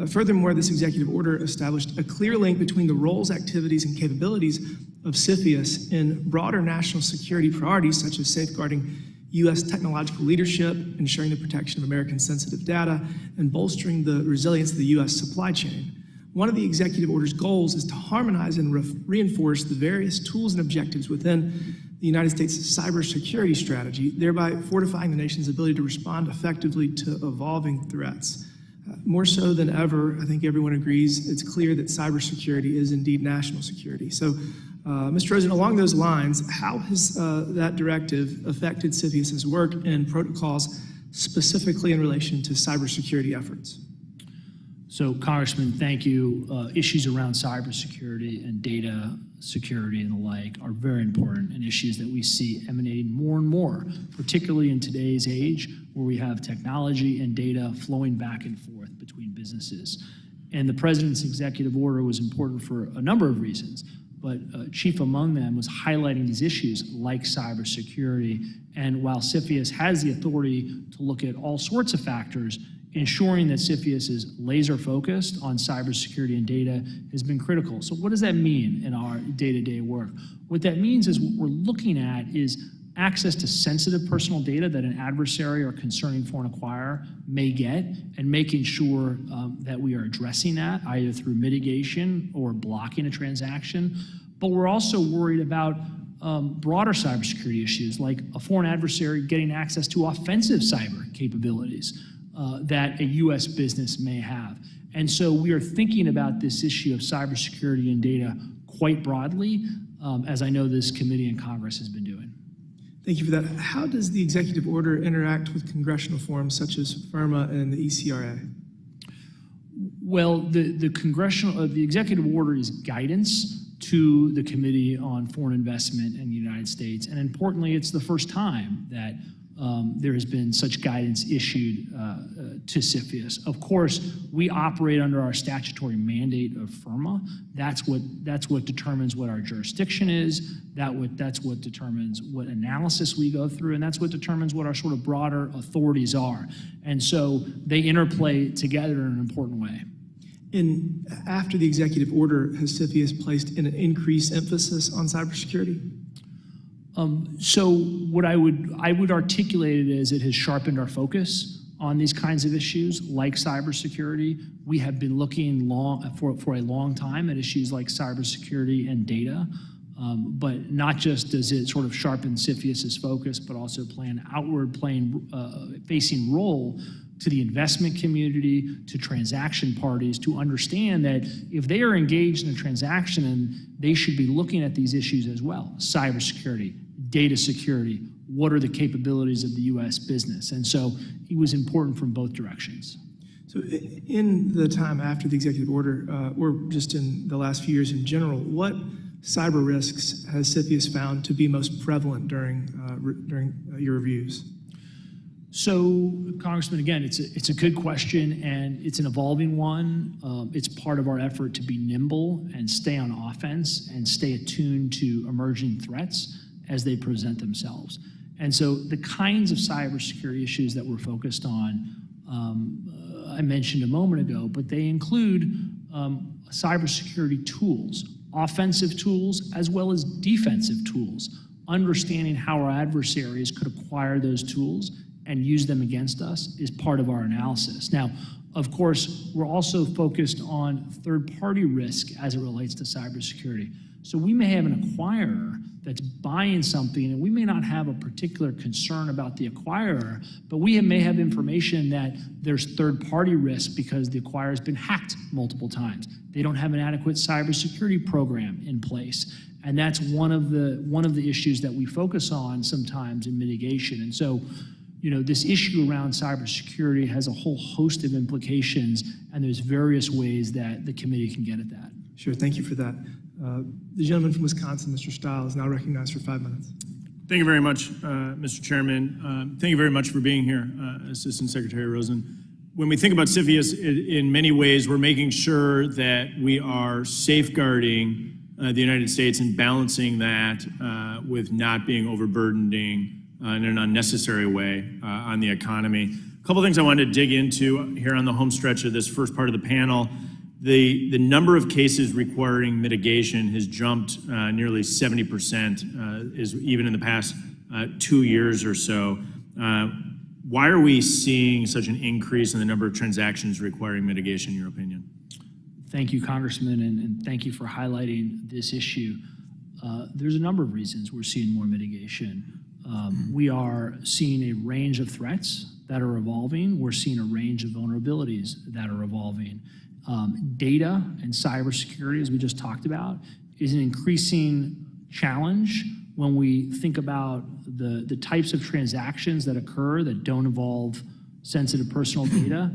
Furthermore, this executive order established a clear link between the roles, activities, and capabilities of CFIUS in broader national security priorities, such as safeguarding U.S. technological leadership, ensuring the protection of American sensitive data, and bolstering the resilience of the U.S. supply chain. One of the executive order's goals is to harmonize and reinforce the various tools and objectives within the United States' cybersecurity strategy, thereby fortifying the nation's ability to respond effectively to evolving threats. More so than ever, I think everyone agrees, it's clear that cybersecurity is indeed national security. So, Mr. Rosen, along those lines, how has that directive affected CFIUS's work and protocols specifically in relation to cybersecurity efforts?
So, Congressman, thank you. Issues around cybersecurity and data security and the like are very important and issues that we see emanating more and more, particularly in today's age where we have technology and data flowing back and forth between businesses. And the President's executive order was important for a number of reasons, but chief among them was highlighting these issues like cybersecurity. And while CFIUS has the authority to look at all sorts of factors, ensuring that CFIUS is laser focused on cybersecurity and data has been critical. So what does that mean in our day-to-day work? What that means is what we're looking at is access to sensitive personal data that an adversary or concerning foreign acquirer may get, and making sure that we are addressing that either through mitigation or blocking a transaction. But we're also worried about broader cybersecurity issues like a foreign adversary getting access to offensive cyber capabilities that a U.S. business may have. And so we are thinking about this issue of cybersecurity and data quite broadly, as I know this committee and Congress has been doing.
Thank you for that. How does the executive order interact with congressional forums such as FIRMA and the ECRA?
Well, the executive order is guidance to the Committee on Foreign Investment in the United States. And importantly, it's the first time that there has been such guidance issued to CFIUS. Of course, we operate under our statutory mandate of FIRMA. That's what determines what our jurisdiction is. That's what determines what analysis we go through, and that's what determines what our sort of broader authorities are. And so they interplay together in an important way.
After the executive order, has CFIUS placed an increased emphasis on cybersecurity?
So what I would articulate it as it has sharpened our focus on these kinds of issues like cybersecurity. We have been looking for a long time at issues like cybersecurity and data, but not just does it sort of sharpen CFIUS's focus, but also play an outward facing role to the investment community, to transaction parties, to understand that if they are engaged in a transaction, and they should be looking at these issues as well: cybersecurity, data security, what are the capabilities of the U.S. business? And so it was important from both directions.
So in the time after the executive order, or just in the last few years in general, what cyber risks has CFIUS found to be most prevalent during your reviews?
So, Congressman, again, it's a good question, and it's an evolving one. It's part of our effort to be nimble and stay on offense and stay attuned to emerging threats as they present themselves. And so the kinds of cybersecurity issues that we're focused on, I mentioned a moment ago, but they include cybersecurity tools, offensive tools, as well as defensive tools, understanding how our adversaries could acquire those tools and use them against us is part of our analysis. Now, of course, we're also focused on third-party risk as it relates to cybersecurity. So we may have an acquirer that's buying something, and we may not have a particular concern about the acquirer, but we may have information that there's third-party risk because the acquirer has been hacked multiple times. They don't have an adequate cybersecurity program in place, and that's one of the issues that we focus on sometimes in mitigation. And so, this issue around cybersecurity has a whole host of implications, and there's various ways that the committee can get at that.
Sure, thank you for that. The gentleman from Wisconsin, Mr. Stahl, is now recognized for 5 minutes.
Thank you very much, Mr. Chairman. Thank you very much for being here, Assistant Secretary Rosen. When we think about CFIUS, in many ways, we're making sure that we are safeguarding the United States and balancing that with not being overburdening in an unnecessary way on the economy. A couple things I wanted to dig into here on the home stretch of this first part of the panel. The number of cases requiring mitigation has jumped nearly 70%, even in the past 2 years or so. Why are we seeing such an increase in the number of transactions requiring mitigation, in your opinion?
Thank you, Congressman, and thank you for highlighting this issue. There's a number of reasons we're seeing more mitigation. We are seeing a range of threats that are evolving. We're seeing a range of vulnerabilities that are evolving. Data and cybersecurity, as we just talked about, is an increasing challenge when we think about the types of transactions that occur that don't involve sensitive personal data.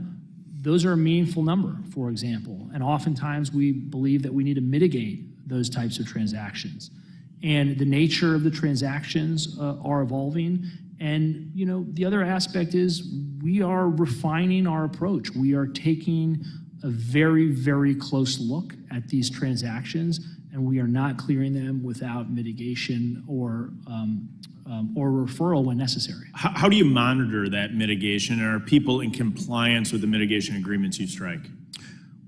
Those are a meaningful number, for example, and oftentimes we believe that we need to mitigate those types of transactions. And the nature of the transactions are evolving. And the other aspect is we are refining our approach. We are taking a very, very close look at these transactions, and we are not clearing them without mitigation or referral when necessary.
How do you monitor that mitigation? Are people in compliance with the mitigation agreements you strike?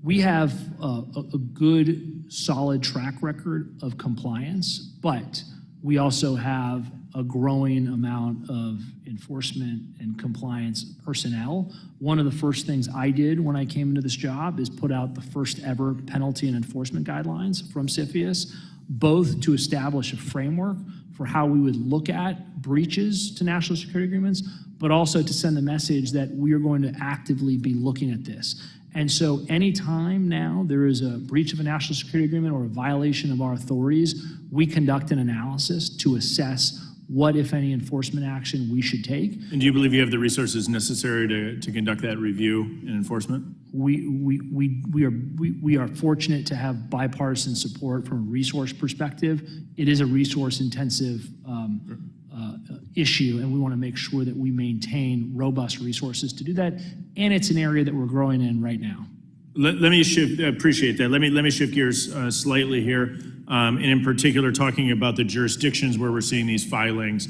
We have a good, solid track record of compliance, but we also have a growing amount of enforcement and compliance personnel. One of the first things I did when I came into this job is put out the first ever penalty and enforcement guidelines from CFIUS, both to establish a framework for how we would look at breaches to national security agreements, but also to send the message that we are going to actively be looking at this. And so anytime now there is a breach of a national security agreement or a violation of our authorities, we conduct an analysis to assess what, if any, enforcement action we should take.
And do you believe you have the resources necessary to conduct that review and enforcement?
We are fortunate to have bipartisan support from a resource perspective. It is a resource-intensive issue, and we want to make sure that we maintain robust resources to do that. And it's an area that we're growing in right now.
Let me shift. Appreciate that. Let me shift gears slightly here, and in particular, talking about the jurisdictions where we're seeing these filings.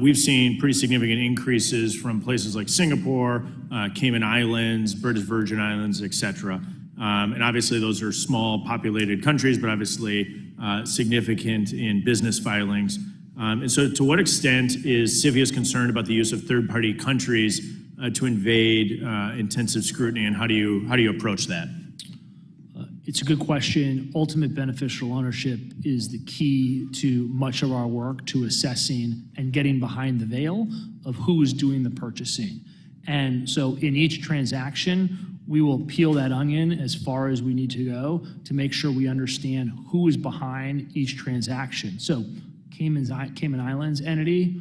We've seen pretty significant increases from places like Singapore, Cayman Islands, British Virgin Islands, et cetera. And obviously, those are small populated countries, but obviously significant in business filings. And so, to what extent is CFIUS concerned about the use of third-party countries to invade intensive scrutiny, and how do you approach that?
It's a good question. Ultimate beneficial ownership is the key to much of our work, to assessing and getting behind the veil of who is doing the purchasing. And so in each transaction, we will peel that onion as far as we need to go to make sure we understand who is behind each transaction. So Cayman Islands entity,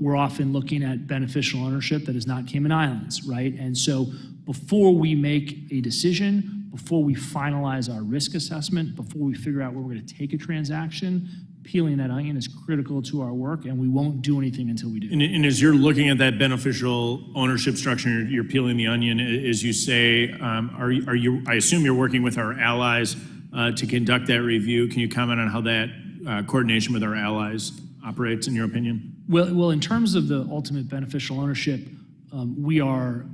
we're often looking at beneficial ownership that is not Cayman Islands, right? And so before we make a decision, before we finalize our risk assessment, before we figure out where we're going to take a transaction, peeling that onion is critical to our work, and we won't do anything until we do.
And as you're looking at that beneficial ownership structure, you're peeling the onion, as you say, are you? I assume you're working with our allies to conduct that review. Can you comment on how that coordination with our allies operates, in your opinion?
Well, in terms of the ultimate beneficial ownership, we are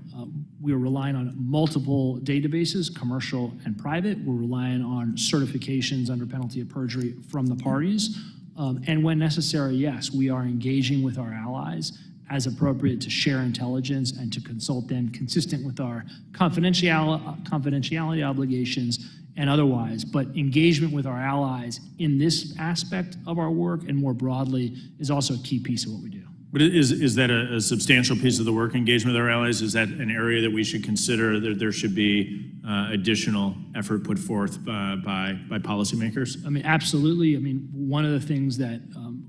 relying on multiple databases, commercial and private. We're relying on certifications under penalty of perjury from the parties. And when necessary, yes, we are engaging with our allies as appropriate to share intelligence and to consult them consistent with our confidentiality obligations and otherwise. But engagement with our allies in this aspect of our work and more broadly is also a key piece of what we do.
But is that a substantial piece of the work, engagement with our allies? Is that an area that we should consider that there should be additional effort put forth by policymakers?
I mean, absolutely. I mean, one of the things that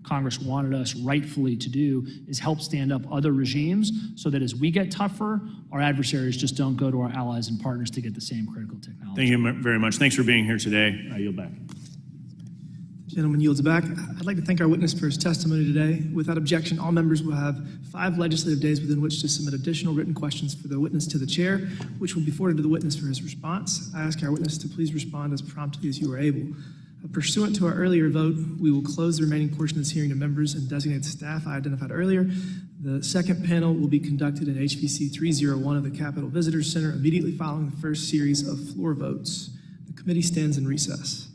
Congress wanted us rightfully to do is help stand up other regimes so that as we get tougher, our adversaries just don't go to our allies and partners to get the same critical technology.
Thank you very much. Thanks for being here today. I yield back.
Gentleman yields back. I'd like to thank our witness for his testimony today. Without objection, all members will have 5 legislative days within which to submit additional written questions for the witness to the chair, which will be forwarded to the witness for his response. I ask our witness to please respond as promptly as you are able. Pursuant to our earlier vote, we will close the remaining portion of this hearing to members and designated staff I identified earlier. The second panel will be conducted in HVC 301 of the Capitol Visitors Center immediately following the first series of floor votes. The committee stands in recess.